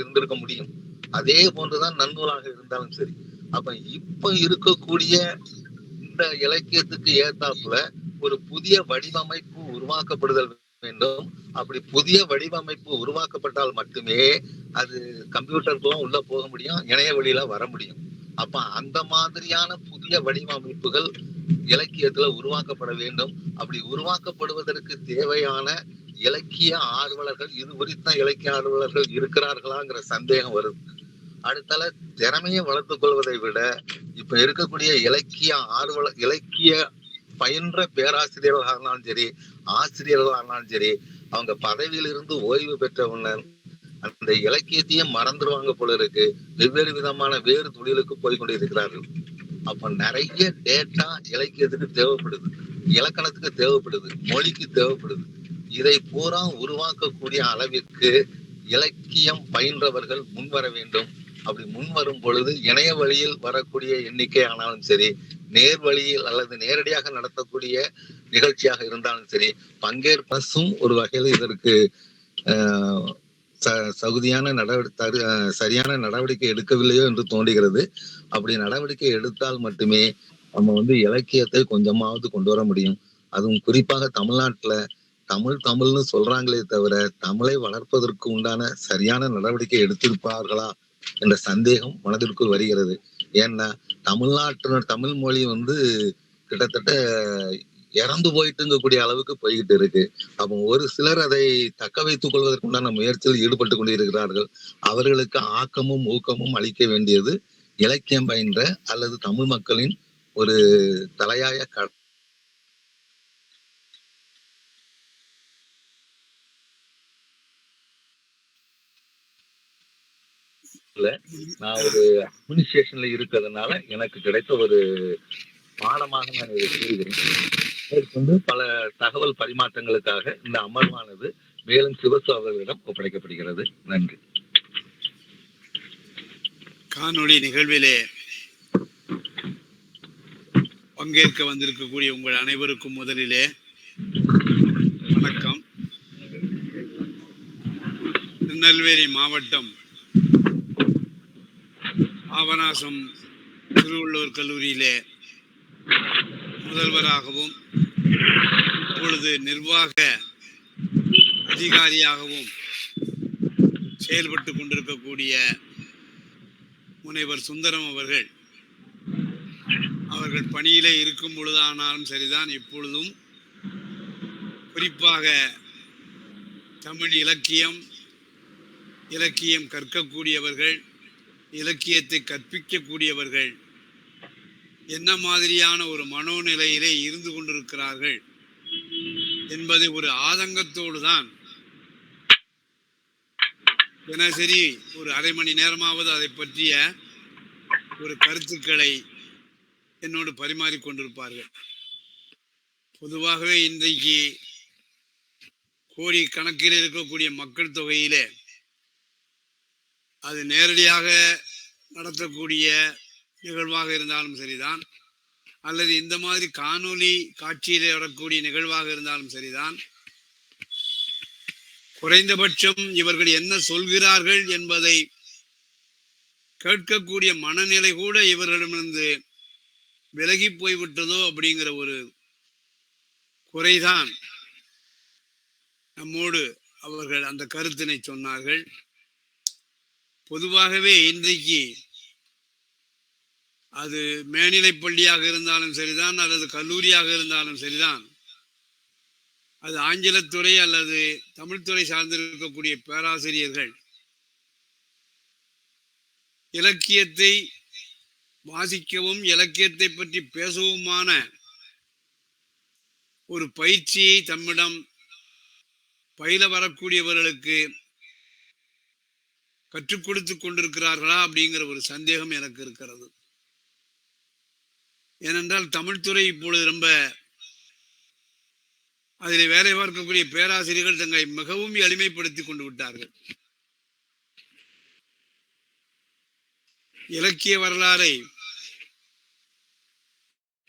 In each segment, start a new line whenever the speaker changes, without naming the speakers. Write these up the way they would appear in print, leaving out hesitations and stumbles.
இருந்திருக்க முடியும். அதே போன்றுதான் நன்னூலாக இருந்தாலும் சரி. அப்ப இப்ப இருக்கக்கூடிய இந்த இலக்கியத்துக்கு ஏத்தாப்புல ஒரு புதிய வடிவமைப்பு உருவாக்கப்படுதல் வேண்டும். அப்படி புதிய வடிவமைப்பு உருவாக்கப்பட்டால் மட்டுமே அது கம்ப்யூட்டருக்குலாம் உள்ள போக முடியும், இணைய வழியில வர முடியும். அப்ப அந்த மாதிரியான புதிய வடிவமைப்புகள் இலக்கியத்துல உருவாக்கப்பட வேண்டும். அப்படி உருவாக்கப்படுவதற்கு தேவையான இலக்கிய ஆர்வலர்கள், இது குறித்த இலக்கிய ஆர்வலர்கள் இருக்கிறார்களாங்கிற சந்தேகம் வருது. அடுத்தால திறமையை வளர்த்துக் கொள்வதை விட இப்ப இருக்கக்கூடிய இலக்கிய பயின்ற பேராசிரியர்களாக இருந்தாலும் சரி, ஆசிரியர்களாக இருந்தாலும் சரி, அவங்க பதவியிலிருந்து ஓய்வு பெற்றவுடன் அந்த இலக்கியத்தையே மறந்துடுவாங்க போல இருக்கு. வெவ்வேறு விதமான வேறு தொழிலுக்கு போய் கொண்டிருக்கிறார்கள். அப்ப நிறைய டேட்டா இலக்கியத்துக்கு தேவைப்படுது, இலக்கணத்துக்கு தேவைப்படுது, மொழிக்கு தேவைப்படுது. இதை பூரா உருவாக்கக்கூடிய அளவிற்கு இலக்கியம் பயின்றவர்கள் முன்வர வேண்டும். அப்படி முன்வரும் பொழுது இணைய வழியில் வரக்கூடிய எண்ணிக்கை ஆனாலும் சரி, நேர் வழியில் அல்லது நேரடியாக நடத்தக்கூடிய நிகழ்ச்சியாக இருந்தாலும் சரி, பங்கேற்பசும் ஒரு வகையில் இதற்கு தகுதியான சரியான நடவடிக்கை எடுக்கவில்லையோ என்று தோன்றுகிறது. அப்படி நடவடிக்கை எடுத்தால் மட்டுமே நம்ம இலக்கியத்தை கொஞ்சமாவது கொண்டு வர முடியும். அதுவும் குறிப்பாக தமிழ்நாட்டுல தமிழ்னு சொல்றாங்களே தவிர தமிழை வளர்ப்பதற்கு உண்டான சரியான நடவடிக்கை எடுத்திருப்பார்களா என்ற சந்தேகம் மனதிற்குள் வருகிறது. ஏன்னா தமிழ் மொழி கிட்டத்தட்ட இறந்து போயிட்டுங்கக்கூடிய அளவுக்கு போய்கிட்டு இருக்கு. அப்போ ஒரு சிலர் அதை தக்க வைத்துக் கொள்வதற்குண்டான முயற்சியில் ஈடுபட்டு கொண்டிருக்கிறார்கள். அவர்களுக்கு ஆக்கமும் ஊக்கமும் அளிக்க வேண்டியது இலக்கியம் பயின்ற அல்லது தமிழ் மக்களின் ஒரு தலையாய நான் ஒரு அட்மினிஸ்ட்ரேஷன்ல இருக்கிறதுனால எனக்கு கிடைத்த ஒரு பாடமாக நான் இதை கூறுகிறேன். பல தகவல் பரிமாற்றங்களுக்காக இந்த அமர்வானது மேலும் சிவசு அவர்களிடம் ஒப்படைக்கப்படுகிறது. நன்றி.
காணொளி நிகழ்விலே பங்கேற்க வந்திருக்கக்கூடிய உங்கள் அனைவருக்கும் முதலிலே வணக்கம். திருநெல்வேலி மாவட்டம் பாபநாசம் திருவள்ளுவர் கல்லூரியிலே முதல்வராகவும் இப்பொழுது நிர்வாக அதிகாரியாகவும் செயல்பட்டு கொண்டிருக்கக்கூடிய முனைவர் சுந்தரம் அவர்கள் பணியிலே இருக்கும் பொழுதானாலும் சரிதான், இப்பொழுதும் குறிப்பாக தமிழ் இலக்கியம் கற்கக்கூடியவர்கள், இலக்கியத்தை கற்பிக்கக்கூடியவர்கள் என்ன மாதிரியான ஒரு மனோநிலையிலே இருந்து கொண்டிருக்கிறார்கள் என்பதை ஒரு ஆதங்கத்தோடு தான் தினசரி ஒரு அரை மணி நேரமாவது அதை பற்றிய ஒரு கருத்துக்களை என்னோடு பரிமாறிக்கொண்டிருப்பார்கள். பொதுவாகவே இன்றைக்கு கோடி கணக்கில் இருக்கக்கூடிய மக்கள் தொகையிலே அது நேரடியாக நடத்தக்கூடிய நிகழ்வாக இருந்தாலும் சரிதான், அல்லது இந்த மாதிரி காணொளி காட்சியிலே வரக்கூடிய நிகழ்வாக இருந்தாலும் சரிதான், குறைந்தபட்சம் இவர்கள் என்ன சொல்கிறார்கள் என்பதை கேட்கக்கூடிய மனநிலை கூட இவர்களிடமிருந்து விலகி போய்விட்டதோ அப்படிங்கிற ஒரு குறைதான் நம்மோடு அவர்கள் அந்த கருத்தினை சொன்னார்கள். பொதுவாகவே இன்றைக்கு அது மேல்நிலை பள்ளியாக இருந்தாலும் சரிதான், அல்லது கல்லூரியாக இருந்தாலும் சரிதான், அது ஆங்கிலத்துறை அல்லது தமிழ்துறை சார்ந்திருக்கக்கூடிய பேராசிரியர்கள் இலக்கியத்தை வாசிக்கவும் இலக்கியத்தை பற்றி பேசவுமான ஒரு பயிற்சியை தம்மிடம் பயில வரக்கூடியவர்களுக்கு கற்றுக் கொடுத்து கொண்டிருக்கிறார்களா அப்படிங்கிற ஒரு சந்தேகம் எனக்கு இருக்கிறது. ஏனென்றால் தமிழ்துறை இப்பொழுது ரொம்ப அதில் வேலை பார்க்கக்கூடிய பேராசிரியர்கள் தங்களை மிகவும் எளிமைப்படுத்தி கொண்டு விட்டார்கள். இலக்கிய வரலாறை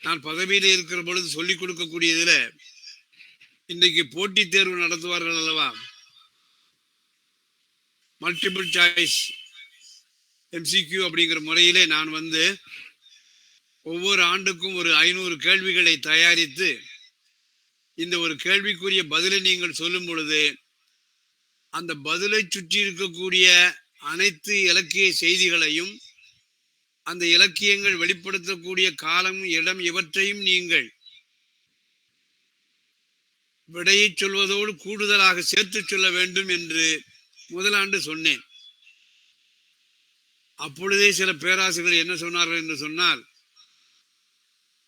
நான் பதவியிலே இருக்கிற பொழுது சொல்லிக் கொடுக்கக்கூடியதுல இன்றைக்கு போட்டித் தேர்வு நடத்துவார்கள் அல்லவா, மல்டிபிள் சாய்ஸ் MCQ அப்படிங்கிற முறையிலே நான் ஒவ்வொரு ஆண்டுக்கும் ஒரு 500 கேள்விகளை தயாரித்து இந்த ஒரு கேள்விக்குரிய பதிலை நீங்கள் சொல்லும் பொழுது அந்த பதிலை சுற்றி இருக்கக்கூடிய அனைத்து இலக்கிய செய்திகளையும் அந்த இலக்கியங்கள் வெளிப்படுத்தக்கூடிய காலம், இடம் இவற்றையும் நீங்கள் விடையை சொல்வதோடு கூடுதலாக சேர்த்து சொல்ல வேண்டும் என்று முதலாண்டு சொன்னேன். அப்பொழுதே சில பேராசிரியர்கள் என்ன சொன்னார்கள் என்று சொன்னால்,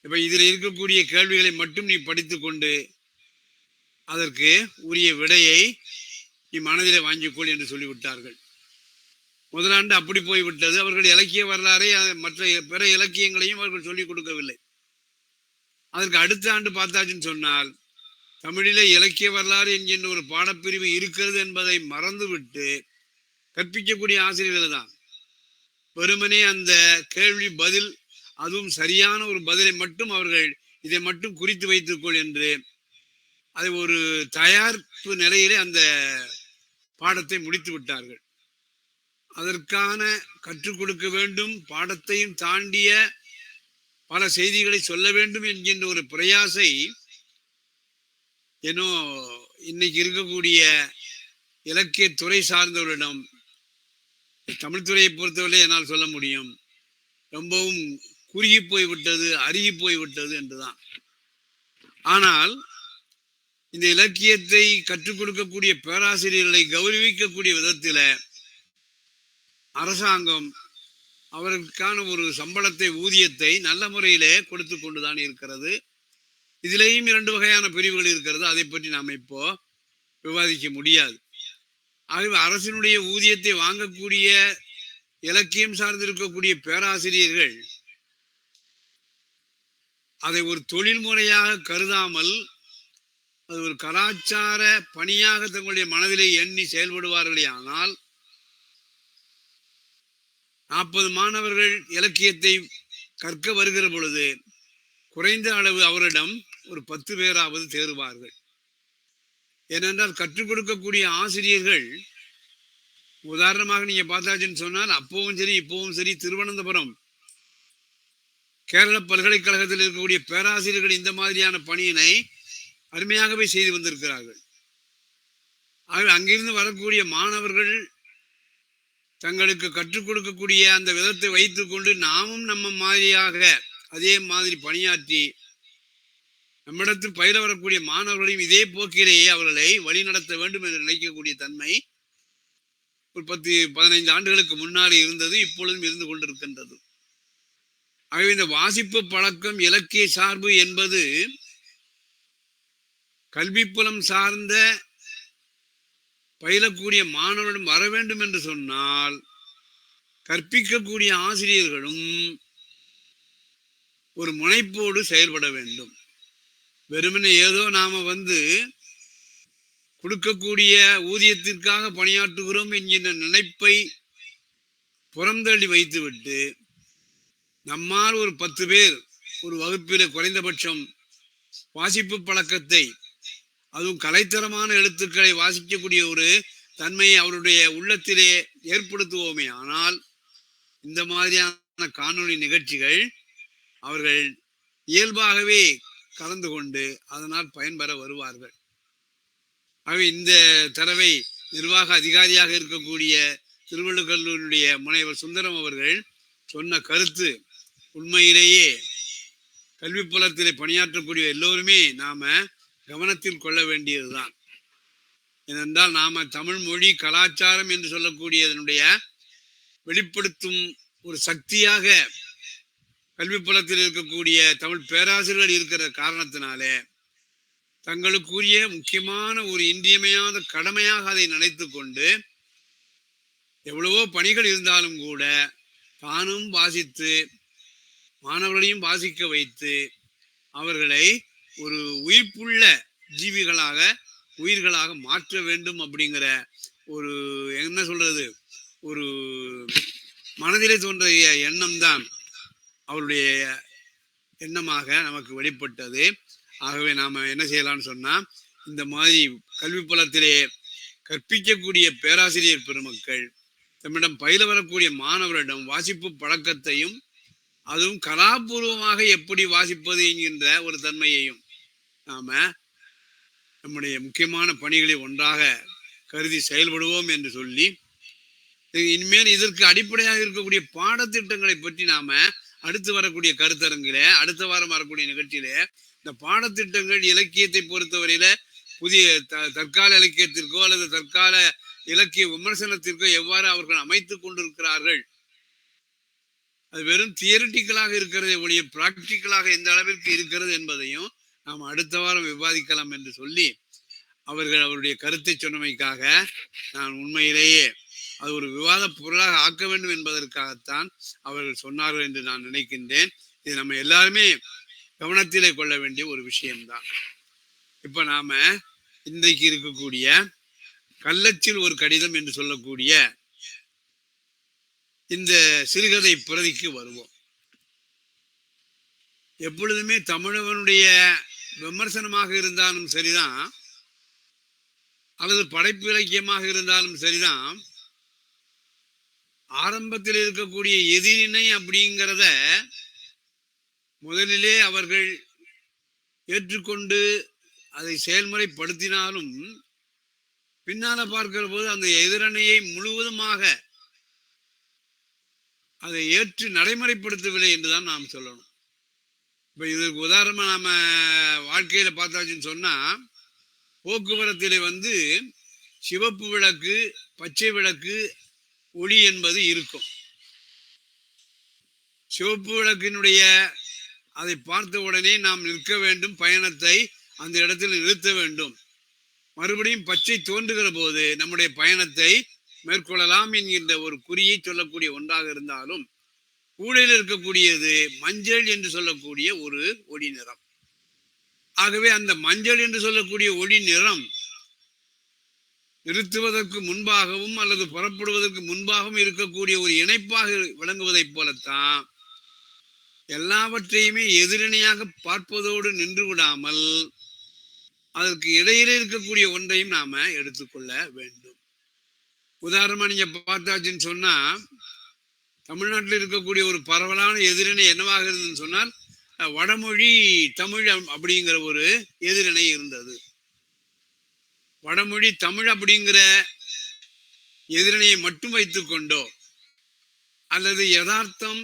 இப்ப இதில் இருக்கக்கூடிய கேள்விகளை மட்டும் நீ படித்துக் கொண்டு அதற்கு உரிய விடையை நீ மனதிலே வாங்கிக்கொள் என்று சொல்லிவிட்டார்கள். முதலாண்டு அப்படி போய்விட்டது. அவர்கள் இலக்கிய வரலாறை மற்ற பிற இலக்கியங்களையும் அவர்கள் சொல்லிக் கொடுக்கவில்லை. அதற்கு அடுத்த ஆண்டு பார்த்தாச்சுன்னு சொன்னால், தமிழிலே இலக்கிய வரலாறு என்கின்ற ஒரு பாடப்பிரிவு இருக்கிறது என்பதை மறந்துவிட்டு கற்பிக்கக்கூடிய ஆசிரியர்கள் தான் வெறுமனே அந்த கேள்வி பதில், அதுவும் சரியான ஒரு பதிலை மட்டும் அவர்கள் இதை மட்டும் குறித்து வைத்துக்கொள் என்று அதை ஒரு தயாரிப்பு நிலையிலே அந்த பாடத்தை முடித்து விட்டார்கள். அதற்கான கற்றுக் கொடுக்க வேண்டும், பாடத்தையும் தாண்டிய பல செய்திகளை சொல்ல வேண்டும் என்கின்ற ஒரு பிரயாசை ஏனோ இன்னைக்கு இருக்கக்கூடிய இலக்கிய துறை சார்ந்தவர்களிடம், தமிழ் துறையை பொறுத்தவரை என்னால் சொல்ல முடியும், ரொம்பவும் குறுகி போய்விட்டது, அருகி போய்விட்டது என்றுதான். ஆனால் இந்த இலக்கியத்தை கற்றுக் கொடுக்கக்கூடிய பேராசிரியர்களை கௌரவிக்கக்கூடிய விதத்தில அரசாங்கம் அவர்களுக்கான ஒரு சம்பளத்தை, ஊதியத்தை நல்ல முறையிலே கொடுத்து கொண்டுதான் இருக்கிறது. இதிலேயும் 2 வகையான பிரிவுகள் இருக்கிறது. அதை பற்றி நாம் இப்போ விவாதிக்க முடியாது. ஆகவே அரசினுடைய ஊதியத்தை வாங்கக்கூடிய இலக்கியம் சார்ந்திருக்கக்கூடிய பேராசிரியர்கள் அதை ஒரு தொழில் முறையாக கருதாமல் அது ஒரு கலாச்சார பணியாக தங்களுடைய மனதிலே எண்ணி செயல்படுவார்களே ஆனால் 40 மாணவர்கள் இலக்கியத்தை கற்க வருகிற பொழுது குறைந்த அளவு அவரிடம் ஒரு 10 பேராவது தேர்வார்கள். ஏனென்றால் கற்றுக் கொடுக்கக்கூடிய ஆசிரியர்கள், உதாரணமாக நீங்க பார்த்தாச்சுன்னு சொன்னால், அப்பவும் சரி இப்பவும் சரி, திருவனந்தபுரம் கேரள பல்கலைக்கழகத்தில் இருக்கக்கூடிய பேராசிரியர்கள் இந்த மாதிரியான பணியினை அருமையாகவே செய்து வந்திருக்கிறார்கள். ஆகவே அங்கிருந்து வரக்கூடிய மாணவர்கள் தங்களுக்கு கற்றுக் கொடுக்கக்கூடிய அந்த விதத்தை வைத்துக் கொண்டு நாமும் நம்ம மாதிரியாக அதே மாதிரி பணியாற்றி நம்மிடத்தில் பயில வரக்கூடிய மாணவர்களையும் இதே போக்கிலேயே அவர்களை வழிநடத்த வேண்டும் என்று நினைக்கக்கூடிய தன்மை ஒரு 10-15 ஆண்டுகளுக்கு முன்னாடி இருந்தது, இப்பொழுதும் இருந்து கொண்டிருக்கின்றது. ஆகவே இந்த வாசிப்பு பழக்கம், இலக்கிய சார்பு என்பது கல்வி புலம் சார்ந்த பயிலக்கூடிய மாணவரிடம் வர வேண்டும் என்று சொன்னால் கற்பிக்கக்கூடிய ஆசிரியர்களும் ஒரு முனைப்போடு செயல்பட வேண்டும். வெறுமனே ஏதோ நாம கொடுக்கக்கூடிய ஊதியத்திற்காக பணியாற்றுகிறோம் என்கின்ற நினைப்பை புறந்தள்ளி வைத்துவிட்டு நம்மால் ஒரு 10 பேர் ஒரு வகுப்பில குறைந்தபட்சம் வாசிப்பு பழக்கத்தை, அதுவும் கலைத்தரமான எழுத்துக்களை வாசிக்கக்கூடிய ஒரு தன்மையை அவருடைய உள்ளத்திலே ஏற்படுத்துவோமே ஆனால் இந்த மாதிரியான காணொளி நிகழ்ச்சிகள் அவர்கள் இயல்பாகவே கலந்து கொண்டு அதனால் பயன்பெற வருவார்கள். ஆகவே இந்த தடவை நிர்வாக அதிகாரியாக இருக்கக்கூடிய திருவள்ளுவர் கல்லூரியுடைய முனைவர் சுந்தரம் அவர்கள் சொன்ன கருத்து உண்மையிலேயே கல்வி புலத்திலே பணியாற்றக்கூடிய எல்லோருமே நாம கவனத்தில் கொள்ள வேண்டியதுதான். ஏனென்றால் நாம தமிழ் மொழி கலாச்சாரம் என்று சொல்லக்கூடியதனுடைய வெளிப்படுத்தும் ஒரு சக்தியாக கல்வி புலத்தில் இருக்கக்கூடிய தமிழ் பேராசிரியர்கள் இருக்கிற காரணத்தினாலே தங்களுக்குரிய முக்கியமான ஒரு இன்றியமையாத கடமையாக அதை நினைத்து கொண்டு எவ்வளவோ பணிகள் இருந்தாலும் கூட தானும் வாசித்து மாணவர்களையும் வாசிக்க வைத்து அவர்களை ஒரு உயிர்ப்புள்ள ஜீவிகளாக, உயிர்களாக மாற்ற வேண்டும் அப்படிங்கிற ஒரு என்ன சொல்றது, ஒரு மனதிலே தோன்றிய எண்ணம் தான் அவருடைய எண்ணமாக நமக்கு வெளிப்பட்டது. ஆகவே நாம என்ன செய்யலாம்னு சொன்னா, இந்த மாதிரி கல்வி புலத்திலே கற்பிக்கக்கூடிய பேராசிரியர் பெருமக்கள் தம்மிடம் பயில வரக்கூடிய மாணவரிடம் வாசிப்பு பழக்கத்தையும் அதுவும் கலாபூர்வமாக எப்படி வாசிப்பது என்கின்ற ஒரு தன்மையையும் நாம நம்முடைய முக்கியமான பணிகளை ஒன்றாக கருதி செயல்படுவோம் என்று சொல்லி, இனிமேல் இதற்கு அடிப்படையாக இருக்கக்கூடிய பாடத்திட்டங்களை பற்றி நாம அடுத்து வரக்கூடிய கருத்தரங்கிலே, அடுத்த வாரம் வரக்கூடிய நிகழ்ச்சியிலே இந்த பாடத்திட்டங்கள் இலக்கியத்தை பொறுத்தவரையில புதிய தற்கால இலக்கியத்திற்கோ அல்லது தற்கால இலக்கிய விமர்சனத்திற்கோ எவ்வாறு அவர்கள் அமைத்துக் கொண்டிருக்கிறார்கள், அது வெறும் தியரிட்டிக்கலாக இருக்கிறதை ஒழிய பிராக்டிக்கலாக எந்த அளவிற்கு இருக்கிறது என்பதையும் நாம் அடுத்த வாரம் விவாதிக்கலாம் என்று சொல்லி, அவர்கள் அவருடைய கருத்தை சொன்னமைக்காக நான் உண்மையிலேயே அது ஒரு விவாத பொருளாக ஆக்க வேண்டும் என்பதற்காகத்தான் அவர்கள் சொன்னார்கள் என்று நான் நினைக்கின்றேன். இது நம்ம எல்லாருமே கவனத்திலே கொள்ள வேண்டிய ஒரு விஷயம்தான். இப்ப நாம இன்றைக்கு இருக்கக்கூடிய கள்ளச்சில் ஒரு கடிதம் என்று சொல்லக்கூடிய இந்த சிறுகதை பிரதிக்கு வருவோம். எப்பொழுதுமே தமிழவனுடைய விமர்சனமாக இருந்தாலும் சரிதான், அல்லது படைப்பு இலக்கியமாக இருந்தாலும் சரிதான், ஆரம்பத்தில் இருக்கக்கூடிய எதிரினை அப்படிங்கிறத முதலிலே அவர்கள் ஏற்றுக்கொண்டு அதை செயல்முறைப்படுத்தினாலும் பின்னால பார்க்கிற போது அந்த எதிரணையை முழுவதுமாக அதை ஏற்று நடைமுறைப்படுத்தவில்லை என்றுதான் நாம் சொல்லணும். இப்ப இதற்கு உதாரணமா நாம வாழ்க்கையில பார்த்தாச்சுன்னு சொன்னா, போக்குவரத்திலே சிவப்பு விளக்கு பச்சை விளக்கு ஒளி என்பது இருக்கும். சிவப்பு விளக்கினுடைய அதை பார்த்த உடனே நாம் நிற்க வேண்டும், பயணத்தை அந்த இடத்தில் நிறுத்த வேண்டும். மறுபடியும் பச்சை தோன்றுகிற போது நம்முடைய பயணத்தை மேற்கொள்ளலாம் என்கின்ற ஒரு குறியை சொல்லக்கூடிய ஒன்றாக இருந்தாலும், ஊழில் இருக்கக்கூடியது மஞ்சள் என்று சொல்லக்கூடிய ஒரு ஒளி நிறம். ஆகவே அந்த மஞ்சள் என்று சொல்லக்கூடிய ஒளி நிறம் நிறுத்துவதற்கு முன்பாகவும் அல்லது புறப்படுவதற்கு முன்பாகவும் இருக்கக்கூடிய ஒரு இணைப்பாக விளங்குவதைப் போலத்தான் எல்லாவற்றையுமே எதிரணையாக பார்ப்பதோடு நின்று விடாமல் அதற்கு இடையிலே இருக்கக்கூடிய ஒன்றையும் நாம எடுத்துக்கொள்ள வேண்டும். உதாரணமா நீங்க பார்த்தாச்சுன்னு சொன்னா, தமிழ்நாட்டில் இருக்கக்கூடிய ஒரு பரவலான எதிரணை என்னவாக இருந்ததுன்னு சொன்னால், வடமொழி தமிழ் அப்படிங்கிற ஒரு எதிரணை இருந்தது. வடமொழி தமிழ் அப்படிங்கிற எதிரணையை மட்டும் வைத்துக் கொண்டோ அல்லது யதார்த்தம்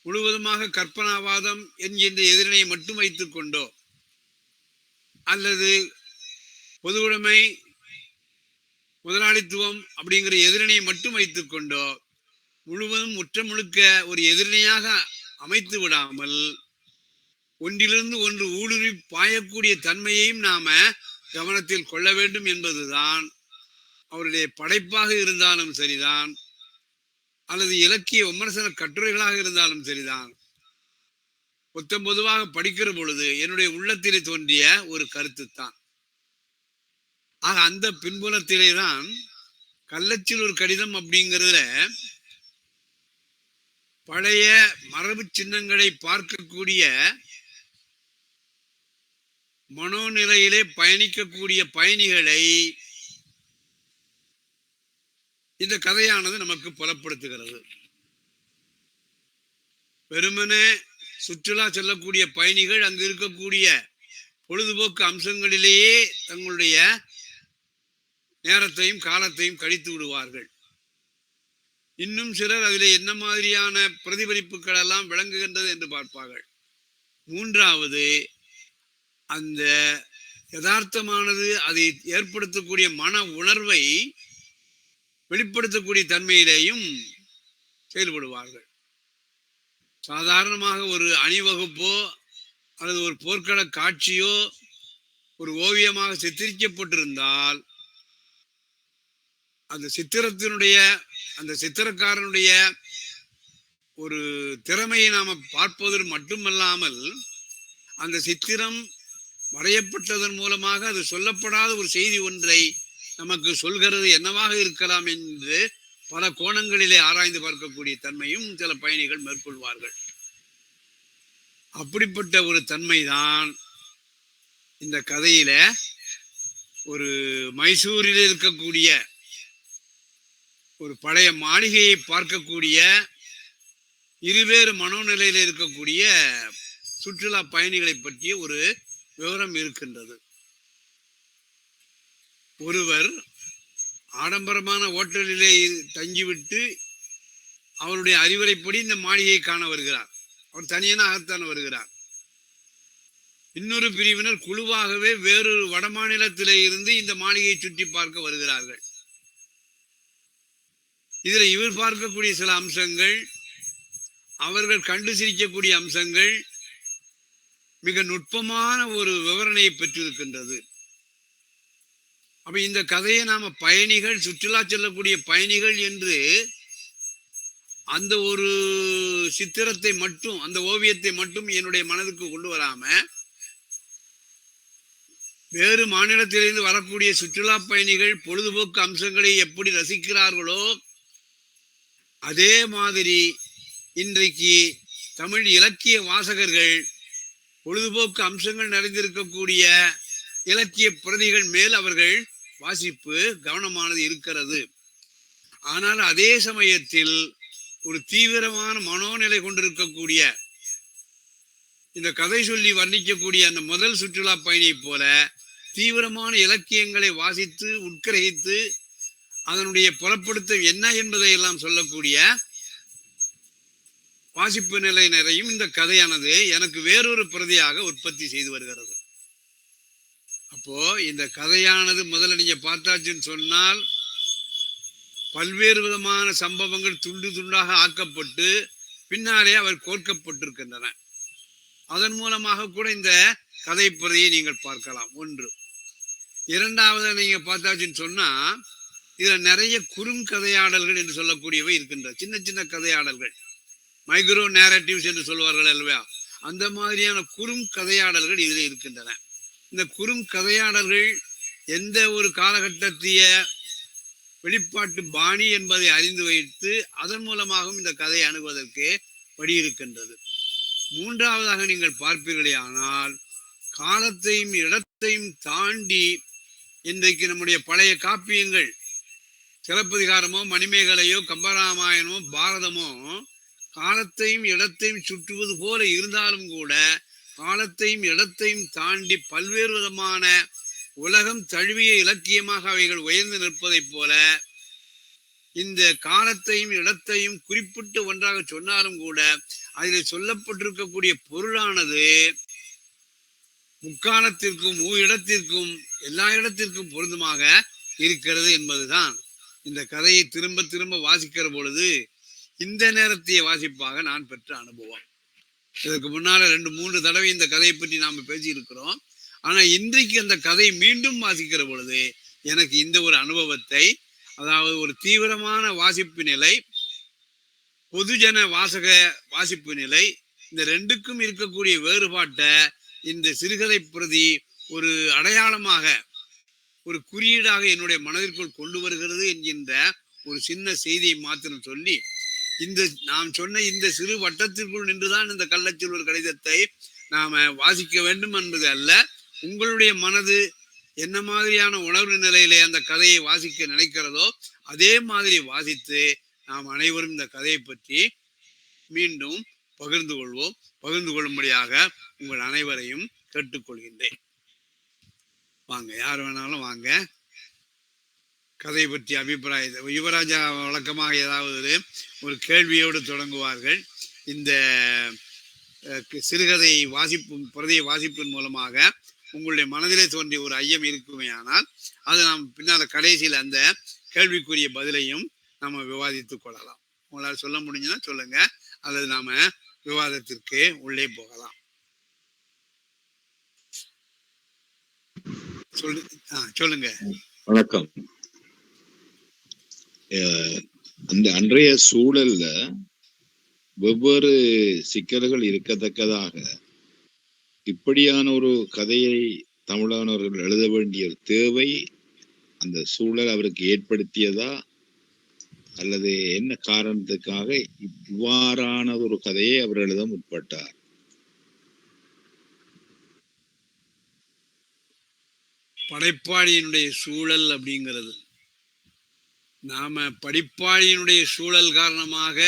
முழுவதுமாக கற்பனாவாதம் என்கின்ற எதிரணையை மட்டும் வைத்துக் கொண்டோ அல்லது பொது உடைமை முதலாளித்துவம் அப்படிங்கிற எதிரணையை மட்டும் வைத்துக் கொண்டோ முழுவதும் முற்ற முழுக்க ஒரு எதிரணையாக அமைத்து விடாமல் ஒன்றிலிருந்து ஒன்று ஊடுருவி பாயக்கூடிய தன்மையையும் நாம கவனத்தில் கொள்ள வேண்டும் என்பதுதான் அவருடைய படைப்பாக இருந்தாலும் சரிதான், அல்லது இலக்கிய விமர்சன கட்டுரைகளாக இருந்தாலும் சரிதான், பொதுவாக படிக்கிற பொழுது என்னுடைய உள்ளத்திலே தோன்றிய ஒரு கருத்து தான். ஆக அந்த பின்புலத்திலே தான் கள்ளச்சில் ஒரு கடிதம் அப்படிங்கிறதுல பழைய மரபு சின்னங்களை பார்க்கக்கூடிய மனோநிலையிலே பயணிக்கக்கூடிய பயணிகளை இந்த கதையானது நமக்கு புலப்படுத்துகிறது. வெறுமனே சுற்றுலா செல்லக்கூடிய பயணிகள் அங்கு இருக்கக்கூடிய பொழுதுபோக்கு அம்சங்களிலேயே தங்களுடைய நேரத்தையும் காலத்தையும் கழித்து விடுவார்கள். இன்னும் சிலர் அதிலே என்ன மாதிரியான பிரதிபலிப்புகள் எல்லாம் விளங்குகின்றது என்று பார்ப்பார்கள். மூன்றாவது, அந்த யதார்த்தமானது அதை ஏற்படுத்தக்கூடிய மன உணர்வை வெளிப்படுத்தக்கூடிய தன்மையிலேயும் செயல்படுவார்கள். சாதாரணமாக ஒரு அணிவகுப்போ அல்லது ஒரு போர்க்கள காட்சியோ ஒரு ஓவியமாக சித்தரிக்கப்பட்டிருந்தால் அந்த சித்திரத்தினுடைய அந்த சித்திரக்காரனுடைய ஒரு திறமையை நாம பார்ப்பது மட்டுமல்லாமல் அந்த சித்திரம் வரையப்பட்டதன் மூலமாக அது சொல்லப்படாத ஒரு செய்தி ஒன்றை நமக்கு சொல்கிறது என்னவாக இருக்கலாம் என்று பல கோணங்களிலே ஆராய்ந்து பார்க்கக்கூடிய தன்மையும் சில பயணிகள் மேற்கொள்வார்கள். அப்படிப்பட்ட ஒரு தன்மைதான் இந்த கதையில ஒரு மைசூரில் இருக்கக்கூடிய ஒரு பழைய மாளிகையை பார்க்கக்கூடிய இருவேறு மனோநிலையில் இருக்கக்கூடிய சுற்றுலா பயணிகளை பற்றிய ஒரு விவரம் இருக்கின்றது. ஒருவர் ஆடம்பரமான ஓட்டலிலே தங்கிவிட்டு அவருடைய அறிவுரைப்படி இந்த மாளிகையை காண வருகிறார். அவர் தனியனாகத்தான் வருகிறார். இன்னொரு பிரிவினர் குழுவாகவே வேறொரு வடமாநிலத்திலே இருந்து இந்த மாளிகையை சுற்றி பார்க்க வருகிறார்கள். இதுல இவர் பார்க்கக்கூடிய சில அம்சங்கள், அவர்கள் கண்டு சிரிக்கக்கூடிய அம்சங்கள் மிக நுட்பமான ஒரு விவரணையை பெற்றிருக்கின்றது. அப்ப இந்த கதையை நாம பயணிகள், சுற்றுலா செல்லக்கூடிய பயணிகள் என்று அந்த ஒரு சித்திரத்தை மட்டும், அந்த ஓவியத்தை மட்டும் என்னுடைய மனதுக்கு கொண்டு வராம, வேறு மாநிலத்திலிருந்து வரக்கூடிய சுற்றுலா பயணிகள் பொழுதுபோக்கு அம்சங்களை எப்படி ரசிக்கிறார்களோ அதே மாதிரி இன்றைக்கு தமிழ் இலக்கிய வாசகர்கள் பொழுதுபோக்கு அம்சங்கள் நிறைந்திருக்கக்கூடிய இலக்கிய பிரதிகள் மேல் அவர்கள் வாசிப்பு கவனமானது இருக்கிறது. ஆனால் அதே சமயத்தில் ஒரு தீவிரமான மனோநிலை கொண்டிருக்கக்கூடிய, இந்த கதை சொல்லி வர்ணிக்கக்கூடிய அந்த முதல் சுற்றுலா பயணியை போல தீவிரமான இலக்கியங்களை வாசித்து உட்கிரகித்து அதனுடைய புலப்படுத்தம் என்ன என்பதை எல்லாம் சொல்லக்கூடிய வாசிப்பு நிலையினரையும் இந்த கதையானது எனக்கு வேறொரு பிரதியாக உற்பத்தி செய்து வருகிறது. அப்போ இந்த கதையானது முதல்ல நீங்க பார்த்தாச்சுன்னு சொன்னால் பல்வேறு விதமான சம்பவங்கள் துண்டு துண்டாக ஆக்கப்பட்டு பின்னாலே அவர் கோர்க்கப்பட்டிருக்கின்றன. அதன் மூலமாக கூட இந்த கதை பிரதியை நீங்கள் பார்க்கலாம். ஒன்று. இரண்டாவது நீங்க பார்த்தாச்சுன்னு சொன்னா இதுல நிறைய குறுங்கதையாடல்கள் என்று சொல்லக்கூடியவை இருக்கின்றன. சின்ன சின்ன கதையாடல்கள், மைக்ரோ நேரட்டிவ்ஸ் என்று சொல்வார்கள் அல்லவா, அந்த மாதிரியான குறுங்கதையாடல்கள் இதில் இருக்கின்றன. இந்த குறுங்கதையாடல்கள் எந்த ஒரு காலகட்டத்திய வெளிப்பாட்டு பாணி என்பதை அறிந்து வைத்து அதன் மூலமாகவும் இந்த கதையை அணுகுவதற்கு வழி இருக்கின்றது. மூன்றாவதாக நீங்கள் பார்ப்பீர்களே ஆனால் காலத்தையும் இடத்தையும் தாண்டி இன்றைக்கு நம்முடைய பழைய காப்பியங்கள், சிலப்பதிகாரமோ மணிமேகலையோ கம்பராமாயணமோ பாரதமோ காலத்தையும் இடத்தையும் சுற்றுவது போல இருந்தாலும் கூட காலத்தையும் இடத்தையும் தாண்டி பல்வேறு விதமான உலகம் தழுவிய இலக்கியமாக அவைகள் உயர்ந்து நிற்பதைப் போல இந்த காலத்தையும் இடத்தையும் குறிப்பிட்டு ஒன்றாக சொன்னாலும் கூட அதில் சொல்லப்பட்டிருக்கக்கூடிய பொருளானது முக்காலத்திற்கும் இடத்திற்கும் எல்லா இடத்திற்கும் பொருந்துமாக இருக்கிறது என்பதுதான் இந்த கதையை திரும்ப திரும்ப வாசிக்கிற பொழுது இந்த நேரத்தைய வாசிப்பாக நான் பெற்ற அனுபவம். இதற்கு முன்னால 2-3 தடவை இந்த கதையை பற்றி நாம பேசி இருக்கிறோம். ஆனா இன்றைக்கு அந்த கதை மீண்டும் வாசிக்கிற பொழுது எனக்கு இந்த ஒரு அனுபவத்தை, அதாவது ஒரு தீவிரமான வாசிப்பு நிலை, பொதுஜன வாசக வாசிப்பு நிலை, இந்த ரெண்டுக்கும் இருக்கக்கூடிய வேறுபாட்டை இந்த சிறுகதை பிரதி ஒரு அடையாளமாக, ஒரு குறியீடாக என்னுடைய மனதிற்குள் கொண்டு வருகிறது என்கின்ற ஒரு சின்ன செய்தியை மாத்திரம் சொல்லி, இந்த நாம் சொன்ன இந்த சிறு வட்டத்திற்குள் நின்றுதான் இந்த கள்ளச்செல்வர் கடிதத்தை நாம வாசிக்க வேண்டும் என்பது அல்ல. உங்களுடைய மனது என்ன மாதிரியான உணர்வு நிலையிலே அந்த கதையை வாசிக்க நினைக்கிறதோ அதே மாதிரி வாசித்து நாம் அனைவரும் இந்த கதையை பற்றி மீண்டும் பகிர்ந்து கொள்வோம். பகிர்ந்து கொள்ளும்படியாக உங்கள் அனைவரையும் கேட்டுக்கொள்கின்றேன். வாங்க, யார் வேணாலும் வாங்க. கதை பற்றி அபிப்பிராயத்தை யுவராஜா வழக்கமாக ஏதாவது ஒரு கேள்வியோடு தொடங்குவார்கள். இந்த சிறுகதை பிரதியை வாசிப்பின் மூலமாக உங்களுடைய மனதிலே தோன்றிய ஒரு ஐயம் இருக்குமே ஆனால் அது நாம் பின்னால் கடைசியில் அந்த கேள்விக்குரிய பதிலையும் நம்ம விவாதித்துக் கொள்ளலாம். உங்களால் சொல்ல முடிஞ்சுன்னா சொல்லுங்க, அல்லது நாம விவாதத்திற்கு உள்ளே போகலாம். சொல்லுங்க.
வணக்கம். அந்த அன்றைய சூழல்ல வெவ்வேறு சிக்கல்கள் இருக்கத்தக்கதாக இப்படியான ஒரு கதையை தமிழானவர்கள் எழுத வேண்டிய தேவை அந்த சூழல் அவருக்கு ஏற்படுத்தியதா, அல்லது என்ன காரணத்துக்காக இவ்வாறான ஒரு கதையை அவர் எழுத முற்பட்டார்?
படைப்பாளியினுடைய சூழல் அப்படிங்கிறது. நாம படிப்பாளியினுடைய சூழல் காரணமாக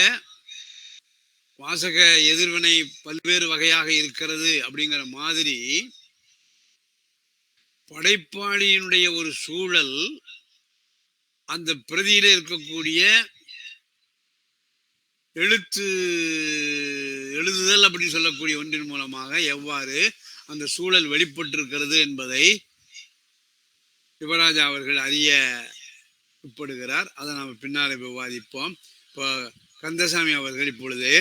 வாசக எதிர்வினை பல்வேறு வகையாக இருக்கிறது அப்படிங்கிற மாதிரி படைப்பாளியினுடைய ஒரு சூழல் அந்த பிரதியில இருக்கக்கூடிய எழுதுதல் அப்படின்னு சொல்லக்கூடிய ஒன்றின் மூலமாக எவ்வாறு அந்த சூழல் வெளிப்பட்டிருக்கிறது என்பதை யுவராஜா அவர்கள் அறிய உட்படுகிறார். அதை நாம் பின்னாலே விவாதிப்போம். இப்போ கந்தசாமி அவர்கள் இப்பொழுது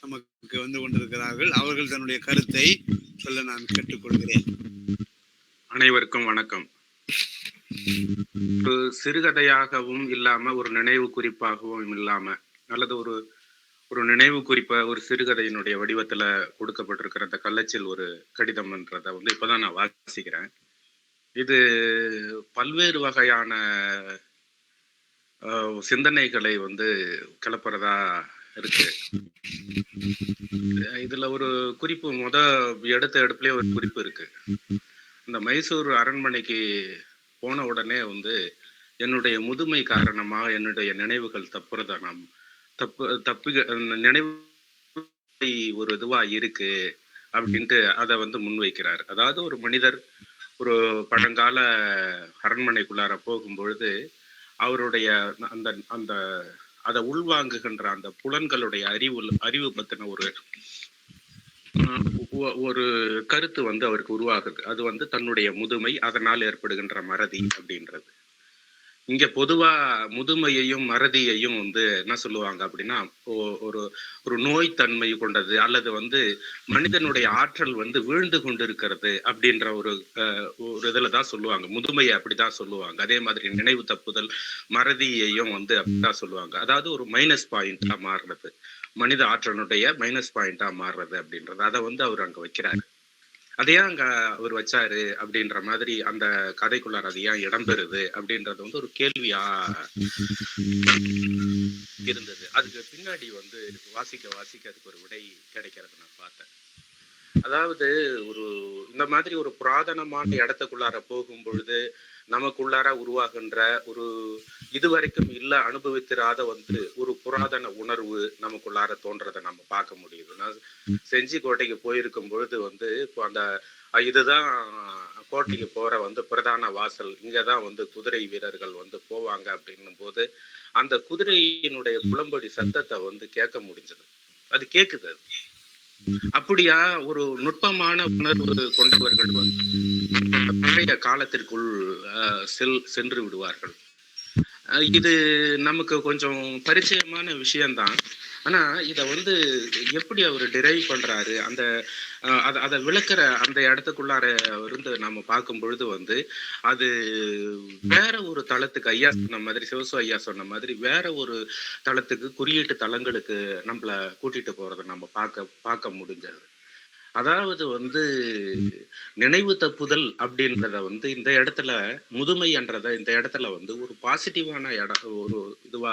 நமக்கு வந்து கொண்டிருக்கிறார்கள். அவர்கள் தன்னுடைய கருத்தை சொல்ல நான் கேட்டுக்கொள்கிறேன்.
அனைவருக்கும் வணக்கம். ஒரு சிறுகதையாகவும் இல்லாம ஒரு நினைவு குறிப்பாகவும் இல்லாம அல்லது ஒரு ஒரு நினைவு குறிப்ப ஒரு சிறுகதையினுடைய வடிவத்துல கொடுக்கப்பட்டிருக்கிற அந்த கள்ளச்சில் ஒரு கடிதம்ன்றத வந்து இப்பதான் நான் வாசிக்கிறேன். இது பல்வேறு வகையான சிந்தனைகளை வந்து கிளப்புறதா இருக்கு. இதுல ஒரு குறிப்பு எடுத்த எடுப்புலயே ஒரு குறிப்பு இருக்கு. இந்த மைசூர் அரண்மனைக்கு போன உடனே வந்து என்னுடைய முதுமை காரணமாக என்னுடைய நினைவுகள் நினைவு ஒரு இதுவா இருக்கு அப்படின்ட்டு அதை வந்து முன்வைக்கிறார். அதாவது ஒரு மனிதர் ஒரு பழங்கால அரண்மனைக்குள்ளார போகும் பொழுது அவருடைய அந்த அந்த அதை உள்வாங்குகின்ற அந்த புலன்களுடைய அறிவு பத்தின ஒரு கருத்து வந்து அவருக்கு உருவாகுது. அது வந்து தன்னுடைய முதுமை, அதனால் ஏற்படுகின்ற மறதி அப்படின்றது. இங்க பொதுவா முதுமையையும் மறதியையும் வந்து என்ன சொல்லுவாங்க அப்படின்னா, ஒரு ஒரு நோய் தன்மை கொண்டது அல்லது வந்து மனிதனுடைய ஆற்றல் வந்து வீழ்ந்து கொண்டிருக்கிறது அப்படின்ற ஒரு இதுலதான் சொல்லுவாங்க. முதுமையை அப்படிதான் சொல்லுவாங்க. அதே மாதிரி நினைவு தப்புதல், மறதியையும் வந்து அப்படிதான் சொல்லுவாங்க. அதாவது ஒரு மைனஸ் பாயிண்டா மாறுறது, மனித ஆற்றலுடைய மைனஸ் பாயிண்டா மாறுறது அப்படின்றது. அதை வந்து அவர் அங்க வைக்கிறாரு. அதையா அங்க அவர் வச்சாரு அப்படின்ற மாதிரி அந்த கதைக்குள்ளார அது ஏன் இடம்பெறுது அப்படின்றது வந்து ஒரு கேள்வியா இருந்தது. அதுக்கு பின்னாடி வந்து வாசிக்க அதுக்கு ஒரு விடை கிடைக்கிறது நான் பார்த்தேன். அதாவது இந்த மாதிரி ஒரு புராதனமான இடத்துக்குள்ளார போகும் பொழுது நமக்குள்ளார உருவாகின்ற ஒரு இதுவரைக்கும் அனுபவித்திராத வந்து ஒரு புராதன உணர்வு நமக்குள்ளார தோன்றதை நம்ம பார்க்க முடியுது. நான் செஞ்சி கோட்டைக்கு போயிருக்கும் பொழுது வந்து இப்போ அந்த இதுதான் கோட்டைக்கு போற வந்து பிரதான வாசல், இங்கதான் வந்து குதிரை வீரர்கள் வந்து போவாங்க அப்படின்னும் போது அந்த குதிரையினுடைய புலம்படி சத்தத்தை வந்து கேட்க முடிஞ்சது. அது கேக்குது. அப்படியா ஒரு நுட்பமான உணர்வு கொண்டவர்கள் வந்து பழைய காலத்திற்குள் சென்று விடுவார்கள். இது நமக்கு கொஞ்சம் பரிச்சயமான விஷயம்தான். ஆனா இத வந்து எப்படி அவர் டிரைவ் பண்றாரு, அதை விளக்குற அந்த இடத்துக்குள்ளார இருந்து நம்ம பார்க்கும் பொழுது வந்து அது வேற ஒரு தளத்துக்கு, ஐயா சொன்ன மாதிரி, சிவசு ஐயா சொன்ன மாதிரி வேற ஒரு தளத்துக்கு, குறியீட்டு தளங்களுக்கு நம்மள கூட்டிட்டு போறதை நம்ம பார்க்க முடிஞ்சது. அதாவது வந்து நினைவு தப்புதல் அப்படின்றத வந்து இந்த இடத்துல, முதுமை என்றத இந்த இடத்துல வந்து ஒரு பாசிட்டிவான ஒரு இதுவா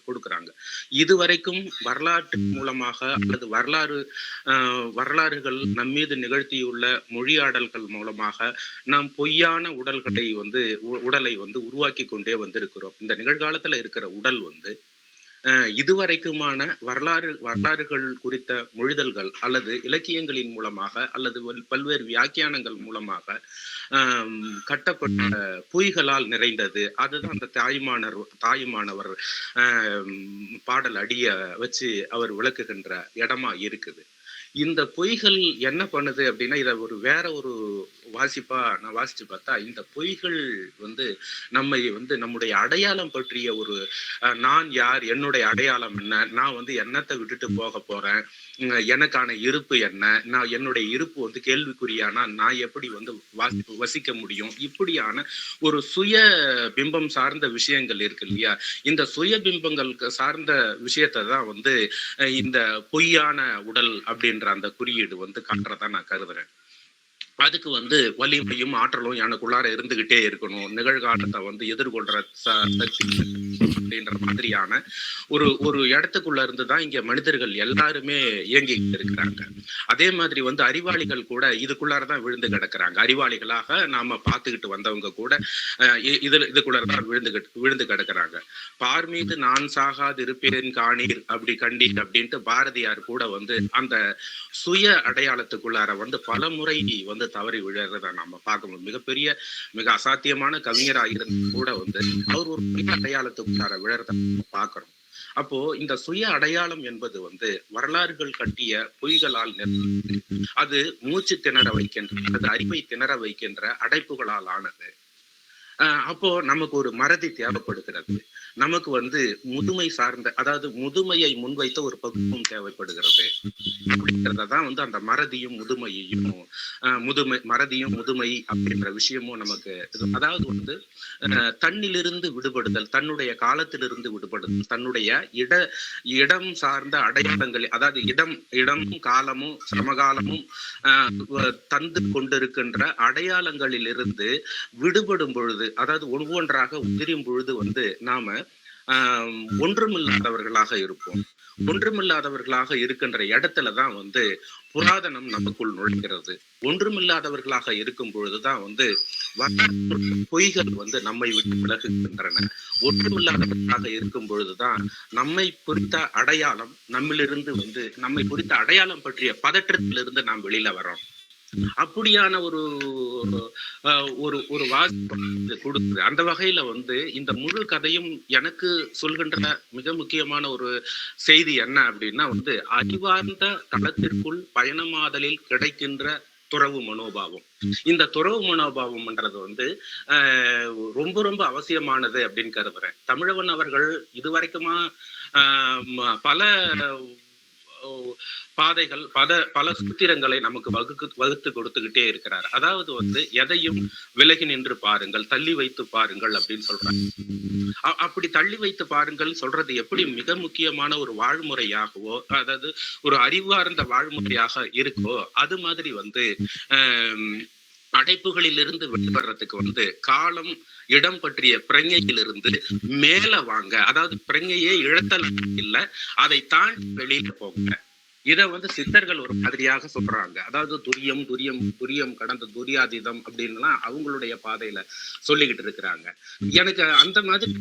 கொடுக்குறாங்க. இதுவரைக்கும் வரலாற்று மூலமாக அல்லது வரலாறுகள் நம் மீது நிகழ்த்தியுள்ள மொழியாடல்கள் மூலமாக நாம் பொய்யான உடலை வந்து உருவாக்கி கொண்டே வந்திருக்கிறோம். இந்த நிகழ்காலத்துல இருக்கிற உடல் வந்து இதுவரைக்குமான வரலாறுகள் குறித்த மொழிதல்கள் அல்லது இலக்கியங்களின் மூலமாக அல்லது பல்வேறு வியாக்கியானங்கள் மூலமாக கட்டப்பட்ட பொய்களால் நிறைந்தது. அதுதான் அந்த தாயுமானவர் பாடல் அடிய வச்சு அவர் விளக்குகின்ற இடமா இருக்குது. இந்த பொய்கள் என்ன பண்ணுது அப்படின்னா, இதை வேற ஒரு வாசிப்பா நான் வாசிச்சு பார்த்தா, இந்த பொய்கள் வந்து நம்மை வந்து நம்முடைய அடையாளம் பற்றிய ஒரு நான் யார், என்னுடைய அடையாளம் என்ன, நான் வந்து என்னத்தை விட்டுட்டு போக போறேன், எனக்கான இருப்பு என்ன, நான் என்னுடைய இருப்பு வந்து கேள்விக்குறியானா நான் எப்படி வந்து வசிக்க முடியும், இப்படியான ஒரு சுய பிம்பம் சார்ந்த விஷயங்கள் இருக்கு இல்லையா. இந்த சுய பிம்பங்கள் சார்ந்த விஷயத்தை தான் வந்து இந்த பொய்யான உடல் அப்படின்ற அந்த குறியீடு வந்து காட்டுறதா நான் கருதுறேன். அதுக்கு வந்து வலிமையும் ஆற்றலும் எனக்குள்ளார இருந்துகிட்டே இருக்கணும், நிகழ்காலத்தை வந்து எதிர்கொள்ற சக்தி அப்படின்ற மாதிரியான ஒரு ஒரு இடத்துக்குள்ள இருந்துதான் இங்க மனிதர்கள் எல்லாருமே இயங்கிட்டு இருக்கிறாங்க. அதே மாதிரி வந்து அறிவாளிகள் கூட இதுக்குள்ளாரதான் விழுந்து கிடக்குறாங்க. அறிவாளிகளாக நாம பார்த்துக்கிட்டு வந்தவங்க கூட இதுக்குள்ளதான் விழுந்து கிடக்குறாங்க. பார் மீது நான் சாகாது இருப்பேன் காணீர் அப்படி கண்டீர் அப்படின்ட்டு பாரதியார் கூட வந்து அந்த சுய அடையாளத்துக்குள்ளார வந்து பல முறை வந்து தவறி விழுறத நாம பார்க்கணும். மிகப்பெரிய மிக அசாத்தியமான கவிஞராக இருந்த கூட வந்து அவர் ஒரு சுய அடையாளத்துக்குள்ளார விழறத பார்க்கிறோம். அப்போ இந்த சுய அடையாளம் என்பது வந்து வரலாறுகள் கட்டிய பொய்களால் அது மூச்சு திணற வைக்கின்ற, அது அறிவை திணற வைக்கின்ற அடைப்புகளால் ஆனது. அப்போ நமக்கு ஒரு மறதி தேவைப்படுகிறது. நமக்கு வந்து முதுமை சார்ந்த, அதாவது முதுமையை முன்வைத்த ஒரு பக்குவம் தேவைப்படுகிறது. அப்படிங்கிறதான் வந்து அந்த மறதியும் முதுமையையும் மறதியும் முதுமை அப்படின்ற விஷயமும் நமக்கு, அதாவது வந்து தன்னிலிருந்து விடுபடுதல், தன்னுடைய காலத்திலிருந்து விடுபடுதல், தன்னுடைய இடம் சார்ந்த அடையாளங்கள், அதாவது இடமும் காலமும் சமகாலமும் தந்து கொண்டிருக்கின்ற அடையாளங்களிலிருந்து விடுபடும் பொழுது, அதாவது ஒவ்வொன்றாக உதிரும் பொழுது வந்து நாம ஒன்றுமில்லாதவர்களாக இருப்போம். ஒன்றுமில்லாதவர்களாக இருக்கின்ற இடத்துலதான் வந்து புராதனம் நமக்குள் நுழைகிறது. ஒன்றுமில்லாதவர்களாக இருக்கும் பொழுதுதான் வந்து பொய்கள் வந்து நம்மை விட்டு விலகுகின்றன. ஒன்றுமில்லாதவர்களாக இருக்கும் பொழுதுதான் நம்மை குறித்த அடையாளம் நம்மிலிருந்து வந்து, நம்மை குறித்த அடையாளம் பற்றிய பதற்றத்திலிருந்து நாம் வெளியில வரோம். அப்படியான ஒரு ஒரு ஒரு வாசிப்பு கொடுக்குது. அந்த வகையில வந்து இந்த முழு கதையும் எனக்கு சொல்கின்ற மிக முக்கியமான ஒரு செய்தி என்ன அப்படின்னா வந்து, அறிவார்ந்த தளத்திற்குள் பயணமாதலில் கிடைக்கின்ற துறவு மனோபாவம். இந்த துறவு மனோபாவம்ன்றது வந்து ரொம்ப ரொம்ப அவசியமானது அப்படின்னு கருதுறேன். தமிழவன் அவர்கள் இதுவரைக்குமா பல பாதைகள், பல சூத்திரங்களை நமக்கு வகுத்து கொடுத்துக்கிட்டே இருக்கிறார். அதாவது வந்து எதையும் விலகி நின்று பாருங்கள், தள்ளி வைத்து பாருங்கள் அப்படின்னு சொல்றாங்க. அப்படி தள்ளி வைத்து பாருங்கள் சொல்றது எப்படி மிக முக்கியமான ஒரு வாழ்முறையாகவோ, அதாவது ஒரு அறிவார்ந்த வாழ்முறையாக இருக்கோ, அது மாதிரி வந்து அடைப்புகளில் இருந்து வெளிவர்றதுக்கு வந்து காலம் இடம் பற்றிய பிரஞையிலிருந்து மேல வாங்க, அதாவது பிரஞையே இழத்தல் இல்ல, அதை தாண்டி வெளியில போங்க. இத வந்து சித்தர்கள் ஒரு மாதிரியாக சொல்றாங்க. அதாவது துரியம் கடந்த துரியாதீதம் அப்படின்லாம் அவங்களுடைய பாதையில சொல்லிக்கிட்டு இருக்கிறாங்க. எனக்கு அந்த மாதிரி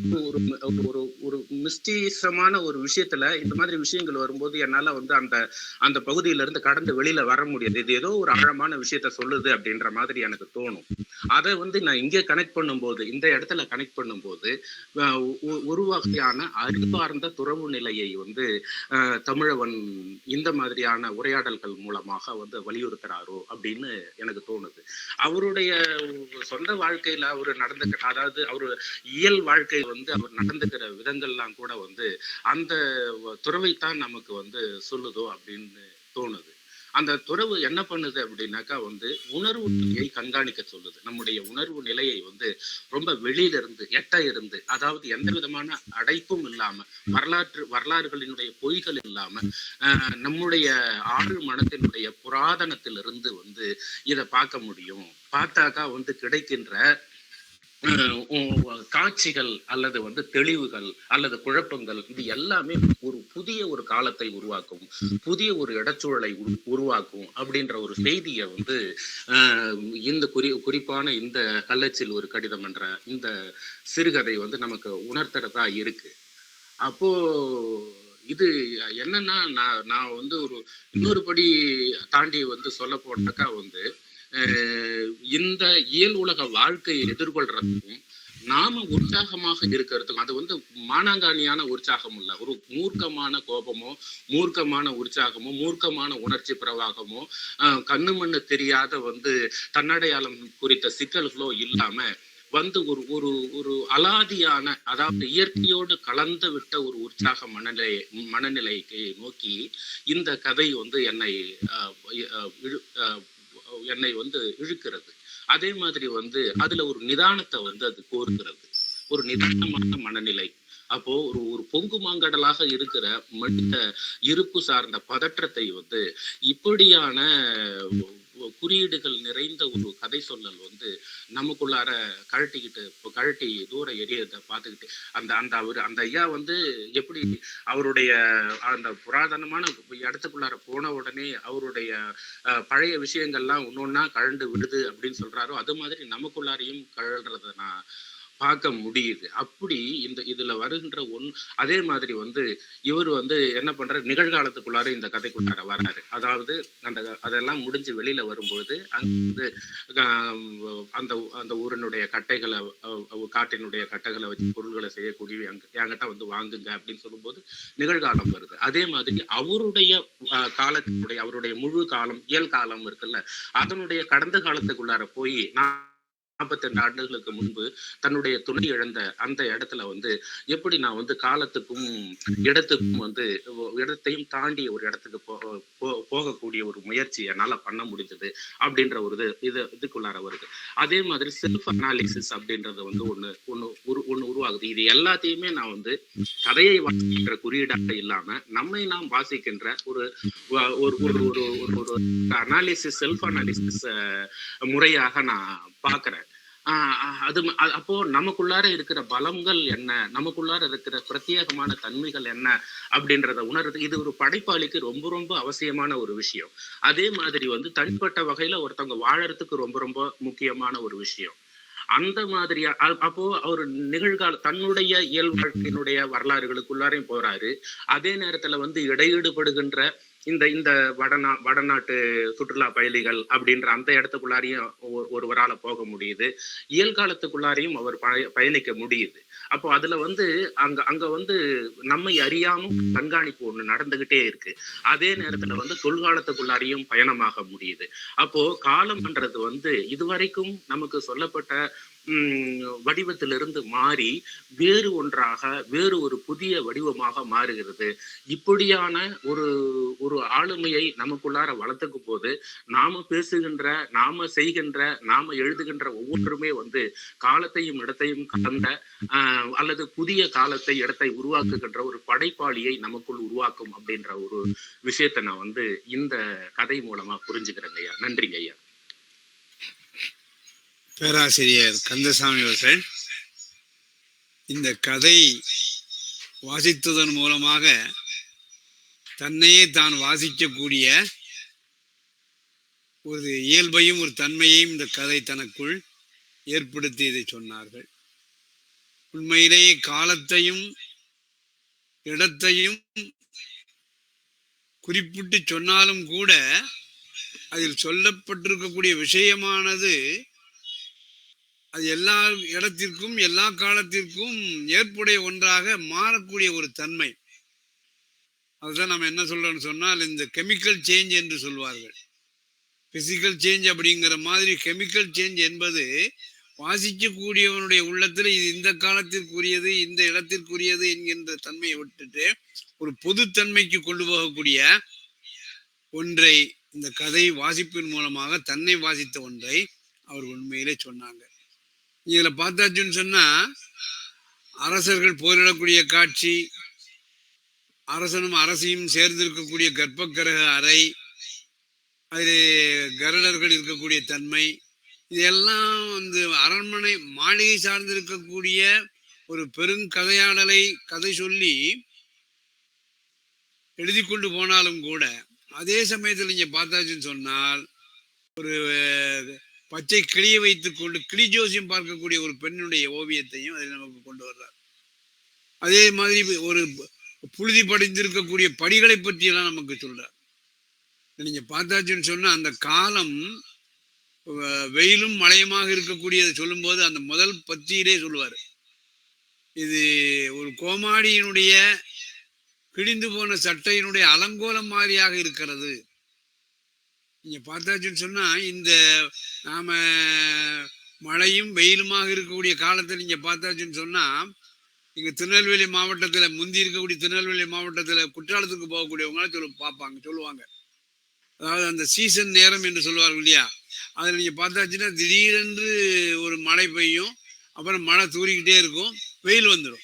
ஒரு ஒரு மிஸ்டீசமான ஒரு விஷயத்துல இந்த மாதிரி விஷயங்கள் வரும்போது என்னால வந்து அந்த பகுதியில இருந்து கடந்து வெளியில வர முடியாது. இது ஏதோ ஒரு ஆழமான விஷயத்த சொல்லுது அப்படின்ற மாதிரி எனக்கு தோணும். அதை வந்து நான் இங்கே கனெக்ட் பண்ணும்போது, இந்த இடத்துல கனெக்ட் பண்ணும்போது ஒரு வகையான அறிவார்ந்த துறவு நிலையை வந்து தமிழவன் இந்த மாதிரியான உரையாடல்கள் மூலமாக வந்து வலியுறுத்துறாரோ அப்படின்னு எனக்கு தோணுது. அவருடைய சொந்த வாழ்க்கையில அவரு அதாவது அவரு இயல் வாழ்க்கை வந்து அவர் நடந்துக்கிற விதங்கள்லாம் கூட வந்து அந்த துறவைத்தான் நமக்கு வந்து சொல்லுதோ அப்படின்னு தோணுது. அந்த துறவு என்ன பண்ணுது அப்படின்னாக்கா வந்து உணர்வு நிலையை கண்காணிக்க சொல்லுது. நம்முடைய உணர்வு நிலையை வந்து ரொம்ப வெளியில இருந்து, அதாவது எந்த விதமான அடைப்பும் இல்லாம, வரலாறுகளினுடைய பொய்கள் இல்லாம, நம்முடைய ஆழ் மனத்தினுடைய புராதனத்திலிருந்து வந்து இதை பார்க்க முடியும். பார்த்தாக்கா வந்து கிடைக்கின்ற காட்சிகள் அல்லது வந்து தெளிவுகள் அல்லது குழப்பங்கள், இது எல்லாமே ஒரு புதிய ஒரு காலத்தை உருவாக்கும், புதிய ஒரு இடச்சூழலை உருவாக்கும் அப்படின்ற ஒரு செய்தியை வந்து இந்த குறிப்பான இந்த கள்ளச்சில் ஒரு கடிதம் என்ற இந்த சிறுகதை வந்து நமக்கு உணர்த்துறதா இருக்கு. அப்போ இது என்னன்னா, நான் வந்து ஒரு இன்னொரு படி தாண்டி வந்து சொல்ல போனாக்கா வந்து இந்த இயல் உலக வாழ்க்கையை எதிர்கொள்றதுக்கும் நாம உற்சாகமாக இருக்கிறதுக்கும், அது வந்து மானாங்கானியான உற்சாகம் இல்ல, ஒரு மூர்க்கமான கோபமோ, மூர்க்கமான உற்சாகமோ, மூர்க்கமான உணர்ச்சி பிரவாகமோ, கண்ணு மண்ணு தெரியாத வந்து தன்னடையாளம் குறித்த சிக்கல்களோ இல்லாம வந்து ஒரு ஒரு ஒரு அலாதியான, அதாவது இயற்கையோடு கலந்து விட்ட ஒரு உற்சாக மனநிலைக்கு நோக்கி இந்த கதை வந்து என்னை வந்து இழுக்கிறது. அதே மாதிரி வந்து அதுல ஒரு நிதானத்தை வந்து அது கோருகிறது, ஒரு நிதானமான மனநிலை. அப்போ ஒரு பொங்கு மாங்கடலாக இருக்கிற மனித இருப்பு சார்ந்த பதற்றத்தை வந்து இப்படியான குறியீடுகள் நிறைந்த ஒரு கதை சொல்லல் வந்து நமக்குள்ளார கழட்டி தூர எரியதை பார்த்துக்கிட்டு அந்த அந்த அவர் அந்த ஐயா வந்து எப்படி அவருடைய அந்த புராதனமான இடத்துக்குள்ளார போன உடனே அவருடைய பழைய விஷயங்கள்லாம் ஒன்னொன்னா கழண்டு விடுது அப்படின்னு சொல்றாரோ அது மாதிரி நமக்குள்ளாரையும் கழல்றத நான் பார்க்க முடியுது. அப்படி இதுல வருகின்ற அதே மாதிரி வந்து இவர் வந்து என்ன பண்ற நிகழ்காலத்துக்குள்ளார இந்த கதைக்குள்ளார வராரு. அதாவது அதெல்லாம் முடிஞ்சு வெளியில வரும்பொழுது அங்க அந்த அந்த ஊரினுடைய கட்டைகளை காட்டினுடைய கட்டைகளை வச்சு பொருள்களை செய்யக்கூடிய என்கிட்ட வந்து வாங்குங்க அப்படின்னு சொல்லும்போது நிகழ்காலம் வருது. அதே மாதிரி அவருடைய காலத்தினுடைய அவருடைய முழு காலம் இயல் காலம் இருக்குல்ல அதனுடைய கடந்த காலத்துக்குள்ளார போய் 42 ஆண்டுகளுக்கு முன்பு தன்னுடைய துணை இழந்த அந்த இடத்துல வந்து எப்படி நான் வந்து காலத்துக்கும் இடத்துக்கும் வந்து இடத்தையும் தாண்டி ஒரு இடத்துக்கு போகக்கூடிய ஒரு முயற்சி என்னால பண்ண முடிஞ்சது அப்படின்ற ஒரு இதுக்குள்ளார வருது. அதே மாதிரி செல்ஃப் அனாலிசிஸ் அப்படின்றது வந்து ஒண்ணு உருவாகுது. இது எல்லாத்தையுமே நான் வந்து கதையை வாசிக்கின்ற குறியீடாக இல்லாம நம்மை நாம் வாசிக்கின்ற ஒரு அனாலிசிஸ் செல்ஃப் அனாலிசிஸ் முறையாக நான் பாக்குறேன். அது அப்போ நமக்குள்ளார இருக்கிற பலங்கள் என்ன நமக்குள்ளார இருக்கிற பிரத்யேகமான தன்மைகள் என்ன அப்படின்றத உணர்றது இது ஒரு படைப்பாளிக்கு ரொம்ப ரொம்ப அவசியமான ஒரு விஷயம். அதே மாதிரி வந்து தனிப்பட்ட வகையில ஒருத்தவங்க வாழறதுக்கு ரொம்ப ரொம்ப முக்கியமான ஒரு விஷயம். அந்த மாதிரியா அப்போ அவர் நிகழ்கால தன்னுடைய இயல் வாழ்க்கையினுடைய வரலாறுகளுக்குள்ளாரையும் போறாரு. அதே நேரத்துல வந்து இடையீடுபடுகின்ற இந்த வடநாட்டு சுற்றுலா பயணிகள் அப்படின்ற அந்த இடத்துக்குள்ளாரையும் ஒருவரால போக முடியுது. இயல் காலத்துக்குள்ளாரையும் அவர் பயணிக்க முடியுது. அப்போ அதுல வந்து அங்க வந்து நம்மை அறியாமல் கண்காணிப்பு ஒண்ணு நடந்துகிட்டே இருக்கு. அதே நேரத்துல வந்து தொல்காலத்துக்குள்ளாரையும் பயணமாக முடியுது. அப்போ காலம்ன்றது வந்து இதுவரைக்கும் நமக்கு சொல்லப்பட்ட வடிவத்திலிருந்து மாறி வேறு ஒன்றாக வேறு ஒரு புதிய வடிவமாக மாறுகிறது. இப்படியான ஒரு ஆளுமையை நமக்குள்ளார வளர்த்துக்கும் போது நாம பேசுகின்ற நாம செய்கின்ற நாம எழுதுகின்ற ஒவ்வொன்றுமே வந்து காலத்தையும் இடத்தையும் கடந்த அல்லது புதிய காலத்தை இடத்தை உருவாக்குகின்ற ஒரு படைப்பாளியை நமக்குள் உருவாக்கும் அப்படின்ற ஒரு விஷயத்தை நான் வந்து இந்த கதை மூலமா புரிஞ்சுக்கிறேங்க ஐயா. நன்றிங்க ஐயா.
பேராசிரியர் கந்தசாமி அவர்கள் இந்த கதை வாசித்ததன் மூலமாக தன்னையே தான் வாசிக்கக்கூடிய ஒரு இயல்பையும் ஒரு தன்மையையும் இந்த கதை தனக்குள் ஏற்படுத்தி இதை சொன்னார்கள். உண்மையிலேயே காலத்தையும் இடத்தையும் குறிப்பிட்டு சொன்னாலும் கூட அதில் சொல்லப்பட்டிருக்கக்கூடிய விஷயமானது அது எல்லா இடத்திற்கும் எல்லா காலத்திற்கும் ஏற்புடைய ஒன்றாக மாறக்கூடிய ஒரு தன்மை. அதுதான் நம்ம என்ன சொல்றோம்னு சொன்னால் இந்த கெமிக்கல் சேஞ்ச் என்று சொல்வார்கள். பிசிக்கல் சேஞ்ச் அப்படிங்கிற மாதிரி கெமிக்கல் சேஞ்ச் என்பது வாசிக்கக்கூடியவனுடைய உள்ளத்துல இது இந்த காலத்திற்குரியது இந்த இடத்திற்குரியது என்கின்ற தன்மையை விட்டுட்டு ஒரு பொதுத்தன்மைக்கு கொண்டு போகக்கூடிய ஒன்றை இந்த கதை வாசிப்பின் மூலமாக தன்னை வாசித்த ஒன்றை அவர் உண்மையிலே சொன்னாங்க. இதுல பார்த்தாச்சுன்னு சொன்னா அரசர்கள் போரிடக்கூடிய காட்சி, அரசனும் அரசியும் சேர்ந்திருக்கக்கூடிய கர்ப்பக்கிரக அறை, அது கருடர்கள் இருக்கக்கூடிய தன்மை, இதெல்லாம் வந்து அரண்மனை மாளிகை சார்ந்திருக்கக்கூடிய ஒரு பெருங்கதையாடலை கதை சொல்லி எழுதி கொண்டு போனாலும் கூட அதே சமயத்தில் நீங்க பார்த்தாச்சுன்னு சொன்னால் ஒரு பச்சை கிளியை வைத்துக் கொண்டு கிளி ஜோசியம் பார்க்கக்கூடிய ஒரு பெண்ணுடைய ஓவியத்தையும் அதில் நமக்கு கொண்டு வர்றார். அதே மாதிரி ஒரு புழுதி படிந்திருக்கக்கூடிய படிகளை பற்றி எல்லாம் நமக்கு சொல்றார். நீங்க பார்த்தாச்சுன்னு சொன்னா அந்த காலம் வெயிலும் மழையுமாக இருக்கக்கூடியதை சொல்லும் போது அந்த முதல் பத்தியிலே சொல்லுவாரு, இது ஒரு கோமாடியினுடைய கிழிந்து போன சட்டையினுடைய அலங்கோலம் மாதிரியாக இருக்கிறது. நீங்க பார்த்தாச்சுன்னு சொன்னா இந்த நாம மழையும் வெயிலுமாக இருக்கக்கூடிய காலத்தை நீங்க பார்த்தாச்சுன்னு சொன்னா இங்க திருநெல்வேலி மாவட்டத்துல முந்தி இருக்கக்கூடிய திருநெல்வேலி மாவட்டத்துல குற்றாலத்துக்கு போகக்கூடியவங்க சொல்லுவாங்க. அதாவது அந்த சீசன் நேரம் என்று சொல்லுவார்கள் இல்லையா, அதுல நீங்க பார்த்தாச்சுன்னா திடீரென்று ஒரு மழை பெய்யும், அப்புறம் மழை தூறிக்கிட்டே இருக்கும், வெயில் வந்துடும்.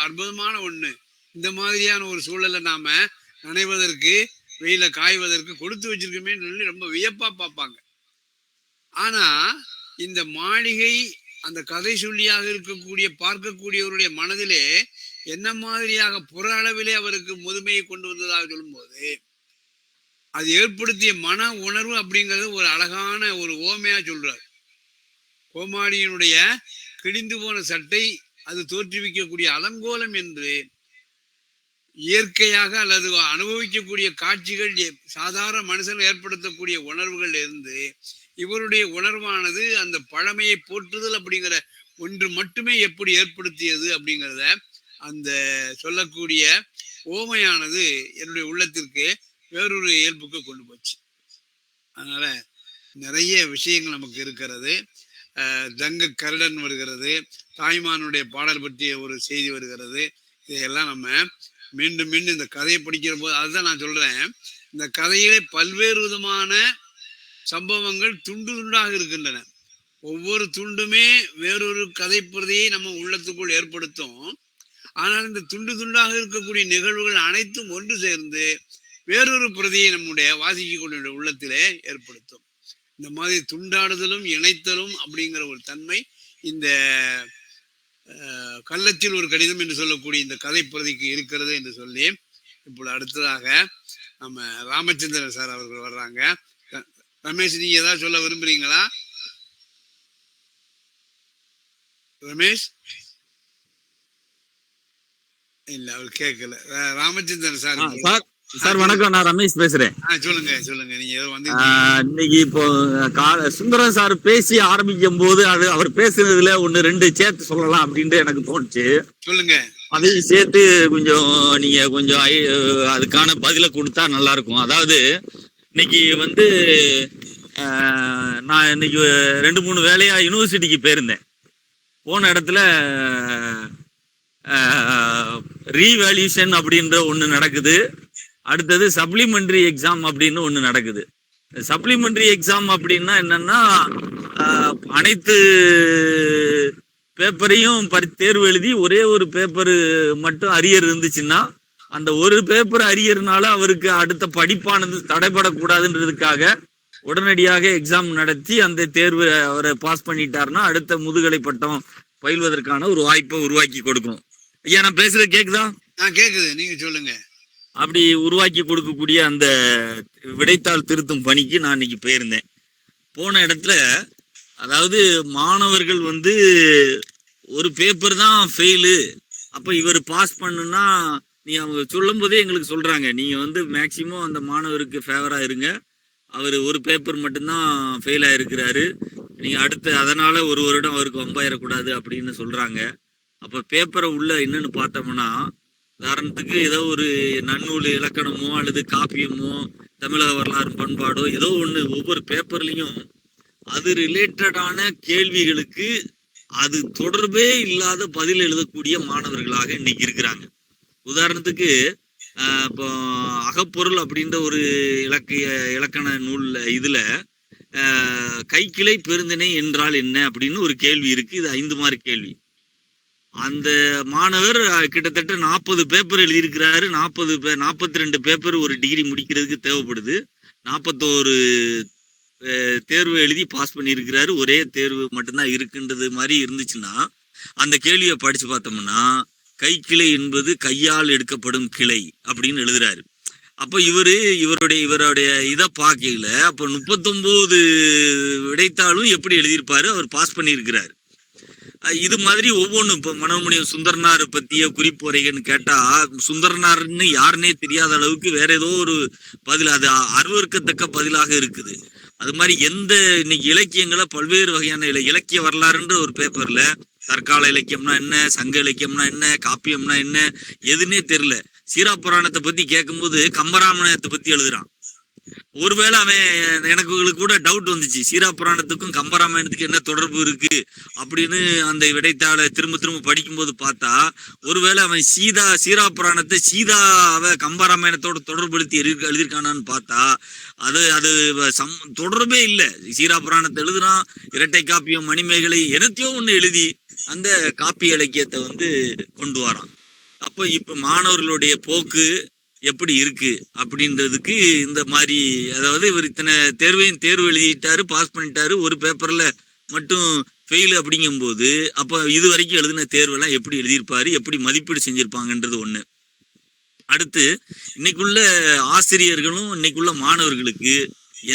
அற்புதமான ஒண்ணு. இந்த மாதிரியான ஒரு சூழலை நாம நனைவதற்கு வெயில காய்வதற்கு கொடுத்து வச்சிருக்கோமே சொல்லி ரொம்ப வியப்பா பார்ப்பாங்க. ஆனா இந்த மாளிகை அந்த கதை சொல்லியாக இருக்கக்கூடிய பார்க்கக்கூடியவருடைய மனதிலே என்ன மாதிரியாக புற அளவிலே அவருக்கு முதுமையை கொண்டு வந்ததாக சொல்லும்போது அது ஏற்படுத்திய மன உணர்வு அப்படிங்கிறது ஒரு அழகான ஒரு ஓமையா சொல்றார். கோமாளியினுடைய கிழிந்து போன சட்டை அது தோற்றுவிக்கக்கூடிய அலங்கோலம் என்று இயற்கையாக அல்லது அனுபவிக்கக்கூடிய காட்சிகள் சாதாரண மனுஷன் ஏற்படுத்தக்கூடிய உணர்வுகள் இருந்து இவருடைய உணர்வானது அந்த பழமையை போற்றுதல் அப்படிங்கிற ஒன்று மட்டுமே எப்படி ஏற்படுத்தியது அப்படிங்கிறத அந்த சொல்லக்கூடிய ஓமையானது என்னுடைய உள்ளத்திற்கு வேறொரு இயல்புக்கு கொண்டு போச்சு. அதனால நிறைய விஷயங்கள் நமக்கு இருக்கிறது. தங்க கருடன் வருகிறது, தாய்மானுடைய பாடல் பற்றிய ஒரு செய்தி வருகிறது. இதையெல்லாம் நம்ம மீண்டும் மீண்டும் இந்த கதையை படிக்கிற போது அதுதான் நான் சொல்றேன், இந்த கதையிலே பல்வேறு விதமான சம்பவங்கள் துண்டு துண்டாக இருக்கின்றன. ஒவ்வொரு துண்டுமே வேறொரு கதை பிரதியை நம்ம உள்ளத்துக்குள் ஏற்படுத்தும். ஆனால் இந்த துண்டு துண்டாக இருக்கக்கூடிய நிகழ்வுகள் அனைத்தும் ஒன்று சேர்ந்து வேறொரு பிரதியை நம்முடைய வாசிக்கக்கூடிய உள்ளத்திலே ஏற்படுத்தும். இந்த மாதிரி துண்டாடுதலும் இணைத்தலும் அப்படிங்கிற ஒரு தன்மை இந்த கள்ளத்தில் ஒரு கடிதம் என்று சொல்லக்கூடிய இந்த கதை பிரதிக்கு இருக்கிறது என்று சொல்லி இப்பொழுது அடுத்ததாக நம்ம ராமச்சந்திரன் சார் அவர்கள் வர்றாங்க. ரமேஷ், நீங்க ஏதாவது சொல்ல விரும்புறீங்களா? ரமேஷ் இல்ல, அவர் கேட்கல. ராமச்சந்திரன் சார்.
சார் வணக்கம், நான் ரமேஷ் பேசுறேன்.
சொல்லுங்க சொல்லுங்க. நீங்க வந்து
இன்னைக்கு இப்போ சுந்தரம் சார் பேசி ஆரம்பிக்கும் போது அவர் பேசுனதுல 1-2 சேர்த்து சொல்லலாம் அப்படின்ட்டு எனக்கு தோணுச்சு.
சொல்லுங்க.
அதையும் சேர்த்து கொஞ்சம் நீங்க கொஞ்சம் அதுக்கான பதில கொடுத்தா நல்லா இருக்கும். அதாவது இன்னைக்கு வந்து நான் இன்னைக்கு 2-3 வேலையா யூனிவர்சிட்டிக்கு போயிருந்தேன். போன இடத்துல ரீவேல்யூஷன் அப்படின்ற ஒண்ணு நடக்குது. அடுத்தது சப்ளிமெண்டரி எக்ஸாம் அப்படின்னு ஒண்ணு நடக்குது. சப்ளிமெண்டரி எக்ஸாம் அப்படின்னா என்னன்னா, அனைத்து பேப்பரையும் தேர்வு எழுதி ஒரே ஒரு பேப்பர் மட்டும் அரியர் இருந்துச்சுன்னா அந்த ஒரு பேப்பர் அரியர்னால அவருக்கு அடுத்த படிப்பானது தடைபடக்கூடாதுன்றதுக்காக உடனடியாக எக்ஸாம் நடத்தி அந்த தேர்வு அவரை பாஸ் பண்ணிட்டாருன்னா அடுத்த முதுகலை பட்டம் பயில்வதற்கான ஒரு வாய்ப்பை உருவாக்கி கொடுக்கும். ஐயா, நான் பேசுறது கேக்குதா?
கேக்குது, நீங்க சொல்லுங்க.
அப்படி உருவாக்கி கொடுக்கக்கூடிய அந்த விடைத்தாள் திருத்தும் பணிக்கு நான் இன்னைக்கு போயிருந்தேன். போன இடத்துல அதாவது மாணவர்கள் வந்து ஒரு பேப்பர் தான் ஃபெயிலு, அப்ப இவர் பாஸ் பண்ணுன்னா நீ அவங்க சொல்லும் போதே எங்களுக்கு சொல்றாங்க, நீங்க வந்து மேக்சிமம் அந்த மாணவருக்கு ஃபேவரா இருங்க, அவர் ஒரு பேப்பர் மட்டும்தான் ஃபெயில் ஆயிருக்கிறாரு, நீங்க அடுத்து அதனால ஒரு வருடம் அவருக்கு வம்பாயிடக்கூடாது அப்படின்னு சொல்றாங்க. அப்ப பேப்பரை உள்ள என்னன்னு பார்த்தோம்னா, உதாரணத்துக்கு ஏதோ ஒரு நன்னூல் இலக்கணமோ அல்லது காப்பியமோ தமிழக வரலாறு பண்பாடோ ஏதோ ஒண்ணு ஒவ்வொரு பேப்பர்லயும் அது ரிலேட்டடான கேள்விகளுக்கு அது தொடர்பே இல்லாத பதில் எழுதக்கூடிய மாணவர்களாக இன்னைக்கு இருக்கிறாங்க. உதாரணத்துக்கு இப்போ அகப்பொருள் அப்படின்ற ஒரு இலக்கண நூல்ல இதுல கைக்கிளை பெருந்திணை என்றால் என்ன அப்படின்னு ஒரு கேள்வி இருக்கு. இது 5 மார்க் கேள்வி. அந்த மாணவர் கிட்டத்தட்ட 40 பேப்பர் எழுதியிருக்கிறாரு. 42 பேப்பர் ஒரு டிகிரி முடிக்கிறதுக்கு தேவைப்படுது. 41 தேர்வு எழுதி பாஸ் பண்ணியிருக்கிறாரு. ஒரே தேர்வு மட்டும்தான் இருக்குன்றது மாதிரி இருந்துச்சுன்னா அந்த கேள்வியை படிச்சு பார்த்தோம்னா, கைக்கிளை என்பது கையால் எடுக்கப்படும் கிளை அப்படின்னு எழுதுறாரு. அப்ப இவருடைய இதை பார்க்கல. அப்ப 39 விடைத்தாளும் எப்படி எழுதியிருப்பாரு, அவர் பாஸ் பண்ணியிருக்கிறாரு. இது மாதிரி ஒவ்வொன்றும் இப்போ மனோன்மணியம் சுந்தரனார் பத்திய குறிப்புரைகன்னு கேட்டா, சுந்தரனார்னு யாருன்னே தெரியாத அளவுக்கு வேற ஏதோ ஒரு பதில், அது அருவருக்கத்தக்க பதிலாக இருக்குது. அது மாதிரி இன்னைக்கு இலக்கியங்களை பல்வேறு வகையான இலக்கிய வரலாறுன்ற ஒரு பேப்பர்ல தற்கால இலக்கியம்னா என்ன, சங்க இலக்கியம்னா என்ன, காப்பியம்னா என்ன, எதுன்னே தெரியல. சீராப்புராணத்தை பத்தி கேட்கும்போது கம்பராமாயணத்தை பத்தி எழுதுறான். ஒருவேளை அவன் எனக்கு கூட டவுட் வந்துச்சு, சீராப்புராணத்துக்கும் கம்பராமாயணத்துக்கும் என்ன தொடர்பு இருக்கு அப்படின்னு அந்த விடைத்தாளை திரும்ப படிக்கும்போது பார்த்தா, ஒருவேளை அவன் சீராப்புராணத்தை சீதாவை கம்பராமாயணத்தோட தொடர்புபடுத்தி எழுதியிருக்கானான்னு பார்த்தா அது தொடர்பே இல்லை. சீராப்புராணத்தை எழுதுறான், இரட்டை காப்பியம் மணிமேகலை என்னத்தையோ ஒண்ணு எழுதி அந்த காப்பிய இலக்கியத்தை கொண்டு வரான். அப்ப இப்ப மாணவர்களுடைய போக்கு எப்படி இருக்கு அப்படின்றதுக்கு இந்த மாதிரி, அதாவது இவர் இத்தனை தேர்வையும் தேர்வு எழுதிட்டாரு, பாஸ் பண்ணிட்டாரு, ஒரு பேப்பர்ல மட்டும் ஃபெயில் அப்படிங்கும்போது அப்போ இது வரைக்கும் எழுதின தேர்வெல்லாம் எப்படி எழுதியிருப்பாரு, எப்படி மதிப்பீடு செஞ்சிருப்பாங்கன்றது ஒண்ணு. அடுத்து இன்னைக்குள்ள ஆசிரியர்களும் இன்னைக்குள்ள மாணவர்களுக்கு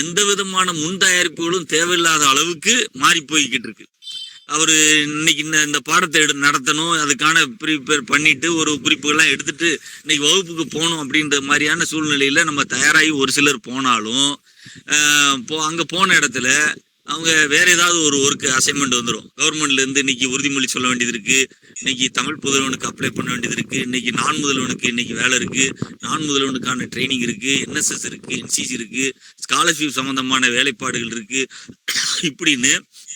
எந்த விதமான முன் தயாரிப்புகளும் தேவையில்லாத அளவுக்கு மாறி போய்கிட்டு இருக்கு. அவரு இன்னைக்கு இந்த பாடத்தை நடத்தணும், அதுக்கான ப்ரிப்பேர் பண்ணிட்டு ஒரு குறிப்புகள்லாம் எடுத்துட்டு இன்னைக்கு வகுப்புக்கு போகணும் அப்படின்ற மாதிரியான சூழ்நிலையில நம்ம தயாராகி ஒரு சிலர் போனாலும் அங்க போன இடத்துல அவங்க வேற ஏதாவது ஒரு ஒர்க்கு அசைன்மெண்ட் வந்துடும். கவர்மெண்ட்ல இருந்து இன்னைக்கு உறுதிமொழி சொல்ல வேண்டியது இருக்கு, இன்னைக்கு தமிழ் புதல்வனுக்கு அப்ளை பண்ண வேண்டியது இருக்கு, இன்னைக்கு நான் முதல்வனுக்கு இன்னைக்கு வேலை இருக்கு, நான் முதல்வனுக்கான ட்ரைனிங் இருக்கு, என்எஸ்எஸ் இருக்கு, என்சிசி இருக்கு, ஸ்காலர்ஷிப் சம்பந்தமான வேலைப்பாடுகள் இருக்கு. இப்படின்னு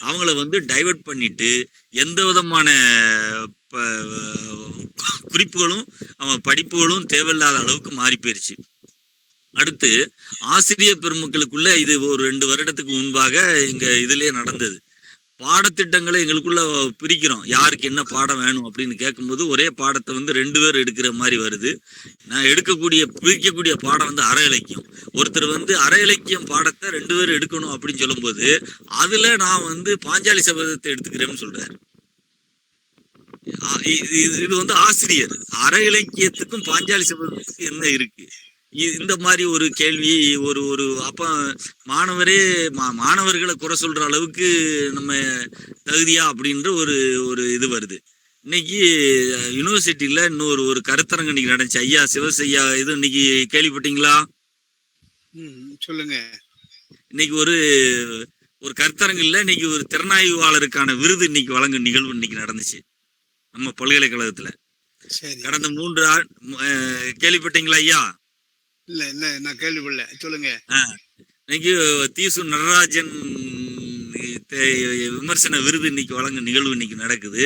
அவங்கள டைவர்ட் பண்ணிட்டு எந்த விதமான குறிப்புகளும் அவன் படிப்புகளும் தேவையில்லாத அளவுக்கு மாறி போயிருச்சு. அடுத்து ஆசிரியர் பெருமக்களுக்குள்ள இது ஒரு 2 வருடத்துக்கு முன்பாக எங்க இதுலயே நடந்தது. பாடத்திட்டங்களை எங்களுக்குள்ள பிரிக்கிறோம், யாருக்கு என்ன பாடம் வேணும் அப்படின்னு கேட்கும்போது ஒரே பாடத்தை 2 பேர் எடுக்கிற மாதிரி வருது. நான் பிரிக்கக்கூடிய பாடம் அரை இலக்கியம். ஒருத்தர் அரை இலக்கியம் பாடத்தை 2 பேர் எடுக்கணும் அப்படின்னு சொல்லும்போது அதுல நான் பாஞ்சாலி சபதத்தை எடுத்துக்கிறேன்னு சொல்றாரு. இது ஆசிரியர் அரை இலக்கியத்துக்கும் பாஞ்சாலி சபதத்துக்கும் என்ன இருக்கு? இந்த மாதிரி ஒரு கேள்வி ஒரு அப்ப மாணவர்களை குறை சொல்ற அளவுக்கு நம்ம தகுதியா அப்படின்ற ஒரு இது வருது. இன்னைக்கு யூனிவர்சிட்டியில இன்னொரு ஒரு கருத்தரங்கு இன்னைக்கு நடந்துச்சு. ஐயா சிவசையா இது இன்னைக்கு கேள்விப்பட்டீங்களா?
சொல்லுங்க.
இன்னைக்கு ஒரு கருத்தரங்கு இல்ல, இன்னைக்கு ஒரு திறனாய்வாளருக்கான விருது இன்னைக்கு வழங்கும் நிகழ்வு இன்னைக்கு நடந்துச்சு நம்ம பல்கலைக்கழகத்துல. கடந்த 3 கேள்விப்பட்டீங்களா ஐயா?
இல்ல இல்ல, நான் கேள்விப்படல, சொல்லுங்க.
இன்னைக்கு தீசு நடராஜன் விமர்சன விருது இன்னைக்கு வழங்கும் நிகழ்வு இன்னைக்கு நடக்குது.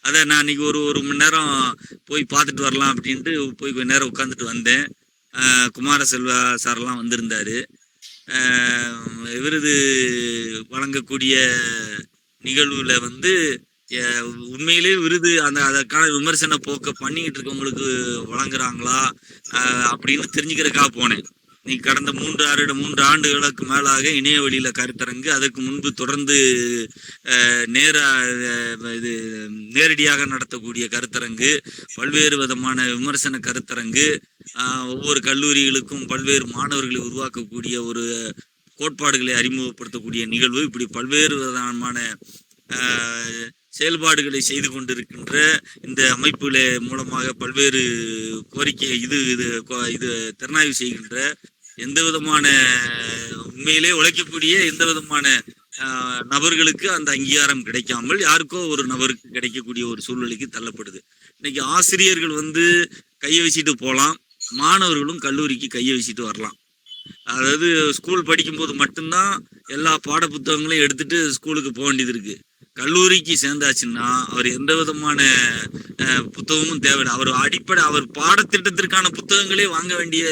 அதை நான் இன்னைக்கு ஒரு மணி நேரம் போய் பார்த்துட்டு வரலாம் அப்படின்ட்டு போய் கொஞ்ச நேரம் உட்காந்துட்டு வந்தேன். குமார செல்வா சாரெல்லாம் வந்திருந்தாரு. விருது வழங்கக்கூடிய நிகழ்வுல உண்மையிலே விருது அதற்கான விமர்சன போக்க பண்ணிக்கிட்டு இருக்கவங்களுக்கு வழங்குறாங்களா அப்படின்னு தெரிஞ்சுக்கிறதுக்காக போனேன். நீ கடந்த 3 ஆண்டுகளுக்கு மேலாக இணைய வழியில கருத்தரங்கு, அதற்கு முன்பு தொடர்ந்து நேரடியாக நடத்தக்கூடிய கருத்தரங்கு, பல்வேறு விதமான விமர்சன கருத்தரங்கு, ஒவ்வொரு கல்லூரிகளுக்கும் பல்வேறு மாணவர்களை உருவாக்கக்கூடிய ஒரு கோட்பாடுகளை அறிமுகப்படுத்தக்கூடிய நிகழ்வு, இப்படி பல்வேறு விதமான செயல்பாடுகளை செய்து கொண்டிருக்கின்ற இந்த அமைப்புகளை மூலமாக பல்வேறு கோரிக்கை இது திறனாய்வு செய்கின்ற எந்த விதமான உண்மையிலே உழைக்கக்கூடிய எந்த விதமான நபர்களுக்கு அந்த அங்கீகாரம் கிடைக்காமல் யாருக்கோ ஒரு நபருக்கு கிடைக்கக்கூடிய ஒரு சூழ்நிலைக்கு தள்ளப்படுது. இன்னைக்கு ஆசிரியர்கள் கையை வச்சுட்டு போகலாம், மாணவர்களும் கல்லூரிக்கு கையை வச்சுட்டு வரலாம். அதாவது ஸ்கூல் படிக்கும்போது மட்டும்தான் எல்லா பாட புத்தகங்களையும் எடுத்துட்டு ஸ்கூலுக்கு போக வேண்டியது இருக்கு. கல்லூரிக்கு சேர்ந்தாச்சுன்னா அவர் எந்த விதமான புத்தகமும் தேவையில்லை. அவர் பாடத்திட்டத்திற்கான புத்தகங்களே வாங்க வேண்டிய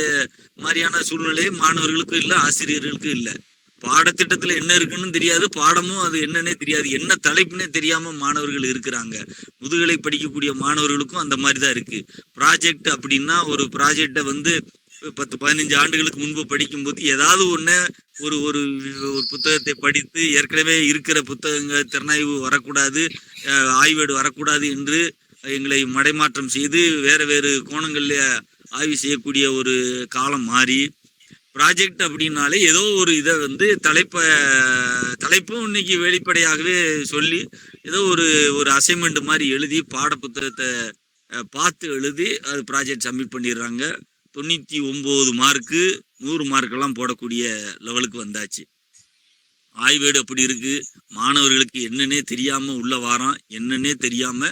மாதிரியான சூழ்நிலை மாணவர்களுக்கும் இல்லை, ஆசிரியர்களுக்கும் இல்லை. பாடத்திட்டத்துல என்ன இருக்குன்னு தெரியாது, பாடமும் அது என்னன்னே தெரியாது, என்ன தலைப்புன்னே தெரியாம மாணவர்கள் இருக்கிறாங்க. முதுகலை படிக்கக்கூடிய மாணவர்களுக்கும் அந்த மாதிரி தான் இருக்கு. ப்ராஜெக்ட் அப்படின்னா ஒரு ப்ராஜெக்டை 10-15 ஆண்டுகளுக்கு முன்பு படிக்கும்போது ஏதாவது ஒரு புத்தகத்தை படித்து ஏற்கனவே இருக்கிற புத்தகங்கள் திறனாய்வு வரக்கூடாது, ஆய்வேடு வரக்கூடாது என்று எங்களை மடைமாற்றம் செய்து வேறு கோணங்கள்ல ஆய்வு செய்யக்கூடிய ஒரு காலம் மாறி, ப்ராஜெக்ட் அப்படின்னாலே ஏதோ ஒரு இதை தலைப்பும் இன்னைக்கு வெளிப்படையாகவே சொல்லி ஏதோ ஒரு அசைன்மெண்ட் மாதிரி எழுதி பாட புத்தகத்தை பார்த்து எழுதி அது ப்ராஜெக்ட் சப்மிட் பண்ணிடுறாங்க. 99 மார்க்கு 100 மார்க்கெல்லாம் போடக்கூடிய லெவலுக்கு வந்தாச்சு. ஆய்வேடு அப்படி இருக்கு. மாணவர்களுக்கு என்னன்னே தெரியாம உள்ள வாரான், என்னன்னே தெரியாம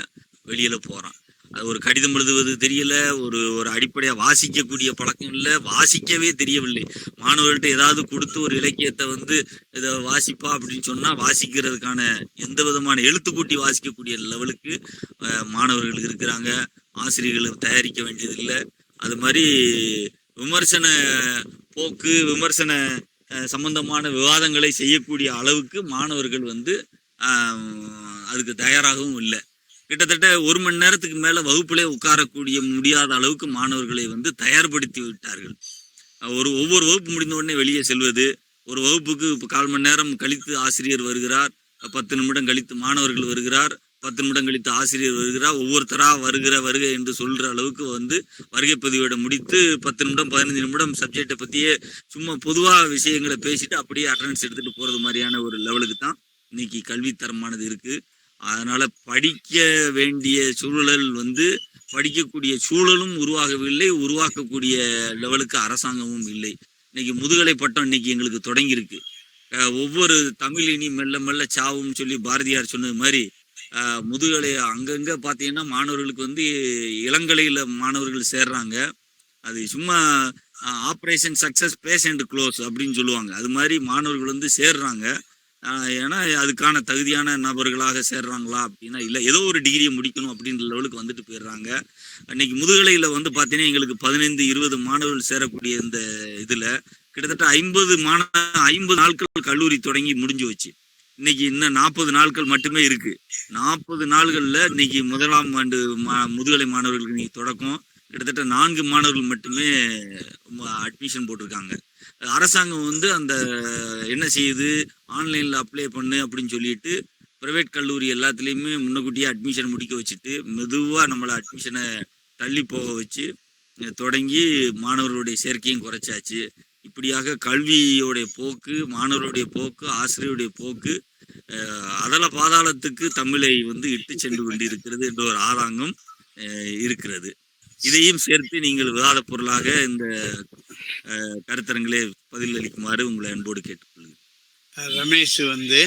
வெளியில போறான். அது ஒரு கடிதம் எழுதுவது தெரியல, ஒரு அடிப்படையா வாசிக்கக்கூடிய பழக்கம் இல்லை, வாசிக்கவே தெரியவில்லை. மாணவர்கள்ட்ட ஏதாவது கொடுத்து ஒரு இலக்கியத்தை இதை வாசிப்பா அப்படின்னு சொன்னா வாசிக்கிறதுக்கான எந்த விதமான எழுத்துக்கூட்டி வாசிக்கக்கூடிய லெவலுக்கு மாணவர்கள் இருக்கிறாங்க. ஆசிரியர்கள் தயாரிக்க வேண்டியது இல்லை. அது மாதிரி விமர்சன போக்கு, விமர்சன சம்பந்தமான விவாதங்களை செய்யக்கூடிய அளவுக்கு மாணவர்கள் அதுக்கு தயாராகவும் இல்லை. கிட்டத்தட்ட 1 மணி நேரத்துக்கு மேல வகுப்பிலே உட்காரக்கூடிய முடியாத அளவுக்கு மாணவர்களை வந்து தயார்படுத்தி விட்டார்கள். ஒவ்வொரு வகுப்பு முடிந்த உடனே வெளியே செல்வது, ஒரு வகுப்புக்கு இப்போ 1/4 மணி நேரம் கழித்து ஆசிரியர் வருகிறார், 10 நிமிடம் கழித்து மாணவர்கள் வருகிறார், 10 நிமிடம் கழித்து ஆசிரியர் வருகிறார், ஒவ்வொருத்தரா வருக என்று சொல்ற அளவுக்கு வந்து வருகை பதிவேட முடித்து 10 நிமிடம் 15 நிமிடம் சப்ஜெக்டை பத்தியே சும்மா பொதுவா விஷயங்களை பேசிட்டு அப்படியே அட்டண்டன்ஸ் எடுத்துட்டு போறது மாதிரியான ஒரு லெவலுக்கு தான் இன்னைக்கு கல்வித்தரமானது இருக்கு. அதனால படிக்க வேண்டிய சூழல் வந்து படிக்கக்கூடிய சூழலும் உருவாகவில்லை, உருவாக்கக்கூடிய லெவலுக்கு அரசாங்கமும் இல்லை. இன்னைக்கு முதுகலை பட்டம் இன்னைக்கு எங்களுக்கு தொடங்கியிருக்கு. ஒவ்வொரு தமிழ் இனி மெல்ல மெல்ல சாவும் சொல்லி பாரதியார் சொன்னது மாதிரி முதுகலை அங்கங்க பார்த்தீங்கன்னா மாணவர்களுக்கு வந்து இளங்கலையில மாணவர்கள் சேர்றாங்க. அது சும்மா ஆப்ரேஷன் சக்சஸ் பேஷண்ட் க்ளோஸ் அப்படின்னு சொல்லுவாங்க. அது மாதிரி மாணவர்கள் வந்து சேர்றாங்க. ஏன்னா அதுக்கான தகுதியான நபர்களாக சேர்றாங்களா அப்படின்னா இல்லை, ஏதோ ஒரு டிகிரியை முடிக்கணும் அப்படின்ற லெவலுக்கு வந்துட்டு போயிடுறாங்க. இன்னைக்கு முதுகலையில் வந்து பார்த்தீங்கன்னா எங்களுக்கு 15-20 மாணவர்கள் சேரக்கூடிய இந்த இதில் கிட்டத்தட்ட 50 நாட்கள் கல்லூரி தொடங்கி முடிஞ்சு வச்சு இன்னைக்கு இன்னும் 40 நாட்கள் மட்டுமே இருக்கு. 40 நாள்களில் இன்னைக்கு 1ஆம் ஆண்டு முதுகலை மாணவர்களுக்கு இன்னைக்கு தொடக்கம். கிட்டத்தட்ட 4 மாணவர்கள் மட்டுமே அட்மிஷன் போட்டிருக்காங்க. அரசாங்கம் வந்து அந்த என்ன செய்யுது, ஆன்லைனில் அப்ளை பண்ணு அப்படின்னு சொல்லிட்டு ப்ரைவேட் கல்லூரி எல்லாத்துலேயுமே முன்னக்கூட்டியே அட்மிஷன் முடிக்க வச்சுட்டு மெதுவாக நம்மளை அட்மிஷனை தள்ளி போக வச்சு தொடங்கி மாணவர்களுடைய சேர்க்கையும் குறைச்சாச்சு. இப்படியாக கல்வியோடைய போக்கு, மாணவர்களுடைய போக்கு, ஆசிரியருடைய போக்கு அதல பாதாளத்துக்கு தமிழை வந்து இட்டு சென்று கொண்டிருக்கிறது என்ற ஒரு ஆதங்கம் இருக்கிறது. இதையும் சேர்த்து நீங்கள் விவாத பொருளாக இந்த கருத்தரங்களே பதில் அளிக்குமாறு உங்களை அன்போடு கேட்டுக்கொள்கிறேன்.
ரமேஷ் வந்து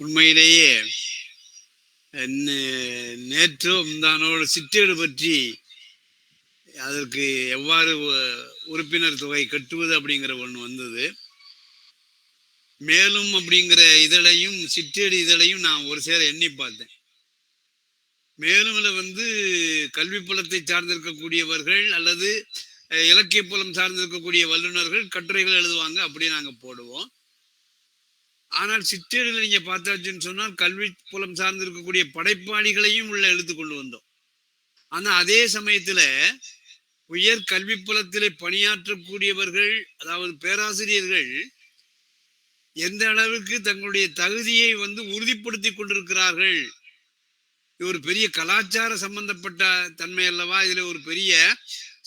உண்மையிலேயே நேற்றோ முந்தானோடு சிற்றேடு பற்றி அதற்கு எவ்வாறு உறுப்பினர் தொகை கட்டுவது அப்படிங்கிற ஒன்று வந்தது. மேலும் அப்படிங்கிற இதழையும் சிற்றேடு இதழையும் நான் ஒரு சேர எண்ணி பார்த்தேன். மேலும் வந்து கல்வி புலத்தை சார்ந்திருக்கக்கூடியவர்கள் அல்லது இலக்கிய புலம் சார்ந்திருக்கக்கூடிய வல்லுநர்கள் கட்டுரைகள் எழுதுவாங்க, அப்படியே நாங்கள் போடுவோம். ஆனால் சிற்றேடுல நீங்க பார்த்தாச்சுன்னு சொன்னால் கல்வி புலம் சார்ந்திருக்கக்கூடிய படைப்பாளிகளையும் உள்ள எழுத்து கொண்டு வந்தோம். ஆனா அதே சமயத்துல உயர் கல்வி புலத்திலே பணியாற்றக்கூடியவர்கள், அதாவது பேராசிரியர்கள் எந்த அளவுக்கு தங்களுடைய தகுதியை வந்து உறுதிப்படுத்தி கொண்டிருக்கிறார்கள். இது ஒரு பெரிய கலாச்சார சம்பந்தப்பட்ட தன்மை அல்லவா, இதுல ஒரு பெரிய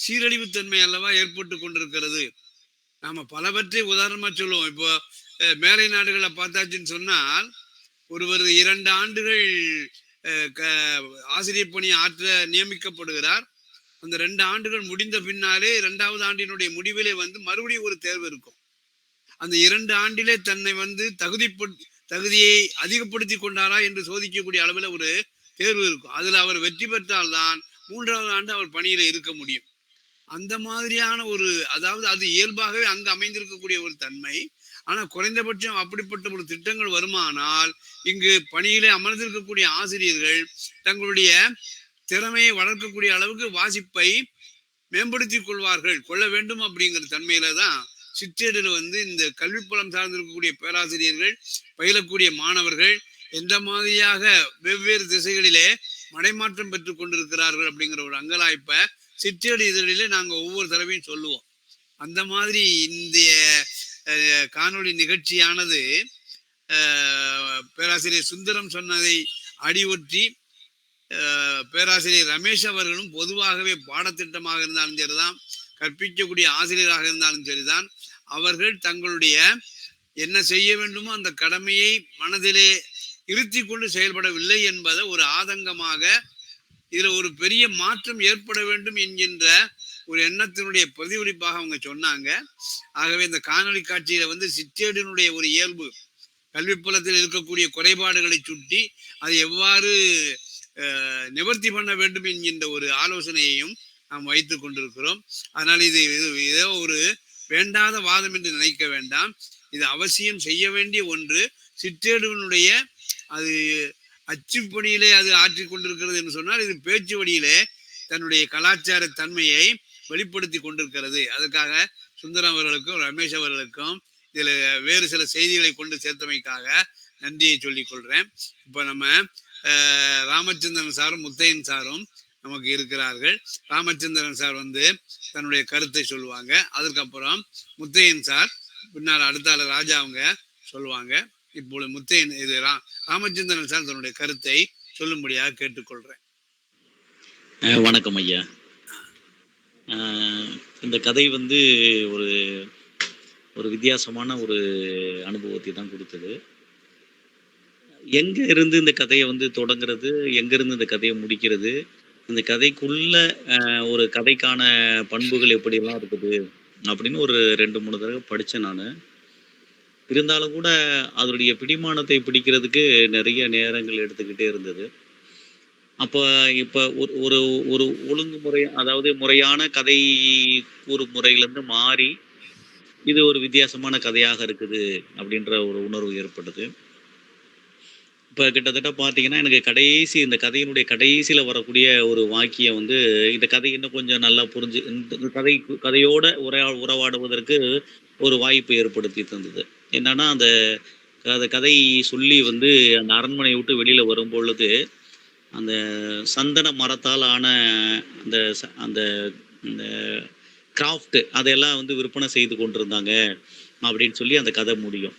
சீரழிவு தன்மை அல்லவா ஏற்பட்டு கொண்டிருக்கிறது. நாம பலவற்றை உதாரணமா சொல்லுவோம். இப்போ மேலை நாடுகளை பார்த்தாச்சுன்னு சொன்னால் ஒருவர் 2 ஆண்டுகள் ஆசிரியர் பணி ஆற்ற நியமிக்கப்படுகிறார். அந்த 2 ஆண்டுகள் முடிந்த பின்னாலே 2வது ஆண்டினுடைய முடிவிலே வந்து மறுபடியும் ஒரு தேர்வு இருக்கும். அந்த 2 ஆண்டிலே தன்னை வந்து தகுதியை அதிகப்படுத்தி கொண்டாரா என்று சோதிக்கக்கூடிய அளவில் ஒரு தேர்வு இருக்கும். அதுல அவர் வெற்றி பெற்றால்தான் 3வது ஆண்டு அவர் பணியில இருக்க முடியும். அந்த மாதிரியான ஒரு, அதாவது அது இயல்பாகவே அங்கு அமைந்திருக்கக்கூடிய ஒரு தன்மை. ஆனா குறைந்தபட்சம் அப்படிப்பட்ட ஒரு திட்டங்கள் வருமானால் இங்கு பணியிலே அமர்ந்திருக்கக்கூடிய ஆசிரியர்கள் தங்களுடைய திறமையை வளர்க்கக்கூடிய அளவுக்கு வாசிப்பை மேம்படுத்தி கொள்ள வேண்டும் அப்படிங்கிற தன்மையில தான் சிற்றேடுல வந்து இந்த கல்வி புலம் சார்ந்திருக்கக்கூடிய பேராசிரியர்கள், பயிலக்கூடிய மாணவர்கள் எந்த மாதிரியாக வெவ்வேறு திசைகளிலே மடைமாற்றம் பெற்றுக் கொண்டிருக்கிறார்கள் அப்படிங்கிற ஒரு அங்கலாய்ப்பை சிற்றேடு இதழிலே நாங்க ஒவ்வொரு தடவையும் சொல்லுவோம். அந்த மாதிரி இந்த காணொளி நிகழ்ச்சியானது பேராசிரியர் சுந்தரம் சொன்னதை அடியொற்றி பேராசிரியர் ரமேஷ் அவர்களும் பொதுவாகவே பாடத்திட்டமாக இருந்தாலும் சரிதான், கற்பிக்கக்கூடிய ஆசிரியராக இருந்தாலும் சரிதான், அவர்கள் தங்களுடைய என்ன செய்ய வேண்டுமோ அந்த கடமையை மனதிலே இருத்தி கொண்டு செயல்படவில்லை என்பதை ஒரு ஆதங்கமாக, இதுல ஒரு பெரிய மாற்றம் ஏற்பட வேண்டும் என்கின்ற ஒரு எண்ணத்தினுடைய பிரதிபலிப்பாக அவங்க சொன்னாங்க. ஆகவே இந்த காணொலி காட்சியில வந்து சிற்றேடினுடைய ஒரு இயல்பு, கல்வி புலத்தில் இருக்கக்கூடிய குறைபாடுகளை சுட்டி அதை எவ்வாறு நிவர்த்தி பண்ண வேண்டும் என்கின்ற ஒரு ஆலோசனையையும் நாம் வைத்துக் கொண்டிருக்கிறோம். அதனால் இது ஏதோ ஒரு வேண்டாத வாதம் என்று நினைக்க வேண்டாம். இது அவசியம் செய்ய வேண்டிய ஒன்று. சிற்றேடுனுடைய அது அச்சுப்பணியிலே அது ஆற்றிக் கொண்டிருக்கிறது என்று சொன்னால் இது பேச்சு வழியிலே தன்னுடைய கலாச்சார தன்மையை வெளிப்படுத்தி கொண்டிருக்கிறது. அதுக்காக சுந்தரம் அவர்களுக்கும் ரமேஷ் அவர்களுக்கும் இதுல வேறு சில செய்திகளை கொண்டு சேர்த்தமைக்காக நன்றியை சொல்லிக் கொள்றேன். இப்ப நம்ம ராமச்சந்திரன் சாரும் முத்தையன் சாரும் நமக்கு இருக்கிறார்கள். ராமச்சந்திரன் சார் வந்து தன்னுடைய கருத்தை சொல்லுவாங்க. அதுக்கப்புறம் முத்தையன் சார் பின்னால் அடுத்தால ராஜா அவங்க சொல்லுவாங்க. இப்பொழுது முத்தையன் இது ராமச்சந்திரன் சார் தன்னுடைய கருத்தை சொல்லும்படியாக கேட்டுக்கொள்றேன்.
வணக்கம் ஐயா. இந்த கதை வந்து ஒரு ஒரு வித்தியாசமான ஒரு அனுபவத்தை தான் கொடுத்தது. எங்க இருந்து இந்த கதையை வந்து தொடங்குறது, எங்க இருந்து இந்த கதையை முடிக்கிறது, இந்த கதைக்குள்ள ஒரு கதைக்கான பண்புகள் எப்படியெல்லாம் இருக்குது அப்படின்னு ஒரு 2-3 தடவை படித்தேன் நான். இருந்தாலும் கூட அதனுடைய பிடிமானத்தை பிடிக்கிறதுக்கு நிறைய நேரங்கள் எடுத்துக்கிட்டே இருந்தது. அப்போ இப்போ ஒரு ஒரு ஒழுங்குமுறை, அதாவது முறையான கதை கூறும் முறையிலேருந்து மாறி இது ஒரு வித்தியாசமான கதையாக இருக்குது அப்படின்ற ஒரு உணர்வு ஏற்படுது. இப்போ கிட்டத்தட்ட பார்த்தீங்கன்னா எனக்கு இந்த கதையினுடைய கடைசியில் வரக்கூடிய ஒரு வாக்கியம் வந்து இந்த கதை இன்னும் கொஞ்சம் நல்லா புரிஞ்சு இந்த கதையோட உறவாடுவதற்கு ஒரு வாய்ப்பு ஏற்படுத்தி தந்தது. என்னன்னா அந்த கதை சொல்லி வந்து அந்த அரண்மனையை விட்டு வெளியில் வரும் பொழுது அந்த சந்தன மரத்தால் ஆன அந்த அந்த அந்த கிராஃப்ட் அதையெல்லாம் வந்து விற்பனை செய்து கொண்டிருந்தாங்க அப்படின்னு சொல்லி அந்த கதை முடியும்.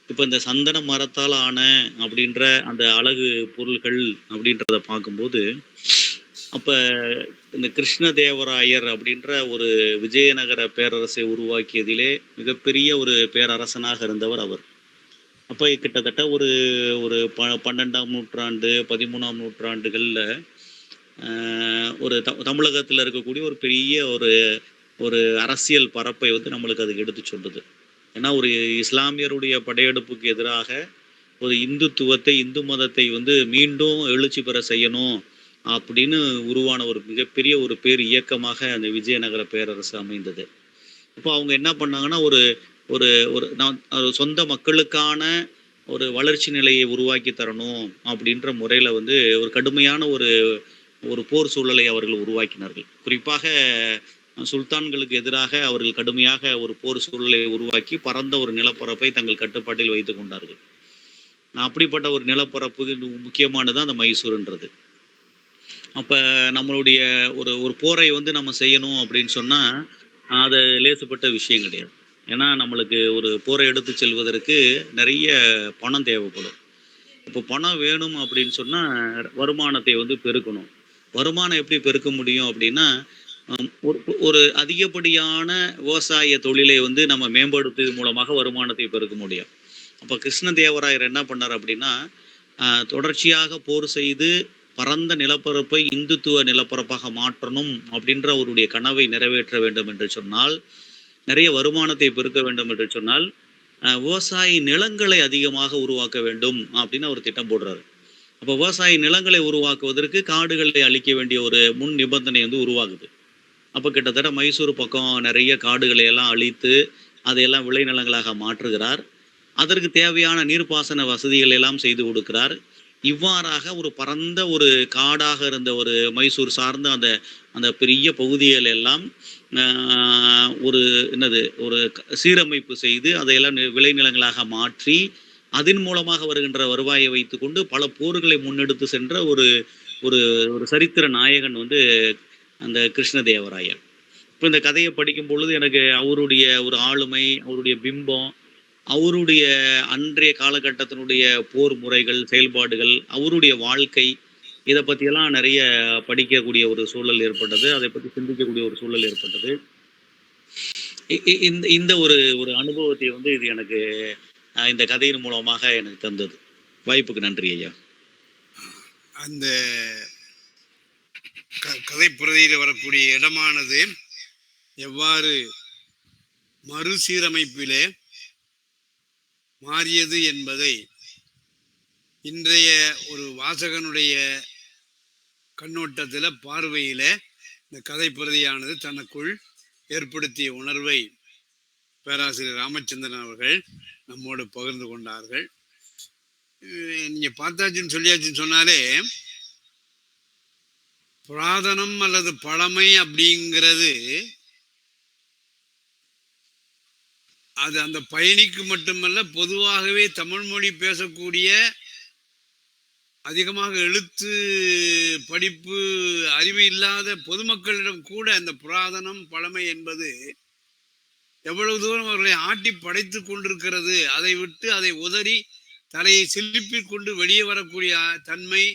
இப்போ இந்த சந்தன மரத்தால் ஆன அப்படின்ற அந்த அழகு பொருள்கள் அப்படின்றத பார்க்கும்போது அப்போ இந்த கிருஷ்ணதேவராயர் அப்படின்ற ஒரு விஜயநகர பேரரசை உருவாக்கியதிலே மிகப்பெரிய ஒரு பேரரசனாக இருந்தவர் அவர். அப்போ கிட்டத்தட்ட ஒரு ஒரு 12ஆம் நூற்றாண்டு 13ஆம் நூற்றாண்டுகளில் ஒரு தமிழகத்தில் இருக்கக்கூடிய ஒரு பெரிய ஒரு அரசியல் பரப்பை வந்து நம்மளுக்கு அதுக்கு எடுத்து சொல்லுது. ஏன்னா ஒரு இஸ்லாமியருடைய படையெடுப்புக்கு எதிராக ஒரு இந்துத்துவத்தை, இந்து மதத்தை வந்து மீண்டும் எழுச்சி பெற செய்யணும் அப்படின்னு உருவான ஒரு மிகப்பெரிய ஒரு பேர் இயக்கமாக அந்த விஜயநகர பேரரசு அமைந்தது. இப்போ அவங்க என்ன பண்ணாங்கன்னா ஒரு ஒரு சொந்த மக்களுக்கான ஒரு வளர்ச்சி நிலையை உருவாக்கி தரணும் அப்படின்ற முறையில் வந்து ஒரு கடுமையான ஒரு போர் சூழலை அவர்கள் உருவாக்கினார்கள். குறிப்பாக சுல்தான்களுக்கு எதிராக அவர்கள் கடுமையாக ஒரு போர் சூழலை உருவாக்கி பரந்த ஒரு நிலப்பரப்பை தங்கள் கட்டுப்பாட்டில் வைத்து கொண்டார்கள். அப்படிப்பட்ட ஒரு நிலப்பரப்பு முக்கியமானது அந்த மைசூருன்றது. அப்போ நம்மளுடைய ஒரு போரை வந்து நம்ம செய்யணும் அப்படின்னு சொன்னால் அது லேசுப்பட்ட விஷயம் கிடையாது. ஏன்னா நம்மளுக்கு ஒரு போரை எடுத்து செல்வதற்கு நிறைய பணம் தேவைப்படும். இப்போ பணம் வேணும் அப்படின்னு சொன்னால் வருமானத்தை வந்து பெருக்கணும். வருமானம் எப்படி பெருக்க முடியும் அப்படின்னா ஒரு அதிகப்படியான விவசாய தொழிலை வந்து நம்ம மேம்படுத்துவது மூலமாக வருமானத்தை பெருக்க முடியும். அப்போ கிருஷ்ணதேவராயர் என்ன பண்ணார் அப்படின்னா தொடர்ச்சியாக போர் செய்து பரந்த நிலப்பரப்பை இந்துத்துவ நிலப்பரப்பாக மாற்றணும் அப்படின்ற அவருடைய கனவை நிறைவேற்ற வேண்டும் என்று சொன்னால், நிறைய வருமானத்தை பெருக்க வேண்டும் என்று சொன்னால் விவசாய நிலங்களை அதிகமாக உருவாக்க வேண்டும் அப்படின்னு அவர் திட்டம் போடுறாரு. அப்போ விவசாய நிலங்களை உருவாக்குவதற்கு காடுகளை அழிக்க வேண்டிய ஒரு முன் நிபந்தனை வந்து உருவாகுது. அப்போ கிட்டத்தட்ட மைசூர் பக்கம் நிறைய காடுகளை எல்லாம் அழித்து அதையெல்லாம் விளைநிலங்களாக மாற்றுகிறார். அதற்கு தேவையான நீர்ப்பாசன வசதிகள் எல்லாம் செய்து கொடுக்கிறார். இவ்வாறாக ஒரு பரந்த ஒரு காடாக இருந்த ஒரு மைசூர் சார்ந்த அந்த பெரிய பகுதிகள் எல்லாம் ஒரு சீரமைப்பு செய்து அதையெல்லாம் விளைநிலங்களாக மாற்றி அதன் மூலமாக வருகின்ற வருவாயை வைத்துக்கொண்டு பல போர்களை முன்னெடுத்து சென்ற ஒரு ஒரு சரித்திர நாயகன் வந்து அந்த கிருஷ்ணதேவராயர். இப்போ இந்த கதையை படிக்கும் பொழுது எனக்கு அவருடைய ஒரு ஆளுமை, அவருடைய பிம்பம், அவருடைய அன்றைய காலகட்டத்தினுடைய போர் முறைகள், செயல்பாடுகள், அவருடைய வாழ்க்கை, இதை பற்றியெல்லாம் நிறைய படிக்கக்கூடிய ஒரு சூழல் ஏற்பட்டது. அதை பற்றி சிந்திக்கக்கூடிய ஒரு சூழல் ஏற்பட்டது. இந்த ஒரு அனுபவத்தை வந்து இது எனக்கு இந்த கதையின் மூலமாக எனக்கு தந்தது. வாய்ப்புக்கு நன்றி ஐயா.
அந்த கதை பிரதியில் வரக்கூடிய இடமானது எவ்வாறு மறுசீரமைப்பிலே மாறியது என்பதை இன்றைய ஒரு வாசகனுடைய கண்ணோட்டத்தில் பார்வையில இந்த கதை பிரதியானது தனக்குள் ஏற்படுத்திய உணர்வை பேராசிரியர் ராமச்சந்திரன் அவர்கள் நம்மோடு பகிர்ந்து கொண்டார்கள். நீங்க பார்த்தாச்சுன்னு சொல்லியாச்சுன்னு சொன்னாலே புராதனம் அல்லது பழமை அப்படிங்கிறது அது அந்த பயணிக்கு மட்டுமல்ல, பொதுவாகவே தமிழ் மொழி பேசக்கூடிய அதிகமாக எழுத்து படிப்பு அறிவு இல்லாத பொதுமக்களிடம் கூட அந்த புராதனம் பழமை என்பது எவ்வளவு தூரம் அவர்களை ஆட்டி படைத்து கொண்டிருக்கிறது. அதை விட்டு அதை உதறி தலையை சிலிப்பிக் கொண்டு வெளியே வரக்கூடிய தன்மை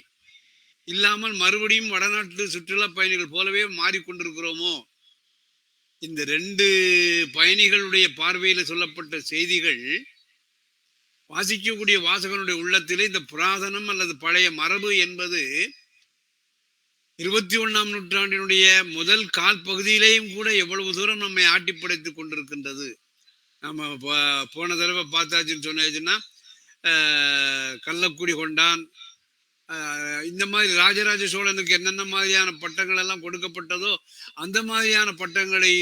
இல்லாமல் மறுபடியும் வடநாட்டு சுற்றுலா பயணிகள் போலவே மாறிக்கொண்டிருக்கிறோமோ? இந்த 2 பயணிகளுடைய பார்வையில சொல்லப்பட்ட செய்திகள் வாசிக்கக்கூடிய வாசகனுடைய உள்ளத்திலே இந்த புராதனம் அல்லது பழைய மரபு என்பது 21ஆம் நூற்றாண்டினுடைய முதல் கால் பகுதியிலேயும் கூட எவ்வளவு தூரம் நம்மை ஆட்டி படைத்துக் கொண்டிருக்கின்றது. நம்ம போன தடவை பார்த்தாச்சுன்னு சொன்னாச்சுன்னா கள்ளக்குடி கொண்டான், இந்த மாதிரி ராஜராஜ சோழனுக்கு என்னென்ன மாதிரியான பட்டங்கள் எல்லாம் கொடுக்கப்பட்டதோ அந்த மாதிரியான பட்டங்களை,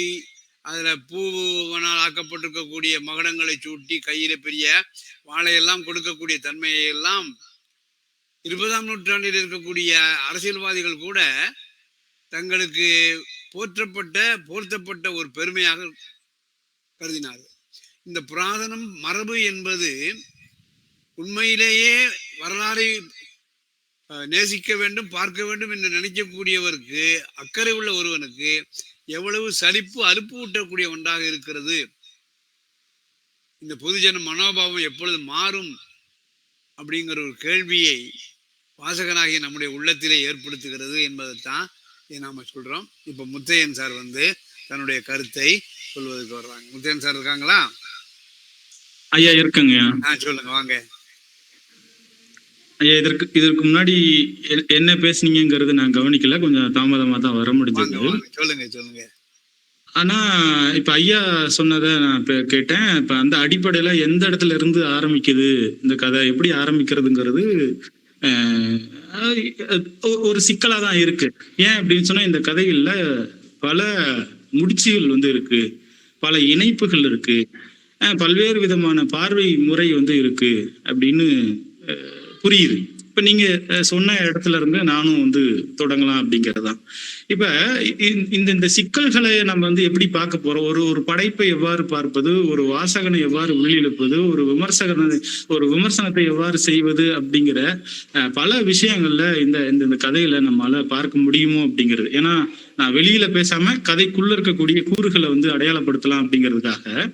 அதுல பூவனால் ஆக்கப்பட்டிருக்கக்கூடிய மகடங்களை சூட்டி கையில பெரிய வாழையெல்லாம் கொடுக்கக்கூடிய தன்மையை எல்லாம் 20ஆம் நூற்றாண்டில் இருக்கக்கூடிய அரசியல்வாதிகள் கூட தங்களுக்கு போர்த்தப்பட்ட ஒரு பெருமையாக கருதினார்கள். இந்த புராதனம் மரபு என்பது உண்மையிலேயே வரலாறை நேசிக்க வேண்டும், பார்க்க வேண்டும் என்று நினைக்கக்கூடியவருக்கு, அக்கறை உள்ள ஒருவனுக்கு எவ்வளவு சலிப்பு அலுப்பு ஊட்டக்கூடிய ஒன்றாக இருக்கிறது. இந்த பொதுஜன மனோபாவம் எப்பொழுது மாறும் அப்படிங்கிற ஒரு கேள்வியை வாசகனாகிய நம்முடைய உள்ளத்திலே ஏற்படுத்துகிறது என்பதைத்தான் நாம சொல்றோம். இப்ப முத்தையன் சார் தன்னுடைய கருத்தை சொல்வதற்கு வர்றாங்க. முத்தையன் சார் இருக்காங்களா?
ஐயா இருக்குங்க.
சொல்லுங்க, வாங்க
ஐயா. இதற்கு முன்னாடி என்ன பேசுனீங்கிறது நான் கவனிக்கல, கொஞ்சம் தாமதமா தான் வர முடிஞ்சது.
சொல்லுங்க.
ஆனா இப்ப ஐயா சொன்னதை நான் கேட்டேன். இப்ப அந்த அடிப்படையில எந்த இடத்துல இருந்து ஆரம்பிக்குது இந்த கதை, எப்படி ஆரம்பிக்கிறதுங்கிறது ஒரு சிக்கலா தான் இருக்கு. ஏன் அப்படின்னு சொன்னா இந்த கதைகள்ல பல முடிச்சுகள் இருக்கு, பல இணைப்புகள் இருக்கு, பல்வேறு விதமான பார்வை முறை இருக்கு அப்படின்னு புரியுது. இப்ப நீங்க சொன்ன இடத்துல இருந்து நானும் தொடங்கலாம் அப்படிங்கறதுதான். இப்ப இந்த சிக்கல்களை நம்ம எப்படி பார்க்க போறோம்? ஒரு படைப்பை எவ்வாறு பார்ப்பது, ஒரு வாசகனை எவ்வாறு உள்ளிழுப்பது, ஒரு விமர்சனத்தை எவ்வாறு செய்வது அப்படிங்கிற பல விஷயங்கள்ல இந்த கதையில நம்மளால பார்க்க முடியுமோ அப்படிங்கிறது. ஏன்னா நான் வெளியில பேசாம கதைக்குள்ள இருக்கக்கூடிய கூறுகளை அடையாளப்படுத்தலாம் அப்படிங்கிறதுக்காக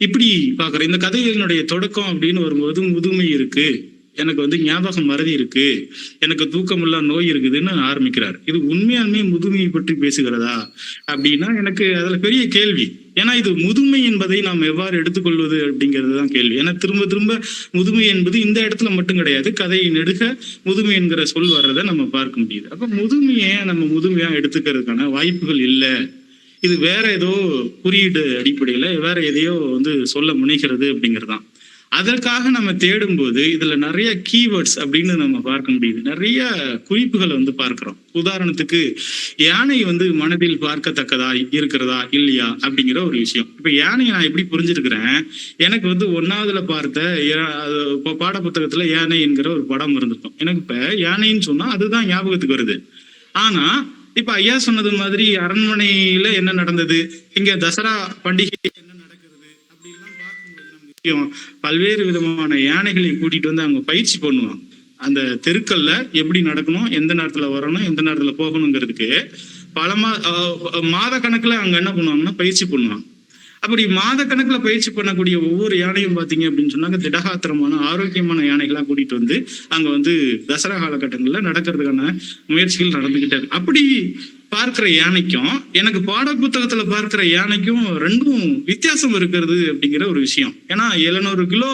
இப்படி பாக்குறேன். இந்த கதைகளினுடைய தொடக்கம் அப்படின்னு வரும்போது முதுமை இருக்கு, எனக்கு ஞாபகம் மறதி இருக்கு, எனக்கு தூக்கமில்லா நோய் இருக்குதுன்னு ஆரம்பிக்கிறார். இது உண்மையாலுமே முதுமையை பற்றி பேசுகிறதா அப்படின்னா எனக்கு அதுல பெரிய கேள்வி. ஏன்னா இது முதுமை என்பதை நாம் எவ்வாறு எடுத்துக்கொள்வது அப்படிங்கிறது தான் கேள்வி. ஏன்னா திரும்ப திரும்ப முதுமை என்பது இந்த இடத்துல மட்டும் கிடையாது, கதையை நெடுக முதுமை என்கிற சொல் வர்றதை நம்ம பார்க்க முடியுது. அப்ப முதுமையை நம்ம முதுமையா எடுத்துக்கிறதுக்கான வாய்ப்புகள் இல்லை. இது வேற ஏதோ குறியீடு அடிப்படையில வேற எதையோ சொல்ல முனைகிறது அப்படிங்கிறதுதான். அதற்காக நம்ம தேடும்போது இதுல நிறைய கீவேர்ட்ஸ் அப்படின்னு நம்ம பார்க்க முடியுது, நிறைய குறிப்புகளை பார்க்கிறோம். உதாரணத்துக்கு யானை மனதில் பார்க்கத்தக்கதா இருக்கிறதா இல்லையா அப்படிங்கிற ஒரு விஷயம். இப்ப யானையை நான் எப்படி புரிஞ்சிருக்கிறேன், எனக்கு 1ஆவதுல பார்த்த பாட புத்தகத்துல யானை என்கிற ஒரு படம் இருந்திருக்கும். எனக்கு இப்ப யானைன்னு சொன்னா அதுதான் ஞாபகத்துக்கு வருது. ஆனா இப்ப ஐயா சொன்னது மாதிரி அரண்மனையில என்ன நடந்தது, இங்க தசரா பண்டிகை பல்வேறு விதமான யானைகளை கூட்டிட்டு அவங்க பயிற்சி பண்ணுவாங்க. அந்த தெருக்கல்ல எப்படி நடக்கணும், எந்த நேரத்துல வரணும், எந்த நேரத்துல போகணுங்கிறதுக்கு பல மாத கணக்குல அங்க என்ன பண்ணுவாங்கன்னா பயிற்சி பண்ணுவாங்க. அப்படி மாத கணக்குல பயிற்சி பண்ணக்கூடிய ஒவ்வொரு யானையும் பாத்தீங்க அப்படின்னு சொன்னாங்க திடகாத்திரமான ஆரோக்கியமான யானைகளா கூட்டிட்டு அங்க தசரா காலகட்டங்கள்ல நடக்கிறதுக்கான முயற்சிகள் நடந்துகிட்டே இருக்கு. அப்படி பார்க்கிற யானைக்கும் எனக்கு பாட புத்தகத்துல பார்க்கிற யானைக்கும் ரெண்டும் வித்தியாசம் இருக்கிறது அப்படிங்கிற ஒரு விஷயம். ஏன்னா 700 கிலோ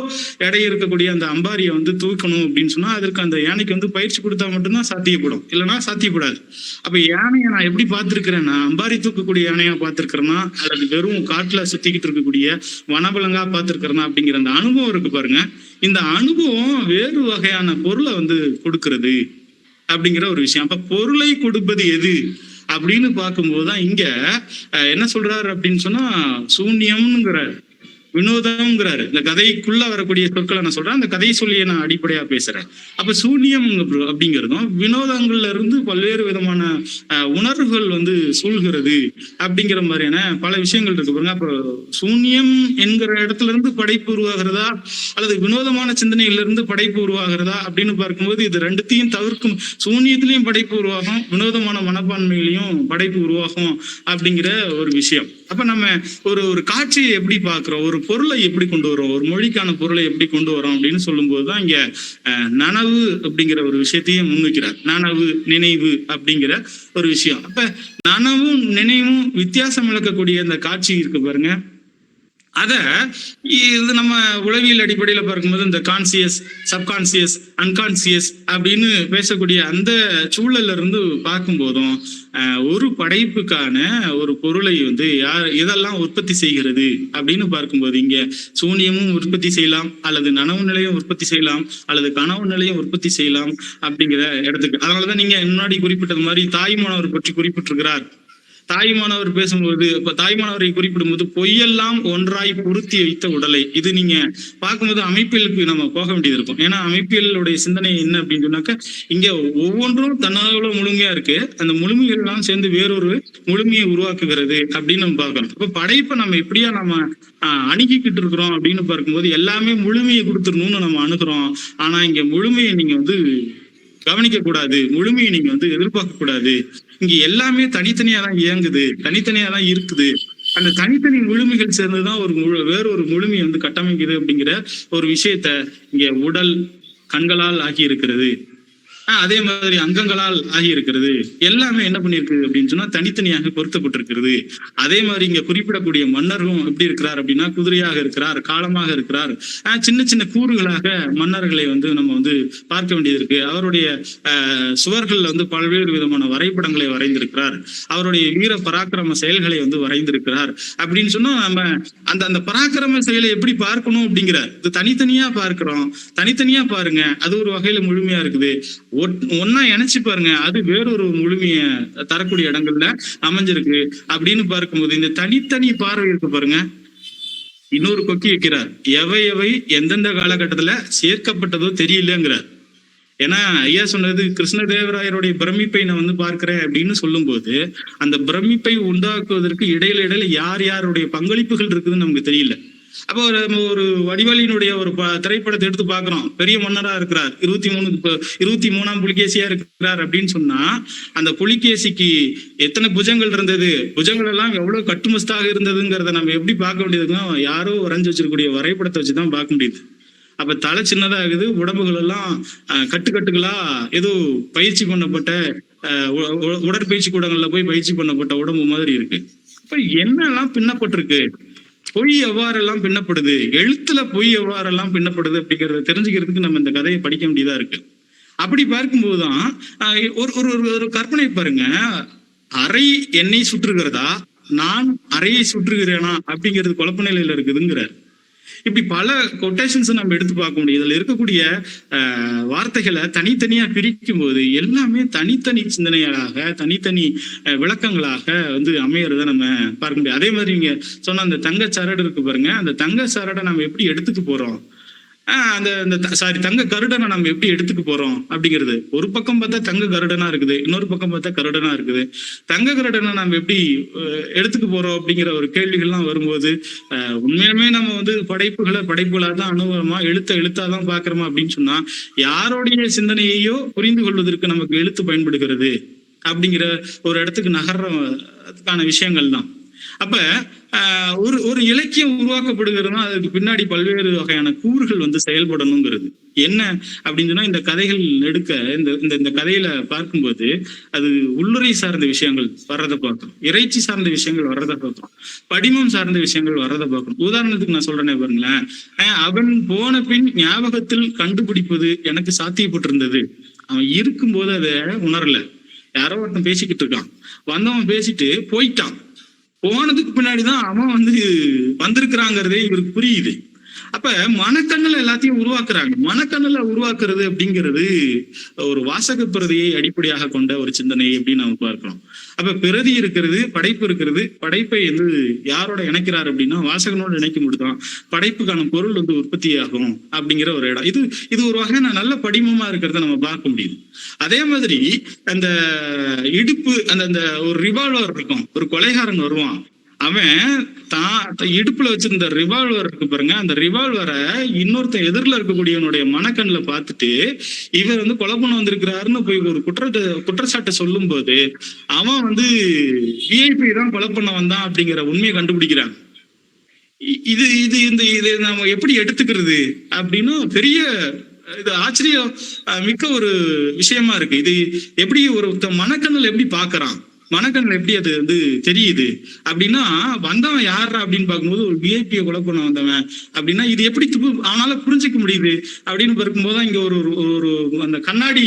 எடை இருக்கக்கூடிய அந்த அம்பாரியை தூக்கணும் அப்படின்னு சொன்னா அதற்கு அந்த யானைக்கு பயிற்சி கொடுத்தா மட்டும்தான் சாத்தியப்படும், இல்லைன்னா சாத்தியப்படாது. அப்ப யானையை நான் எப்படி பார்த்திருக்கிறேன்னா அம்பாரி தூக்கக்கூடிய யானையா பார்த்திருக்கிறேன்னா அல்லது வெறும் காட்டுல சுத்திக்கிட்டு இருக்கக்கூடிய வனவிலங்கா பார்த்திருக்கிறேன்னா அப்படிங்கிற அந்த அனுபவம் இருக்கு பாருங்க. இந்த அனுபவம் வேறு வகையான பொருளை கொடுக்கிறது அப்படிங்கிற ஒரு விஷயம். அப்ப பொருளை கொடுப்பது எது அப்படின்னு பார்க்கும்போதுதான் இங்க என்ன சொல்றாரு அப்படின்னு சொன்னா சூன்யம்ங்கிறார். வினோதம்ங்கிறாரு. இந்த கதைக்குள்ள வரக்கூடிய சொற்களை நான் சொல்றேன், அந்த கதை சொல்லியை நான் அடிப்படையா பேசுறேன். அப்ப சூன்யம் அப்படிங்கிறதும் வினோதங்கள்ல இருந்து பல்வேறு விதமான உணர்வுகள் வந்து சூழ்கிறது அப்படிங்கிற மாதிரியான பல விஷயங்கள் இருக்கு பாருங்க. அப்ப சூன்யம் என்கிற இடத்துல இருந்து படைப்பு உருவாகிறதா அல்லது வினோதமான சிந்தனையில இருந்து படைப்பு உருவாகிறதா அப்படின்னு பார்க்கும்போது இது ரெண்டுத்தையும் தவிர்க்கும். சூன்யத்திலையும் படைப்பு உருவாகும், வினோதமான மனப்பான்மையிலையும் படைப்பு உருவாகும் அப்படிங்கிற ஒரு விஷயம். அப்ப நம்ம ஒரு காட்சியை எப்படி பார்க்கிறோம், ஒரு பொருளை எப்படி கொண்டு வரோம், ஒரு மொழிக்கான பொருளை எப்படி கொண்டு வரோம் அப்படின்னு சொல்லும் போதுதான் இங்க நனவு அப்படிங்கிற ஒரு விஷயத்தையும் முன்வைக்கிறார். நனவு, நினைவு அப்படிங்கிற ஒரு விஷயம். அப்ப நனவும் நினைவும் வித்தியாசம் விளக்கக்கூடிய அந்த காட்சி இருக்கு பாருங்க. அத இது நம்ம உளவியல் அடிப்படையில பார்க்கும்போது இந்த கான்சியஸ், சப்கான்சியஸ், அன்கான்சியஸ் அப்படின்னு பேசக்கூடிய அந்த சூழல்ல இருந்து பார்க்கும் போதும் ஒரு படைப்புக்கான ஒரு பொருளை வந்து இதெல்லாம் உற்பத்தி செய்கிறது அப்படின்னு பார்க்கும்போது இங்க சூன்யமும் உற்பத்தி செய்யலாம், அல்லது நனவு நிலையும் உற்பத்தி செய்யலாம், அல்லது கனவு நிலையும் உற்பத்தி செய்யலாம் அப்படிங்கிற இடத்துக்கு. அதனாலதான் நீங்க முன்னாடி குறிப்பிட்டது மாதிரி தாய்மானவர் பற்றி குறிப்பிட்டிருக்கிறார். தாய்மானவர் பேசும்போது இப்ப தாய்மானவரை குறிப்பிடும் போது பொய்யெல்லாம் ஒன்றாய் பொருத்தி வைத்த உடலை, இது நீங்க பார்க்கும்போது அமைப்பியலுக்கு நம்ம போக வேண்டியது இருக்கும். ஏன்னா அமைப்பியலுடைய சிந்தனை என்ன அப்படின்னு சொன்னாக்க இங்க ஒவ்வொன்றும் தன்னால முழுமையா இருக்கு, அந்த முழுமைகள் எல்லாம் சேர்ந்து வேறொரு முழுமையை உருவாக்குகிறது அப்படின்னு நம்ம பார்க்கணும். இப்ப படைப்பை நம்ம எப்படியா நம்ம அணுகிக்கிட்டு இருக்கிறோம் அப்படின்னு பார்க்கும்போது எல்லாமே முழுமையை கொடுத்துடணும்னு நம்ம அணுகிறோம். ஆனா இங்க முழுமையை நீங்க வந்து கவனிக்க கூடாது, முழுமையை நீங்க வந்து எதிர்பார்க்க கூடாது. இங்க எல்லாமே தனித்தனியா தான் இயங்குது, தனித்தனியா தான் இருக்குது. அந்த தனித்தனி முழுமைகள் சேர்ந்துதான் வேறொரு முழுமையை வந்து கட்டமைக்குது அப்படிங்கிற ஒரு விஷயத்த இங்க உடல் கண்களால் ஆகி இருக்கிறது, அதே மாதிரி அங்கங்களால் ஆகி இருக்கிறது. எல்லாமே என்ன பண்ணிருக்கு அப்படின்னு சொன்னா தனித்தனியாக பொருத்தப்பட்டிருக்கிறது. அதே மாதிரி இங்க குறிப்பிடக்கூடிய மன்னரும் எப்படி இருக்கிறார் அப்படின்னா குதிரையாக இருக்கிறார், காலமாக இருக்கிறார். சின்ன சின்ன கூறுகளாக மன்னர்களை வந்து நம்ம வந்து பார்க்க வேண்டியது இருக்கு. அவருடைய சுவர்கள்ல வந்து பல்வேறு விதமான வரைபடங்களை வரைந்திருக்கிறார், அவருடைய வீர பராக்கிரம செயல்களை வந்து வரைந்திருக்கிறார். அப்படின்னு சொன்னா நம்ம அந்த பராக்கிரம செயலை எப்படி பார்க்கணும் அப்படிங்கிற இது தனித்தனியா பார்க்கிறோம். தனித்தனியா பாருங்க, அது ஒரு வகையில முழுமையா இருக்குது. ஒன்னா இணைச்சு பாருங்க, அது வேறொரு முழுமைய தரக்கூடிய இடங்கள்ல அமைஞ்சிருக்கு அப்படின்னு பார்க்கும்போது இந்த தனித்தனி பார்வை இருக்கு பாருங்க. இன்னொரு கொக்கி வைக்கிறார், எவை எந்தெந்த காலகட்டத்துல சேர்க்கப்பட்டதோ தெரியலங்கிறார். ஏன்னா ஐயா சொன்னது கிருஷ்ணதேவராயருடைய பிரமிப்பை நான் வந்து பார்க்கிறேன் அப்படின்னு சொல்லும் போது அந்த பிரமிப்பை உண்டாக்குவதற்கு இடையில யார் யாருடைய பங்களிப்புகள் இருக்குதுன்னு நமக்கு தெரியல. அப்போ ஒரு வடிவேலினுடைய ஒரு திரைப்படத்தை எடுத்து பாக்குறோம், பெரிய மன்னரா இருக்கிறார், 23ஆம் புலிகேசியா இருக்கிறார் அப்படின்னு சொன்னா அந்த புலிகேசிக்கு எத்தனை புஜங்கள் இருந்தது, புஜங்கள் எல்லாம் எவ்வளவு கட்டுமஸ்தாக இருந்ததுங்கிறத நம்ம எப்படி பார்க்க வேண்டியதுன்னா யாரோ வரைஞ்சு வச்சிருக்கக்கூடிய வரைபடத்தை வச்சுதான் பார்க்க முடியுது. அப்ப தலை சின்னதாகுது, உடம்புகள் எல்லாம் கட்டுக்கட்டுகளா ஏதோ பயிற்சி பண்ணப்பட்ட உடற்பயிற்சி கூடங்கள்ல போய் பயிற்சி பண்ணப்பட்ட உடம்பு மாதிரி இருக்கு. அப்ப என்னெல்லாம் பின்னப்பட்டிருக்கு, பொய் எவ்வாறெல்லாம் பின்னப்படுது, எழுத்துல பொய் எவ்வாறெல்லாம் பின்னப்படுது அப்படிங்கிறத தெரிஞ்சுக்கிறதுக்கு நம்ம இந்த கதையை படிக்க வேண்டியதா இருக்கு. அப்படி பார்க்கும்போதுதான் ஒரு கற்பனை பாருங்க, அறை என்னை சுற்றுகிறதா நான் அறையை சுற்றுகிறேனா அப்படிங்கிறது குழப்ப நிலையில இருக்குதுங்கிறார். இப்படி பல கொட்டேஷன்ஸ் நம்ம எடுத்து பார்க்க முடியும். இதுல இருக்கக்கூடிய வார்த்தைகளை தனித்தனியா பிரிக்கும் போது எல்லாமே தனித்தனி சிந்தனைகளாக தனித்தனி விளக்கங்களாக வந்து அமையறத நம்ம பார்க்க முடியும். அதே மாதிரி நீங்க சொன்ன அந்த தங்க சரடு இருக்கு பாருங்க, அந்த தங்க சரடை நம்ம எப்படி எடுத்துக்க போறோம், தங்க கருடனை நம்ம எப்படி எடுத்துக்க போறோம் அப்படிங்கிறது. ஒரு பக்கம் பார்த்தா தங்க கருடனா இருக்குது, இன்னொரு பக்கம் பார்த்தா கருடனா இருக்குது. தங்க கருடனை நம்ம எப்படி எடுத்துக்க போறோம் அப்படிங்கிற ஒரு கேள்விகள்லாம் வரும்போது உண்மையுமே நம்ம வந்து படைப்புகளா தான் அனுபவமா எழுத்தாதான் பாக்குறோமா அப்படின்னு சொன்னா யாருடைய சிந்தனையையோ புரிந்து கொள்வதற்கு நமக்கு எழுத்து பயன்படுகிறது அப்படிங்கிற ஒரு இடத்துக்கு நகர்றதுக்கான விஷயங்கள் தான். அப்ப ஒரு இலக்கியம் உருவாக்கப்படுகிறதுனா அதுக்கு பின்னாடி பல்வேறு வகையான கூறுகள் வந்து செயல்படணுங்கிறது என்ன அப்படின்னு சொன்னா இந்த கதைகள் எடுக்க இந்த கதையில பார்க்கும்போது அது உள்ளுரை சார்ந்த விஷயங்கள் வர்றதை பார்க்கணும், இறைச்சி சார்ந்த விஷயங்கள் வர்றதை பார்க்கணும், படிமம் சார்ந்த விஷயங்கள் வர்றதை பார்க்கணும். உதாரணத்துக்கு நான் சொல்றேனே பாருங்களேன், அவன் போன பின் ஞாபகத்தில் கண்டுபிடிப்பது எனக்கு சாத்தியப்பட்டிருந்தது. அவன் இருக்கும்போது அதை உணரல, யாரோ ஒருத்தன் பேசிக்கிட்டு இருக்கான், வந்தவன் பேசிட்டு போயிட்டான், போனதுக்கு பின்னாடிதான் அவன் வந்து வந்திருக்கிறாங்கிறதே இவருக்கு புரியுது. அப்ப மனக்கண்ணுல எல்லாத்தையும் உருவாக்குறாங்க. மனக்கண்ணுல உருவாக்குறது அப்படிங்கிறது ஒரு வாசக பிரதியை அடிப்படையாக கொண்ட ஒரு சிந்தனை அப்படின்னு நம்ம பார்க்கிறோம். அப்ப பிரதி இருக்கிறது, படைப்பு இருக்கிறது. படைப்பை வந்து யாரோட இணைக்கிறார் அப்படின்னா வாசகனோட இணைக்கும் பொழுதுதான் படைப்புக்கான பொருள் வந்து உற்பத்தி ஆகும் அப்படிங்கிற ஒரு இடம். இது ஒரு வகையான நல்ல படிமமா இருக்கிறத நம்ம பார்க்க முடியுது. அதே மாதிரி அந்த இடுப்பு அந்த ஒரு ரிவால்வர் இருக்கும், ஒரு கொலைகாரன் வருவான், அவன் இடுப்புல வச்சிருந்த ரிவால்வர் இருக்கு பாருங்க, அந்த ரிவால்வரை இன்னொருத்தன் எதிரில் இருக்கக்கூடியவனுடைய மனக்கண்ணுல பார்த்துட்டு இவர் வந்து கொலை பண்ண வந்திருக்கிறாருன்னு போய் ஒரு குற்றச்சாட்டை சொல்லும் போது அவன் வந்து விஐபி தான் கொலை பண்ண வந்தான் அப்படிங்கிற உண்மையை கண்டுபிடிக்கிறாங்க. இது இது இந்த இதை நம்ம எப்படி எடுத்துக்கிறது அப்படின்னு பெரிய இது ஆச்சரியம் மிக்க ஒரு விஷயமா இருக்கு. இது எப்படி ஒரு மனக்கண்ணுல எப்படி பாக்குறான், மனக்கண்ணுல எப்படி அது வந்து தெரியுது அப்படின்னா, வந்தவன் யாரா அப்படின்னு பார்க்கும்போது ஒரு விஐபியை கொலை பண்ண வந்தவன் அப்படின்னா இது எப்படி அவனால புரிஞ்சுக்க முடியுது அப்படின்னு பார்க்கும்போதுதான் இங்க ஒரு ஒரு அந்த கண்ணாடி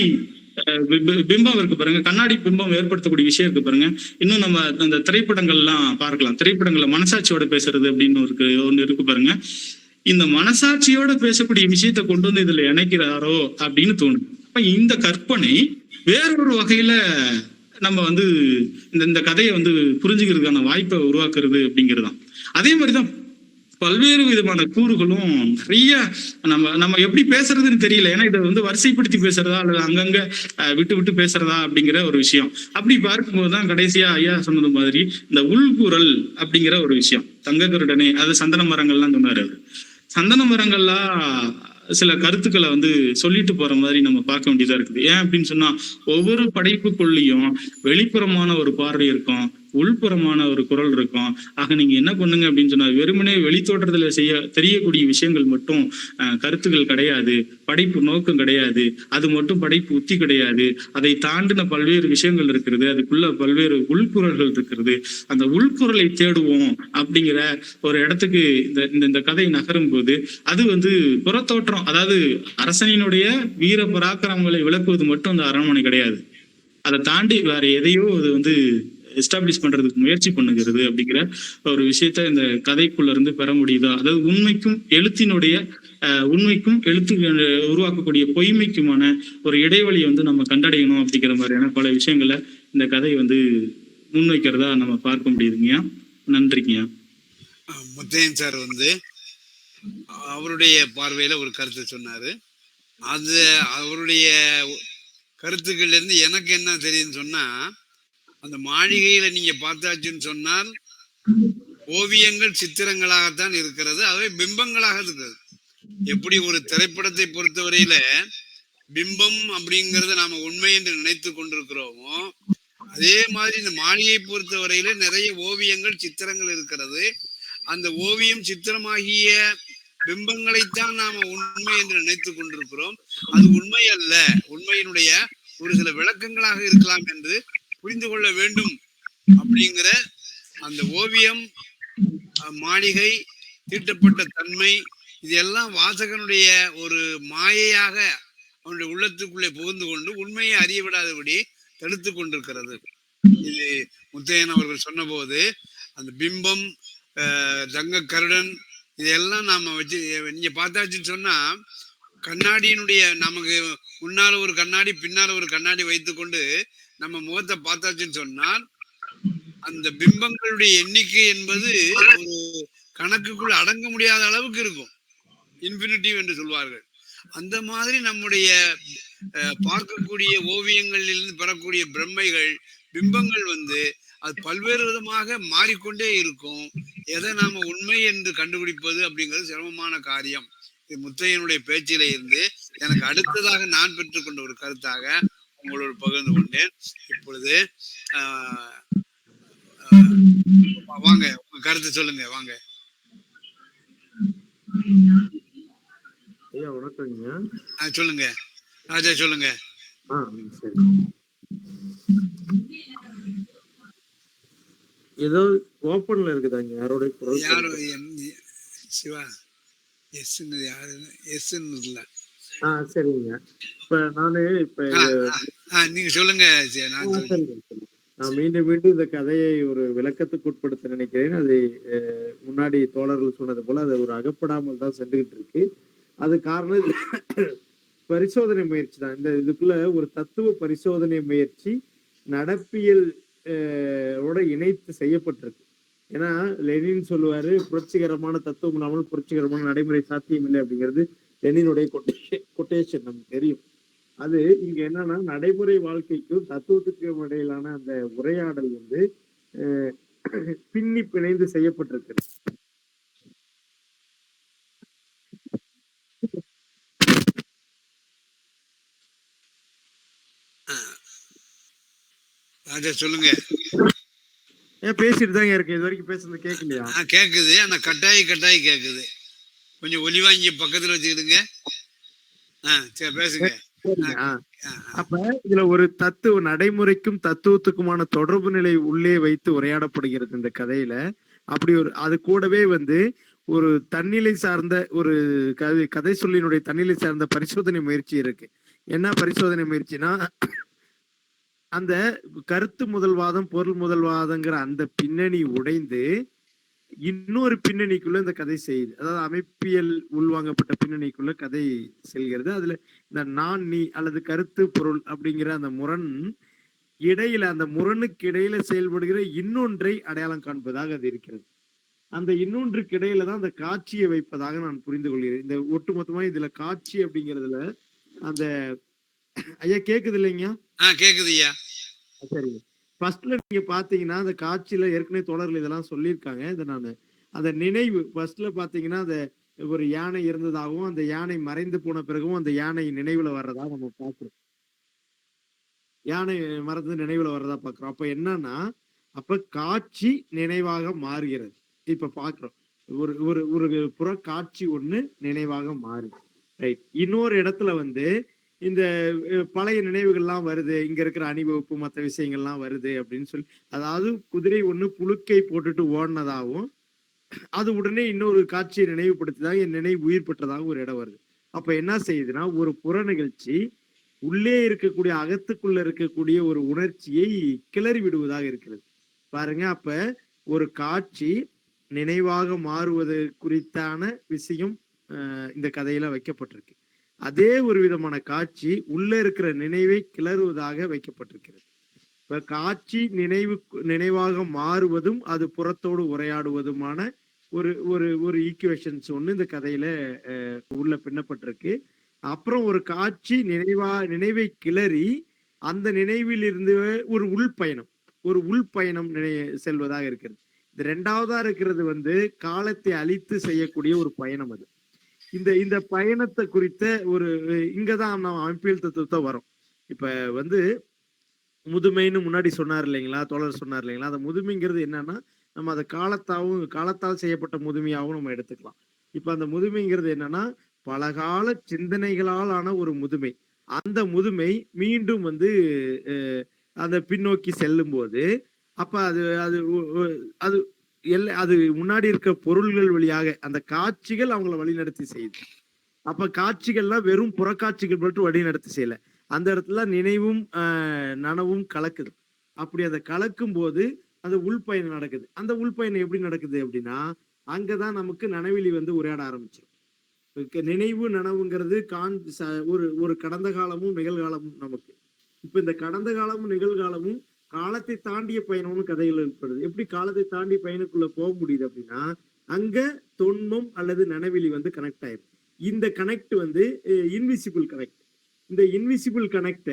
பிம்பம் இருக்கு பாருங்க, கண்ணாடி பிம்பம் ஏற்படுத்தக்கூடிய விஷயம் இருக்கு பாருங்க. இன்னும் நம்ம அந்த திரைப்படங்கள்லாம் பார்க்கலாம், திரைப்படங்கள்ல மனசாட்சியோட பேசுறது அப்படின்னு ஒண்ணு இருக்கு பாருங்க. இந்த மனசாட்சியோட பேசக்கூடிய விஷயத்த கொண்டு வந்து இதுல இணைக்கிறாரோ அப்படின்னு தோணுது. அப்ப இந்த கற்பனை வேறொரு வகையில நம்ம வந்து இந்த கதையை வந்து புரிஞ்சுக்கிறதுக்கான வாய்ப்பை உருவாக்குறது அப்படிங்கிறதுதான். அதே மாதிரிதான் பல்வேறு விதமான கூறுகளும் நிறைய நம்ம எப்படி பேசுறதுன்னு தெரியல. ஏன்னா இதை வந்து வரிசைப்படுத்தி பேசுறதா அல்லது அங்கங்க விட்டு விட்டு பேசுறதா அப்படிங்கிற ஒரு விஷயம். அப்படி பார்க்கும்போதுதான் கடைசியா ஐயா சொன்னது மாதிரி இந்த உள்குரல் அப்படிங்கிற ஒரு விஷயம், தங்கக்கருடனே அது சந்தன மரங்கள்லாம் சொன்னாரு. சந்தன மரங்கள்லாம் சில கருத்துக்களை வந்து சொல்லிட்டு போற மாதிரி நம்ம பார்க்க வேண்டியதா இருக்குது. ஏன் அப்படின்னு சொன்னா ஒவ்வொரு படைப்புக்குள்ளேயும் வெளிப்புறமான ஒரு பார்வை இருக்கும், உள்புறமான ஒரு குரல் இருக்கும். ஆக நீங்க என்ன பண்ணுங்க அப்படின்னு சொன்னா வெறுமனே வெளித்தோற்றத்துல தெரியக்கூடிய விஷயங்கள் மட்டும் கருத்துக்கள் கிடையாது, படைப்பு நோக்கம் கிடையாது, அது மட்டும் படைப்பு உத்தி கிடையாது. அதை தாண்டின பல்வேறு விஷயங்கள் இருக்கிறது, அதுக்குள்ள பல்வேறு உள்குரல்கள் இருக்கிறது. அந்த உள்குரலை தேடுவோம் அப்படிங்கிற ஒரு இடத்துக்கு இந்த கதை நகரும் போது அது வந்து புறத்தோற்றம், அதாவது அரசனினுடைய வீர பராக்கிரமங்களை விளக்குவது மட்டும் அந்த அரண்மனை கிடையாது, அதை தாண்டி வேற எதையோ அது வந்து எஸ்டாப்ளிஷ் பண்றதுக்கு முயற்சி பண்ணுகிறது அப்படிங்கிற ஒரு விஷயத்த இந்த கதைக்குள்ள இருந்து பெற முடியுதா. அதாவது உண்மைக்கும் எழுத்தினுடைய உண்மைக்கும் எழுத்து உருவாக்கக்கூடிய பொய்மைக்குமான ஒரு இடைவெளியை வந்து நம்ம கண்டடையணும் அப்படிங்கிற மாதிரியான பல விஷயங்களை இந்த கதை வந்து முன்வைக்கிறதா நம்ம பார்க்க முடியுதுங்கய்யா. நன்றிங்கய்யா.
முத்தையன் சார் வந்து அவருடைய பார்வையில ஒரு கருத்து சொன்னாரு. அது அவருடைய கருத்துக்கள்ல இருந்து எனக்கு என்ன தெரியுதுன்னு சொன்னா, அந்த மாளிகையில நீங்க பார்த்தாச்சுன்னு சொன்னால் ஓவியங்கள் சித்திரங்களாகத்தான் இருக்கிறது, அவை பிம்பங்களாக இருக்கிறது. எப்படி ஒரு திரைப்படத்தை பொறுத்தவரையில பிம்பம் அப்படிங்கறத நாம உண்மை என்று நினைத்து கொண்டிருக்கிறோமோ, அதே மாதிரி இந்த மாளிகையை பொறுத்தவரையில நிறைய ஓவியங்கள் சித்திரங்கள் இருக்கிறது. அந்த ஓவியம் சித்திரமாகிய பிம்பங்களைத்தான் நாம உண்மை என்று நினைத்து கொண்டிருக்கிறோம். அது உண்மை அல்ல, உண்மையினுடைய ஒரு சில விளக்கங்களாக இருக்கலாம் என்று புரிந்து கொள்ள வேண்டும். அப்படிங்கிற அந்த ஓவியம், மாளிகை, தீட்டப்பட்ட தன்மை, இதெல்லாம் வாசகனுடைய ஒரு மாயையாக அவனுடைய உள்ளத்துக்குள்ளே புகுந்து கொண்டு உண்மையை அறிய விடாதபடி தடுத்து கொண்டிருக்கிறது. இது முத்தையன் அவர்கள் சொன்ன போது அந்த பிம்பம், தங்க கருடன், இதெல்லாம் நாம வச்சு நீங்க பார்த்தாச்சுன்னு சொன்னா கண்ணாடியினுடைய நமக்கு முன்னால ஒரு கண்ணாடி பின்னால ஒரு கண்ணாடி வைத்துக்கொண்டு நம்ம முகத்தை பார்த்தாச்சுன்னு சொன்னால் அந்த பிம்பங்களுடைய எண்ணிக்கை என்பது ஒரு கணக்குக்குள்ள அடங்க முடியாத அளவுக்கு இருக்கும், இன்ஃபினிட்டிவ் என்று சொல்வார்கள். அந்த மாதிரி நம்முடைய பார்க்கக்கூடிய ஓவியங்களிலிருந்து பெறக்கூடிய பிரம்மைகள், பிம்பங்கள் வந்து அது பல்வேறு விதமாக மாறிக்கொண்டே இருக்கும். எதை நாம உண்மை என்று கண்டுபிடிப்பது அப்படிங்கிறது சிரமமான காரியம். இது முத்தையனுடைய பேச்சில இருந்து எனக்கு அடுத்ததாக நான் பெற்றுக்கொண்ட ஒரு கருத்தாக உங்களோடு பகிர்ந்து கொண்டேன். இப்பொழுது வாங்க உங்க கருத்து சொல்லுங்க. வாங்க
ஐயா. வணக்கங்க.
சொல்லுங்க ராஜா, சொல்லுங்க.
சரி. ஏதோ ஓப்பன்ல இருக்குதாங்க யாரோட குரல்?
யாரோ சிவா எஸ்ன்னு யாரு எஸ்ன்னு இல்ல.
சரிங்க. இப்ப நானு இப்ப
நீங்க சொல்லுங்க.
நான் மீண்டும் மீண்டும் இந்த கதையை ஒரு விளக்கத்துக்கு உட்படுத்த நினைக்கிறேன். அது முன்னாடி தோழர்கள் சொன்னது போல அது ஒரு அகப்படாமல் தான் சென்றுகிட்டு இருக்கு. அது காரணம் பரிசோதனை முயற்சி தான். இந்த இதுக்குள்ள ஒரு தத்துவ பரிசோதனை முயற்சி நடப்பியல் ஓட இணைத்து செய்யப்பட்டிருக்கு. ஏன்னா லெனின் சொல்லுவாரு, புரட்சிகரமான தத்துவம் இல்லாமல் புரட்சிகரமான நடைமுறை சாத்தியம் இல்லை அப்படிங்கிறது லெனினுடைய கொட்டேஷன் நமக்கு தெரியும். அது இங்க என்னன்னா நடைமுறை வாழ்க்கைக்கும் தத்துவத்துக்கும் இடையிலான அந்த உரையாடல் வந்து பின்னி பிணைந்து செய்யப்பட்டிருக்கு.
ராஜா சொல்லுங்க.
பேசிட்டு தாங்க இருக்கு. இது வரைக்கும் பேசுறது கேட்கலையா?
கேக்குது, ஆனா கட்டாயி கேக்குது. கொஞ்சம் ஒலி வாங்கி பக்கத்துல வச்சுக்கிடுங்க. சரி பேசுங்க.
அப்ப இதுல ஒரு தத்துவ நடைமுறைக்கும் தத்துவத்துக்குமான தொடர்பு நிலை உள்ளே வைத்து உரையாடப்படுகிறது இந்த கதையில. அப்படி ஒரு அது கூடவே வந்து ஒரு தன்னிலை சார்ந்த ஒரு கதை சொல்லினுடைய தன்னிலை சார்ந்த பரிசோதனை முயற்சி இருக்கு. என்ன பரிசோதனை முயற்சினா, அந்த கருத்து முதல்வாதம் பொருள் முதல்வாதங்கிற அந்த பின்னணி உடைந்து இன்னொரு பின்னணிக்குள்ள இந்த கதை செய்யுது. அதாவது அமைப்பியல் உள்வாங்கப்பட்ட பின்னணிக்குள்ள கதை செல்கிறது. அதுல இந்த நான் நீ அல்லது கருத்து பொருள் அப்படிங்கிற அந்த முரண் இடையில, அந்த முரணுக்கு இடையில செயல்படுகிற இன்னொன்றை அடையாளம் காண்பதாக அது இருக்கிறது. அந்த இன்னொன்றுக்கு இடையில தான் அந்த காட்சியை வைப்பதாக நான் புரிந்து கொள்கிறேன். இந்த ஒட்டுமொத்தமா இதுல காட்சி அப்படிங்கிறதுல அந்த ஐயா கேக்குது இல்லைங்க?
கேக்குது ஐயா.
சரிங்க. ஃபர்ஸ்ட்ல நீங்க பாத்தீங்கன்னா அந்த காட்சியில ஏற்கனவே தொடர்கள் இதெல்லாம் சொல்லியிருக்காங்க. இதை நான் அந்த நினைவு ஃபர்ஸ்ட்ல பாத்தீங்கன்னா அந்த ஒரு யானை இருந்ததாகவும் அந்த யானை மறைந்து போன பிறகும் அந்த யானை நினைவுல வர்றதா நம்ம பாக்குறோம். யானை மறந்து நினைவுல வர்றதா பாக்குறோம். அப்ப என்னன்னா, அப்ப காட்சி நினைவாக மாறுகிறது. இப்ப பாக்குறோம் ஒரு ஒரு ஒரு புற காட்சி ஒண்ணு நினைவாக மாறுது. ரைட். இன்னொரு இடத்துல வந்து இந்த பழைய நினைவுகள்லாம் வருது, இங்க இருக்கிற அணிவகுப்பு மற்ற விஷயங்கள்லாம் வருது அப்படின்னு சொல்லி, அதாவது குதிரை ஒண்ணு புழுக்கை போட்டுட்டு ஓடினதாகவும் அது உடனே இன்னொரு காட்சியை நினைவுபடுத்திதாக என் நினைவு உயிர் பெற்றதாக ஒரு இடம் வருது. அப்ப என்ன செய்யுதுன்னா, ஒரு புற நிகழ்ச்சி உள்ளே இருக்கக்கூடிய அகத்துக்குள்ள இருக்கக்கூடிய ஒரு உணர்ச்சியை கிளறி விடுவதாக இருக்கிறது. பாருங்க, அப்ப ஒரு காட்சி நினைவாக மாறுவது குறித்தான விஷயம் இந்த கதையில வைக்கப்பட்டிருக்கு. அதே ஒரு விதமான காட்சி உள்ள இருக்கிற நினைவை கிளறுவதாக வைக்கப்பட்டிருக்கிறது. இப்ப காட்சி நினைவாக மாறுவதும் அது புறத்தோடு உரையாடுவதுமான ஒரு ஒரு ஒரு ஈக்குவேஷன்ஸ் ஒண்ணு இந்த கதையில உள்ள பின்னப்பட்டிருக்கு. அப்புறம் ஒரு காட்சி நினைவை கிளறி அந்த நினைவில் இருந்து ஒரு உள்பயணம் செல்வதாக இருக்கிறது. இது ரெண்டாவதா இருக்கிறது வந்து காலத்தை அழித்து செய்யக்கூடிய ஒரு பயணம். அது இந்த பயணத்தை குறித்த ஒரு இங்கதான் நம்ம அமைப்பியல் தத்துவத்தை வரும். இப்ப வந்து முதுமைன்னு முன்னாடி சொன்னார் இல்லைங்களா, தோழர் சொன்னார் இல்லைங்களா, அந்த முதுமைங்கிறது என்னன்னா, நம்ம அதை காலத்தால் செய்யப்பட்ட முதுமையாகவும் நம்ம எடுத்துக்கலாம். இப்ப அந்த முதுமைங்கிறது என்னன்னா, பலகால சிந்தனைகளால் ஆன ஒரு முதுமை. அந்த முதுமை மீண்டும் வந்து அந்த பின்னோக்கி செல்லும் போது அப்ப அது அது அது அது முன்னாடி இருக்க பொருள்கள் வழியாக அந்த காட்சிகள் அவங்கள வழிநடத்தி செய்யுது. அப்ப காட்சிகள்லாம் வெறும் புறக்காட்சிகள் மட்டும் வழிநடத்தி செய்யல, அந்த இடத்துல நினைவும் நனவும் கலக்குது. அப்படி அதை கலக்கும் போது அந்த உள்பயணம் நடக்குது. அந்த உள்பயணம் எப்படி நடக்குது அப்படின்னா, அங்கதான் நமக்கு நனவெளி வந்து உரையாட ஆரம்பிச்சிடும். நினைவு நனவுங்கிறது ஒரு கடந்த காலமும் நிகழ்காலமும் நமக்கு. இப்ப இந்த கடந்த காலமும் நிகழ்காலமும் காலத்தை தாண்டிய பயணம்னு கதைகள் ஏற்படுது. எப்படி காலத்தை தாண்டி பயனுக்குள்ள போக முடியுது அப்படின்னா, அங்க தொன்மம் அல்லது நனவெளி வந்து கனெக்ட் ஆயிடும். இந்த கனெக்ட் வந்து இன்விசிபிள் கனெக்ட். இந்த இன்விசிபிள் கனெக்ட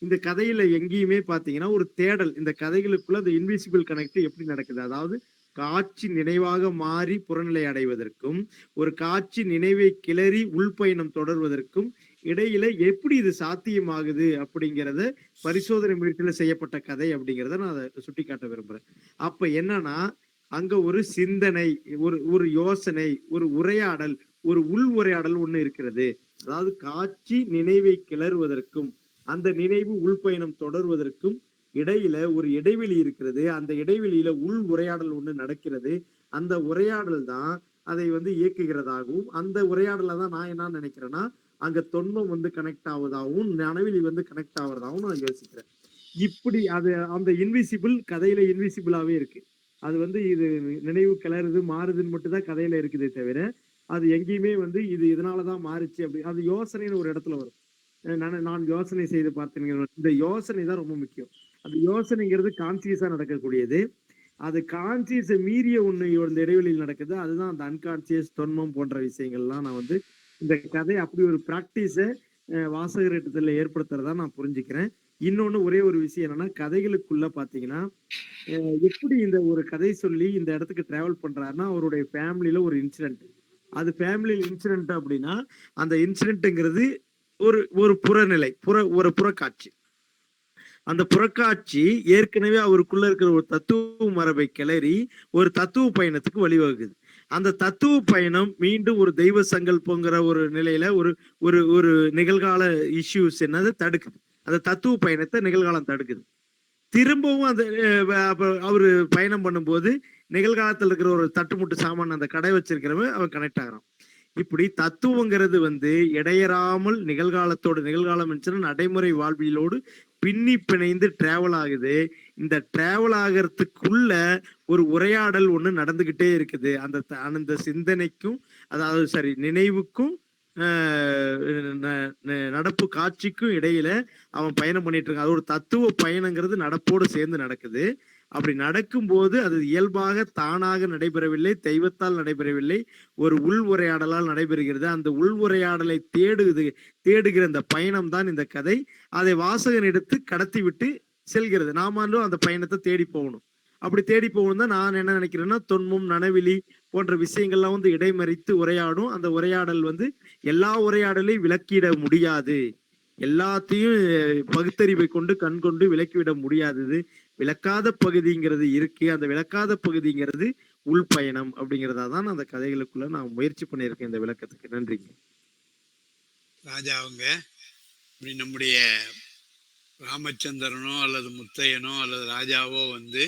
இந்த கதையில எங்கேயுமே பாத்தீங்கன்னா ஒரு தேடல். இந்த கதைகளுக்குள்ள இந்த இன்விசிபிள் கனெக்ட் எப்படி நடக்குது, அதாவது காட்சி நினைவாக மாறி புறநிலை அடைவதற்கும் ஒரு காட்சி நினைவை கிளறி உள்பயணம் தொடர்வதற்கும் இடையில எப்படி இது சாத்தியமாகுது அப்படிங்கிறத பரிசோதனை முயற்சியில செய்யப்பட்ட கதை அப்படிங்கிறத நான் அதை சுட்டி காட்ட விரும்புறேன். அப்ப என்னன்னா, அங்க ஒரு சிந்தனை, ஒரு யோசனை, ஒரு உரையாடல், ஒரு உள் உரையாடல் ஒண்ணு இருக்கிறது. அதாவது காட்சி நினைவை கிளறுவதற்கும் அந்த நினைவு உள்பயணம் தொடர்வதற்கும் இடையில ஒரு இடைவெளி இருக்கிறது. அந்த இடைவெளியில உள் உரையாடல் ஒண்ணு நடக்கிறது. அந்த உரையாடல் தான் அதை வந்து இயக்குகிறதாகவும், அந்த உரையாடல தான் நான் என்ன நினைக்கிறேன்னா, அங்க தொன்மம் வந்து கனெக்ட் ஆவதாகவும் நனவெளி வந்து கனெக்ட் ஆவதாகவும் நான் யோசிக்கிறேன். இப்படி அது அந்த இன்விசிபிள் கதையில இன்விசிபிளாவே இருக்கு. அது வந்து இது நினைவு கிளறுது மாறுதுன்னு மட்டும் தான் கதையில இருக்குதே தவிர அது எங்கேயுமே வந்து இது இதனாலதான் மாறுச்சு அப்படி அது யோசனைன்னு ஒரு இடத்துல வரும். நான் யோசனை செய்து பார்த்தேன். இந்த யோசனை தான் ரொம்ப முக்கியம். அந்த யோசனைங்கிறது கான்சியஸா நடக்கக்கூடியது. அது கான்சியஸை மீறிய ஒண்ணு இந்த இடைவெளியில் நடக்குது. அதுதான் அந்த அன்கான்சியஸ் தொன்மம் போன்ற விஷயங்கள்லாம் நான் வந்து இந்த கதை அப்படி ஒரு பிராக்டிஸை வாசகரிடத்துல ஏற்படுத்துறதா நான் புரிஞ்சுக்கிறேன். இன்னொன்னு ஒரே ஒரு விஷயம் என்னன்னா கதைகளுக்குள்ள பாத்தீங்கன்னா எப்படி இந்த ஒரு கதை சொல்லி இந்த இடத்துக்கு டிராவல் பண்றாருன்னா அவருடைய ஃபேமிலியில ஒரு இன்சிடென்ட். அது ஃபேமிலி இன்சிடென்ட் அப்படின்னா அந்த இன்சிடென்ட்ங்கிறது ஒரு புறநிலை ஒரு புறக்காட்சி. அந்த புறக்காட்சி ஏற்கனவே அவருக்குள்ள இருக்கிற ஒரு தத்துவ மரபை கிளறி ஒரு தத்துவ பயணத்துக்கு வழிவகுக்குது. அந்த தத்துவ பயணம் மீண்டும் ஒரு தெய்வ சங்கல்பங்கிற ஒரு நிலையில ஒரு ஒரு ஒரு நிகழ்கால இஷ்யூஸ் என்னது தடுக்குது. அந்த தத்துவ பயணத்தை நிகழ்காலம் தடுக்குது. திரும்பவும் அந்த அவரு பயணம் பண்ணும்போது நிகழ்காலத்தில் இருக்கிற ஒரு தட்டுமுட்டு சாமான் அந்த கடை வச்சிருக்கிறவன் அவன் கனெக்ட் ஆகிறான். இப்படி தத்துவங்கிறது வந்து இடையறாமல் நிகழ்காலம் நடைமுறை வாழ்வியலோடு பின்னி பிணைந்து டிராவல் ஆகுது. இந்த டிராவல் ஆகிறதுக்குள்ள ஒரு உரையாடல் ஒண்ணு நடந்துகிட்டே இருக்குது. அந்த சிந்தனைக்கும் அதாவது நினைவுக்கும் நடப்பு காட்சிக்கும் இடையில அவன் பயணம் பண்ணிட்டு இருக்கான். அது ஒரு தத்துவ பயணங்கிறது நடப்போடு சேர்ந்து நடக்குது. அப்படி நடக்கும்போது அது இயல்பாக தானாக நடைபெறவில்லை, தெய்வத்தால் நடைபெறவில்லை, ஒரு உள் உரையாடலால் நடைபெறுகிறது. அந்த உள் உரையாடலை தேடுகிற அந்த பயணம் தான் இந்த கதை. அதை வாசகன் எடுத்து கடத்தி விட்டு செல்கிறது. நாமளும் அந்த பயணத்தை தேடி போகணும். அப்படி தேடி போகணும் தான் நான் என்ன நினைக்கிறேன்னா தொன்மம் நனவிலி போன்ற விஷயங்கள்லாம் வந்து இடைமறித்து உரையாடும். அந்த உரையாடல் வந்து எல்லா உரையாடலையும் விளக்கிட முடியாது, எல்லாத்தையும் பகுத்தறிவை கொண்டு கண் கொண்டு விளக்கிவிட முடியாதது. விளக்காத பகுதிங்கிறது இருக்கு. அந்த விளக்காத பகுதிங்கிறது உள்பயணம் அப்படிங்கிறதா தான் அந்த கதைகளுக்குள்ள நான் முயற்சி பண்ணியிருக்கேன் இந்த விளக்கத்துக்கு. நன்றிங்க
ராஜா. அவங்க இப்படி நம்முடைய ராமச்சந்திரனோ அல்லது முத்தையனோ அல்லது ராஜாவோ வந்து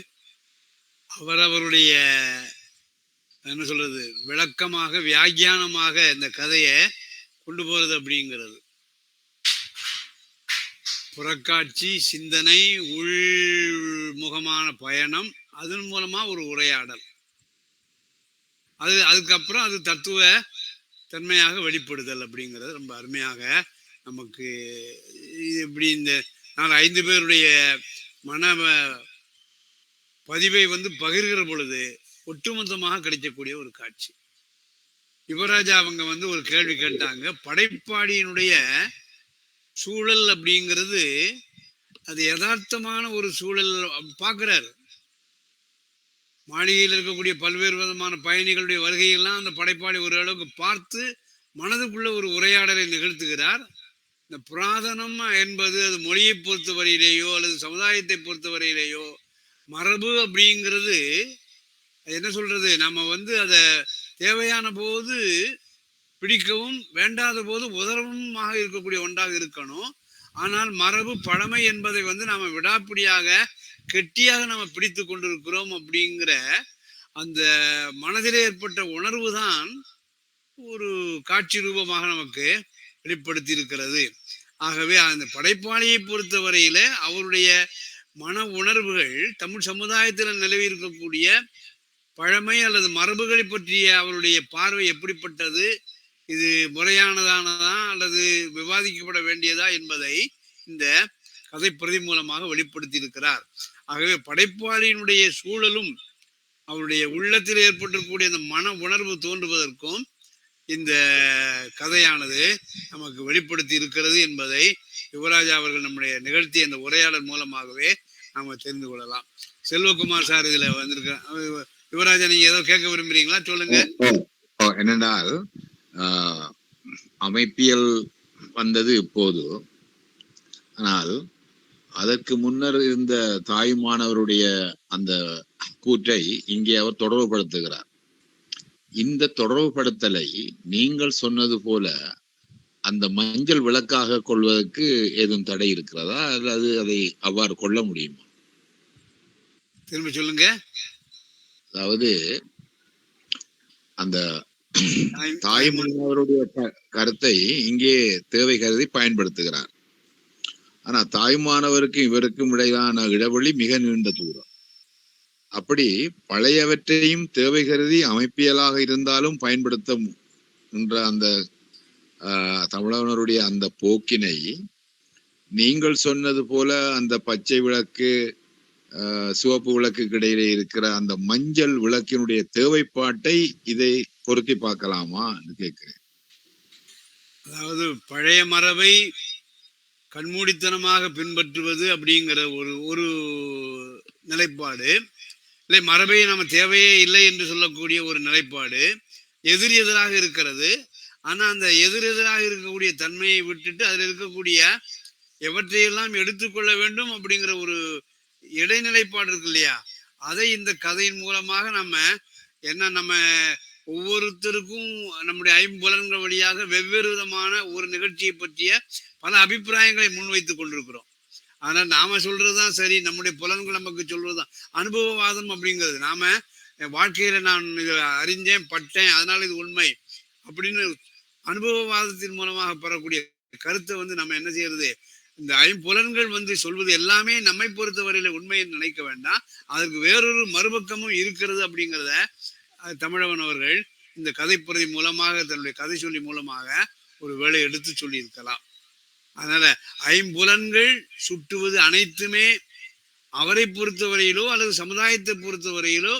அவரவருடைய என்ன சொல்றது விளக்கமாக வியாக்கியானமாக இந்த கதையை கொண்டு போறது அப்படிங்கிறது புறக்காட்சி சிந்தனை உள்முகமான பயணம் அதன் மூலமா ஒரு உரையாடல் அதுக்கப்புறம் அது தத்துவ தன்மையாக வெளிப்படுதல் அப்படிங்கிறது ரொம்ப அருமையாக நமக்கு இப்படி இந்த 5 பேருடைய மன பதிவை வந்து பகிர்கிற பொழுது ஒட்டுமொத்தமாக கிடைக்கக்கூடிய ஒரு காட்சி. யுவராஜா அவங்க வந்து ஒரு கேள்வி கேட்டாங்க. படைப்பாளியினுடைய சூழல் அப்படிங்கிறது அது யதார்த்தமான ஒரு சூழல் பார்க்கிறாரு. மாளிகையில் இருக்கக்கூடிய பல்வேறு விதமான பயணிகளுடைய வருகையெல்லாம் அந்த படைப்பாளி ஓரளவுக்கு பார்த்து மனதுக்குள்ள ஒரு உரையாடலை நிகழ்த்துகிறார். இந்த புராதனம் என்பது அது மொழியை பொறுத்தவரையிலேயோ அல்லது சமுதாயத்தை பொறுத்தவரையிலேயோ மரபு அப்படிங்கிறது என்ன சொல்றது, நம்ம வந்து அதை தேவையான போது பிடிக்கவும் வேண்டாத போது உதரவுமாக இருக்கக்கூடிய ஒன்றாக இருக்கணும். ஆனால் மரபு பழமை என்பதை வந்து நாம விடாப்பிடியாக கெட்டியாக நம்ம பிடித்து கொண்டிருக்கிறோம் அப்படிங்கிற அந்த மனதிலே ஏற்பட்ட உணர்வு தான் ஒரு காட்சி ரூபமாக நமக்கு வெளிப்படுத்தி இருக்கிறது. ஆகவே அந்த படைப்பாளியை பொறுத்த வரையில அவருடைய மன உணர்வுகள் தமிழ் சமுதாயத்தில் நிலவி இருக்கக்கூடிய பழமை அல்லது மரபுகளை பற்றிய அவருடைய பார்வை எப்படிப்பட்டது, இது முறையானதானதா அல்லது விவாதிக்கப்பட வேண்டியதா என்பதை இந்த கதை பிரதி மூலமாக வெளிப்படுத்தி இருக்கிறார். ஆகவே படைப்பாளியினுடைய சூழலும் அவருடைய உள்ளத்தில் ஏற்பட்டிருக்கக்கூடிய அந்த மன உணர்வு தோன்றுவதற்கும் இந்த கதையானது நமக்கு வெளிப்படுத்தி இருக்கிறது என்பதை யுவராஜா அவர்கள் நம்முடைய நிகழ்த்திய அந்த உரையாடல் மூலமாகவே நாம தெரிந்து கொள்ளலாம். செல்வகுமார் சார் இதுல வந்திருக்க. யுவராஜா, நீங்க ஏதோ கேட்க விரும்புறீங்களா? சொல்லுங்க.
என்னென்றால் அமைப்பியல் வந்தது இப்போது, ஆனால் அதற்கு முன்னர் இருந்த தாய்மானவருடைய அந்த கூற்றை இங்கே அவர் தொடர்புபடுத்துகிறார். இந்த தொடர்புபடுத்தலை நீங்கள் சொன்னது போல அந்த மஞ்சள் விளக்காக கொள்வதற்கு ஏதும் தடை இருக்கிறதா, அல்லது அதை அவ்வாறு கொள்ள முடியுமா?
திரும்ப சொல்லுங்க.
அதாவது அந்த தாய்மானவருடைய கருத்தை இங்கே தேவை கருதி பயன்படுத்துகிறார். ஆனா தாய்மானவருக்கும் இவருக்கும் இடையிலான இடைவெளி மிக நீண்ட தூரம். அப்படி பழையவற்றையும் தேவை கருதி அமைப்பியலாக இருந்தாலும் பயன்படுத்த என்ற அந்த தமிழனுடைய அந்த போக்கினை நீங்கள் சொன்னது போல அந்த பச்சை விளக்கு சிவப்பு விளக்குக்கு இடையிலே இருக்கிற அந்த மஞ்சள் விளக்கினுடைய தேவைப்பாட்டை இதை பொருத்தி பார்க்கலாமா என்று கேட்கிறேன்.
அதாவது பழைய மரபை கண்மூடித்தனமாக பின்பற்றுவது அப்படிங்கிற ஒரு நிலைப்பாடு, இல்லை மரபை நம்ம தேவையே இல்லை என்று சொல்லக்கூடிய ஒரு நிலைப்பாடு எதிராக இருக்கிறது. ஆனா அந்த எதிராக இருக்கக்கூடிய தன்மையை விட்டுட்டு அதில் இருக்கக்கூடிய எவற்றையெல்லாம் எடுத்துக்கொள்ள வேண்டும் அப்படிங்கிற ஒரு இடைநிலைப்பாடு இருக்கு இல்லையா, அதை இந்த கதையின் மூலமாக நம்ம ஒவ்வொருத்தருக்கும் நம்முடைய ஐம்புலன்கள் வழியாக வெவ்வேறு விதமான ஒரு நிகழ்ச்சியை பற்றிய பல அபிப்பிராயங்களை முன்வைத்துக் கொண்டிருக்கிறோம். ஆனால் நாம சொல்றதுதான் சரி, நம்முடைய புலன்கள் நமக்கு சொல்றதுதான் அனுபவவாதம் அப்படிங்கிறது. நாம வாழ்க்கையில நான் இதை அறிஞ்சேன், பட்டேன், அதனால இது உண்மை அப்படின்னு அனுபவவாதத்தின் மூலமாக பெறக்கூடிய கருத்தை நம்ம என்ன செய்யறது, இந்த ஐம்புலன்கள் சொல்வது எல்லாமே நம்மை பொறுத்தவரையில உண்மை என்று நினைக்க வேண்டாம், அதற்கு வேறொரு மறுபக்கமும் இருக்கிறது அப்படிங்கிறத தமிழவன் அவர்கள் இந்த கதைப்பொருள் மூலமாக, தன்னுடைய கதை சொல்லி மூலமாக ஒரு வேளை எடுத்து சொல்லி இருக்கலாம். அதனால ஐம்புலன்கள் சுட்டுவது அனைத்துமே அவரை பொறுத்தவரையிலோ அல்லது சமுதாயத்தை பொறுத்தவரையிலோ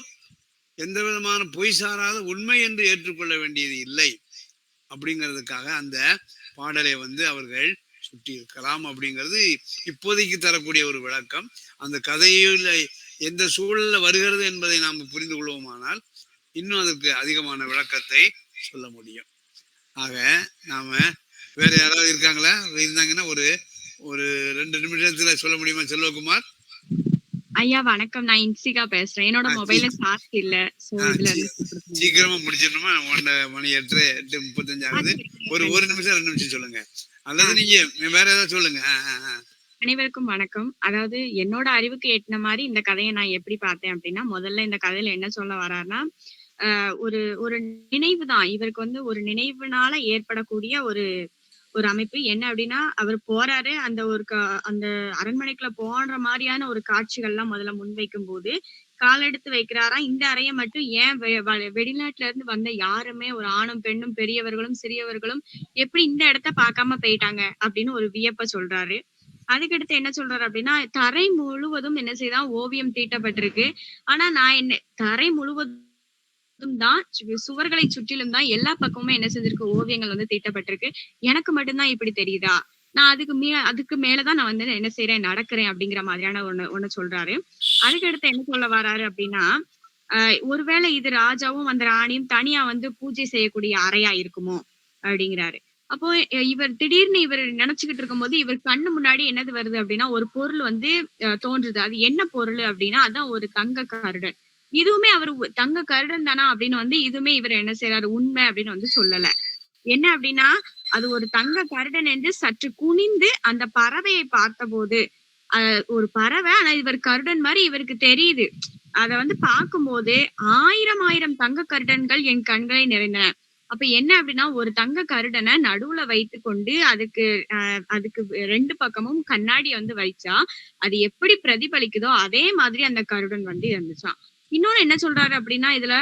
எந்த விதமான பொய் சாராத உண்மை என்று ஏற்றுக்கொள்ள வேண்டியது இல்லை அப்படிங்கிறதுக்காக அந்த பாடலை அவர்கள் சுட்டி இருக்கலாம் அப்படிங்கிறது இப்போதைக்கு தரக்கூடிய ஒரு விளக்கம். அந்த கதையில் எந்த சூழல்ல வருகிறது என்பதை நாம் புரிந்து கொள்வோமானால் இன்னும் அதற்கு அதிகமான விளக்கத்தை சொல்ல முடியும். ஆக நாம வேற யாராவது இருக்காங்களா? இருந்தாங்கன்னா ஒரு 2 நிமிஷத்துல சொல்ல முடியுமா செல்வகுமார்?
ஐயா வணக்கம், நான் இன்சிகா பேசுறேன். என்னோட மொபைல்ல சார்ஜ் இல்ல,
சீக்கிரமா முடிச்சிடணுமா? மணி 8:35 ஆகுது. ஒரு 1 நிமிஷம் 2 நிமிஷம் சொல்லுங்க, அல்லது நீங்க வேற ஏதாவது சொல்லுங்க.
அனைவருக்கும் வணக்கம். அதாவது என்னோட அறிவுக்கு எட்டின மாதிரி இந்த கதையை நான் எப்படி பார்த்தேன் அப்படின்னா, முதல்ல இந்த கதையில என்ன சொல்ல வர்றாருன்னா, ஒரு நினைவு தான் இவருக்கு ஒரு நினைவுனால ஏற்படக்கூடிய ஒரு அமைப்பு. என்ன அப்படின்னா, அவர் போறாரு, அந்த அரண்மனைக்குள்ள போன்ற மாதிரியான ஒரு காட்சிகள்லாம் முதல்ல முன்வைக்கும் போது காலெடுத்து வைக்கிறாராம். இந்த அறையை மட்டும் ஏன் வெளிநாட்டுல இருந்து வந்த யாருமே, ஒரு ஆணும் பெண்ணும் பெரியவர்களும் சிறியவர்களும் எப்படி இந்த இடத்த பார்க்காம போயிட்டாங்க அப்படின்னு ஒரு வியப்ப சொல்றாரு. அதுக்கடுத்து என்ன சொல்றாரு அப்படின்னா, தரை முழுவதும் என்ன செய்தான் ஓவியம் தீட்டப்பட்டிருக்கு. ஆனா தரை முழுவதும் தான், சுவர்களை சுற்றிலும் தான் எல்லா பக்கமுமே என்ன செஞ்சிருக்கு, ஓவியங்கள் தீட்டப்பட்டிருக்கு. எனக்கு மட்டும்தான் இப்படி தெரியுதா? நான் அதுக்கு மேலதான் நான் என்ன செய்யறேன், நடக்கிறேன் அப்படிங்கிற மாதிரியான ஒண்ணு சொல்றாரு. அதுக்கடுத்து என்ன சொல்ல வர்றாரு அப்படின்னா, ஒருவேளை இது ராஜாவும் அந்த ராணியும் தனியா பூஜை செய்யக்கூடிய அறையா இருக்குமோ அப்படிங்கிறாரு. அப்போ இவர் திடீர்னு நினைச்சுக்கிட்டு இருக்கும்போது இவர் கண்ணு முன்னாடி என்னது வருது அப்படின்னா, ஒரு பொருள் தோன்றுது. அது என்ன பொருள் அப்படின்னா, அதான் ஒரு தங்க கருடன். இதுவுமே அவர் தங்க கருடன் தானா அப்படின்னு இதுவுமே இவர் என்ன செய்யறாரு, உண்மை அப்படின்னு சொல்லல. என்ன அப்படின்னா, அது ஒரு தங்க கருடன் என்று சற்று குனிந்து அந்த பறவையை பார்த்த போது, ஒரு பறவை, ஆனா இவர் கருடன் மாதிரி இவருக்கு தெரியுது. அத பார்க்கும்போது 1000 தங்க கருடன்கள் என் கண்களை நிறைந்தன. அப்ப என்ன அப்படின்னா, ஒரு தங்க கருடனை நடுவுல வைத்து கொண்டு அதுக்கு 2 பக்கமும் கண்ணாடி வைச்சா அது எப்படி பிரதிபலிக்குதோ அதே மாதிரி அந்த கருடன் இருந்துச்சான். இன்னொன்னு என்ன சொல்றாரு அப்படின்னா, இதுல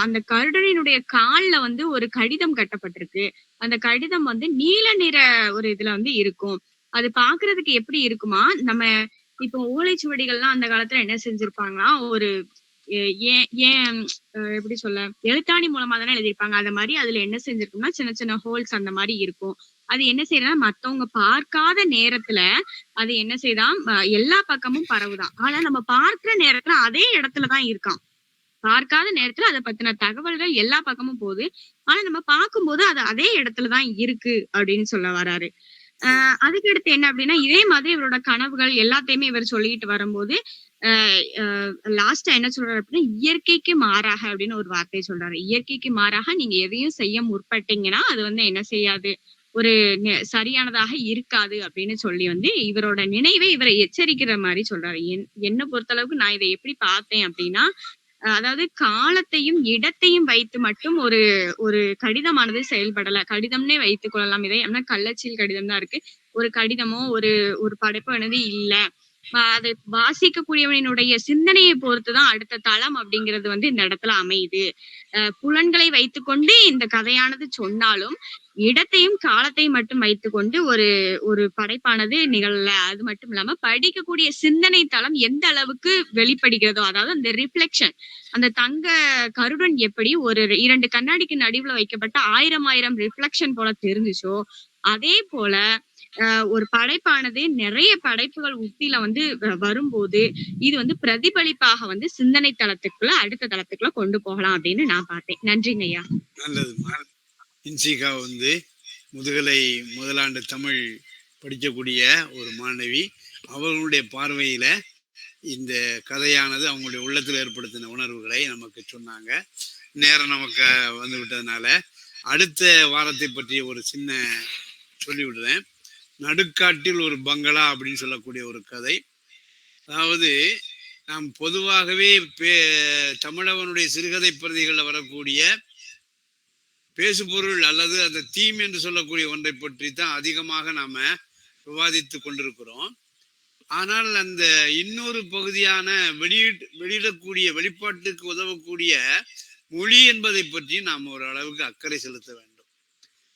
அந்த கருடனினுடைய கால்ல ஒரு கடிதம் கட்டப்பட்டிருக்கு. அந்த கடிதம் நீல நிற ஒரு இதுல இருக்கும். அது பாக்குறதுக்கு எப்படி இருக்குமா, நம்ம இப்போ ஓலைச்சுவடிகள்லாம் அந்த காலத்துல என்ன செஞ்சிருப்பாங்கன்னா, ஒரு ஏன் எப்படி சொல்ல, எழுத்தாணி மூலமா தானே எழுதியிருப்பாங்க. அந்த மாதிரி அதுல என்ன செஞ்சிருக்கும்னா, சின்ன சின்ன ஹோல்ஸ் அந்த மாதிரி இருக்கும். அது என்ன செய்யறா, மத்தவங்க பார்க்காத நேரத்துல அது என்ன செய்தான், எல்லா பக்கமும் பரவுதான். ஆனா நம்ம பார்க்கிற நேரத்துல அதே இடத்துலதான் இருக்கான். பார்க்காத நேரத்துல அதை பத்தின தகவல்கள் எல்லா பக்கமும் போகுது. ஆனா நம்ம பார்க்கும்போது அது அதே இடத்துலதான் இருக்கு அப்படின்னு சொல்ல வராரு. அதுக்கு அடுத்து என்ன அப்படின்னா, இதே மாதிரி இவரோட கனவுகள் எல்லாத்தையுமே இவர் சொல்லிட்டு வரும்போது லாஸ்டா என்ன சொல்றாரு அப்படின்னா, இயற்கைக்கு மாறாக அப்படின்னு ஒரு வார்த்தையை சொல்றாரு. இயற்கைக்கு மாறாக நீங்க எதையும் செய்ய முற்பட்டீங்கன்னா அது என்ன செய்யாது, ஒரு சரியானதாக இருக்காது அப்படின்னு சொல்லி இவரோட நினைவை இவரை எச்சரிக்கிற மாதிரி சொல்றாரு. என்ன பொறுத்த அளவுக்கு நான் இதை எப்படி பார்த்தேன் அப்படின்னா, அதாவது காலத்தையும் இடத்தையும் வைத்து மட்டும் ஒரு ஒரு கடிதமானது செயல்படல. கடிதம்னே வைத்துக் கொள்ளலாம் இதை. ஏன்னா கள்ளச்சீல் கடிதம் தான் இருக்கு. ஒரு கடிதமோ ஒரு ஒரு படைப்போ என்னது இல்ல. அதை வாசிக்கக்கூடியவனுடைய சிந்தனையை பொறுத்துதான் அடுத்த தளம் அப்படிங்கிறது வந்து இந்த இடத்துல அமையுது. புலன்களை வைத்துக்கொண்டு இந்த கதையானது சொன்னாலும் இடத்தையும் காலத்தையும் மட்டும் வைத்துக்கொண்டு ஒரு ஒரு படைப்பானது நிகழல. அது மட்டும் இல்லாம படிக்கக்கூடிய சிந்தனை தளம் எந்த அளவுக்கு வெளிப்படுகிறதோ, அதாவது அந்த ரிஃப்ளெக்ஷன், அந்த தங்க கருடன் எப்படி ஒரு 2 கண்ணாடிக்கு நடுவுல வைக்கப்பட்ட 1000 ரிஃப்ளெக்ஷன் போல தெரிஞ்சுச்சோ, அதே போல ஒரு படைப்பானது நிறைய படைப்புகள் உத்தியில வந்து வரும்போது இது வந்து பிரதிபலிப்பாக வந்து சிந்தனை தளத்துக்குள்ள அடுத்த தளத்துக்குள்ள கொண்டு போகலாம் அப்படின்னு நான் பார்த்தேன். நன்றிங்க ஐயா.
நல்லதுமா. இன்சிகா வந்து முதுகலை முதலாண்டு தமிழ் படிக்கக்கூடிய ஒரு மாணவி. அவர்களுடைய பார்வையில இந்த கதையானது அவங்களுடைய உள்ளத்தில் ஏற்படுத்தின உணர்வுகளை நமக்கு சொன்னாங்க. நேரம் நமக்கு வந்து விட்டதுனால அடுத்த வாரத்தை பற்றிய ஒரு சின்ன சொல்லிவிடுறேன். நடுக்காட்டில் ஒரு பங்களா அப்படின்னு சொல்லக்கூடிய ஒரு கதை. அதாவது நாம் பொதுவாகவே தமிழவனுடைய சிறுகதை பிரதிகளில் வரக்கூடிய பேசுபொருள் அல்லது அந்த தீம் என்று சொல்லக்கூடிய ஒன்றை பற்றி தான் அதிகமாக நாம விவாதித்து கொண்டிருக்கிறோம். ஆனால் அந்த இன்னொரு பகுதியான வெளியிடக்கூடிய வெளிப்பாட்டுக்கு உதவக்கூடிய மொழி என்பதை பற்றி நாம் ஒரு அளவுக்கு அக்கறை செலுத்த வேண்டும்.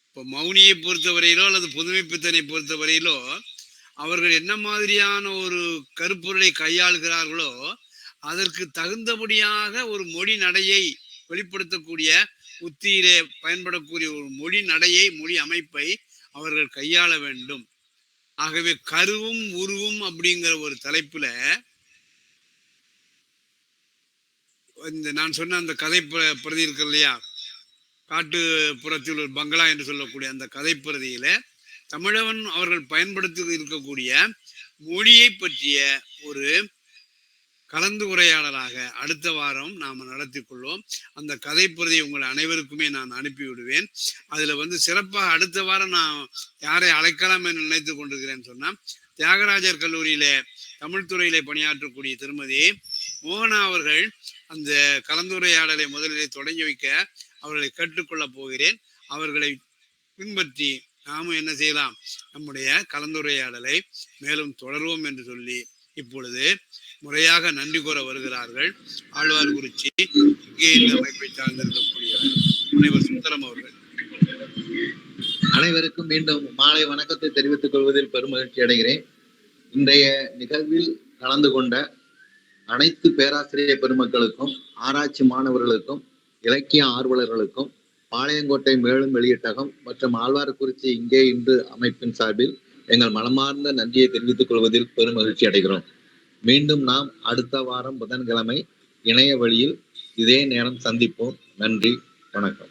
இப்போ மௌனியை பொறுத்தவரையிலோ அல்லது புதுமை பித்தனை பொறுத்தவரையிலோ அவர்கள் என்ன மாதிரியான ஒரு கருப்பொருளை கையாளுகிறார்களோ அதற்கு தகுந்தபடியாக ஒரு மொழி நடையை வெளிப்படுத்தக்கூடிய உத்தியிலே பயன்படக்கூடிய ஒரு மொழி நடையை, மொழி அமைப்பை அவர்கள் கையாள வேண்டும். ஆகவே கருவும் உருவும் அப்படிங்கிற ஒரு தலைப்புல இந்த நான் சொன்ன அந்த கதை பிரதி இருக்கு இல்லையா, காட்டுப்புறத்தில் ஒரு பங்களா என்று சொல்லக்கூடிய அந்த கதை பிரதியில தமிழவன் அவர்கள் பயன்படுத்தி இருக்கக்கூடிய மொழியை பற்றிய ஒரு கலந்து உரையாடலாக அடுத்த வாரம் நாம நடத்தி கொள்வோம். அந்த கதை பிரதியை உங்கள் அனைவருக்குமே நான் அனுப்பி விடுவேன். அதுல வந்து சிறப்பாக அடுத்த வாரம் நான் யாரை அழைக்கலாம் என்று நினைத்து கொண்டிருக்கிறேன்னு சொன்னா, தியாகராஜர் கல்லூரியில தமிழ் துறையிலே பணியாற்றக்கூடிய திருமதி மோகனா அவர்கள் அந்த கலந்துரையாடலை முதலிலே தொடங்கி வைக்க அவர்களை கேட்டுக்கொள்ள போகிறேன். அவர்களை பின்பற்றி நாமும் என்ன செய்யலாம், நம்முடைய கலந்துரையாடலை மேலும் தொடர்வோம் என்று சொல்லி இப்பொழுது முறையாக நன்றி கூற வருகிறார்கள் ஆழ்வார்குறிச்சி இங்கே இந்த அமைப்பை சார்ந்திருக்கக்கூடிய முனைவர் சுந்தரம் அவர்கள்.
அனைவருக்கும் மீண்டும் மாலை வணக்கத்தை தெரிவித்துக் கொள்வதில் பெருமகிழ்ச்சி அடைகிறேன். இன்றைய நிகழ்வில் கலந்து கொண்ட அனைத்து பேராசிரியர் பெருமக்களுக்கும், ஆராய்ச்சி மாணவர்களுக்கும், இலக்கிய ஆர்வலர்களுக்கும் பாளையங்கோட்டை மேலும் வெளியிட்டகம் மற்றும் ஆழ்வார்குறிச்சி இங்கே இன்று அமைப்பின் சார்பில் எங்கள் மனமார்ந்த நன்றியை தெரிவித்துக் கொள்வதில் பெருமகிழ்ச்சி அடைகிறோம். மீண்டும் நாம் அடுத்த வாரம் புதன்கிழமை இணைய வழியில் இதே நேரம் சந்திப்போம். நன்றி, வணக்கம்.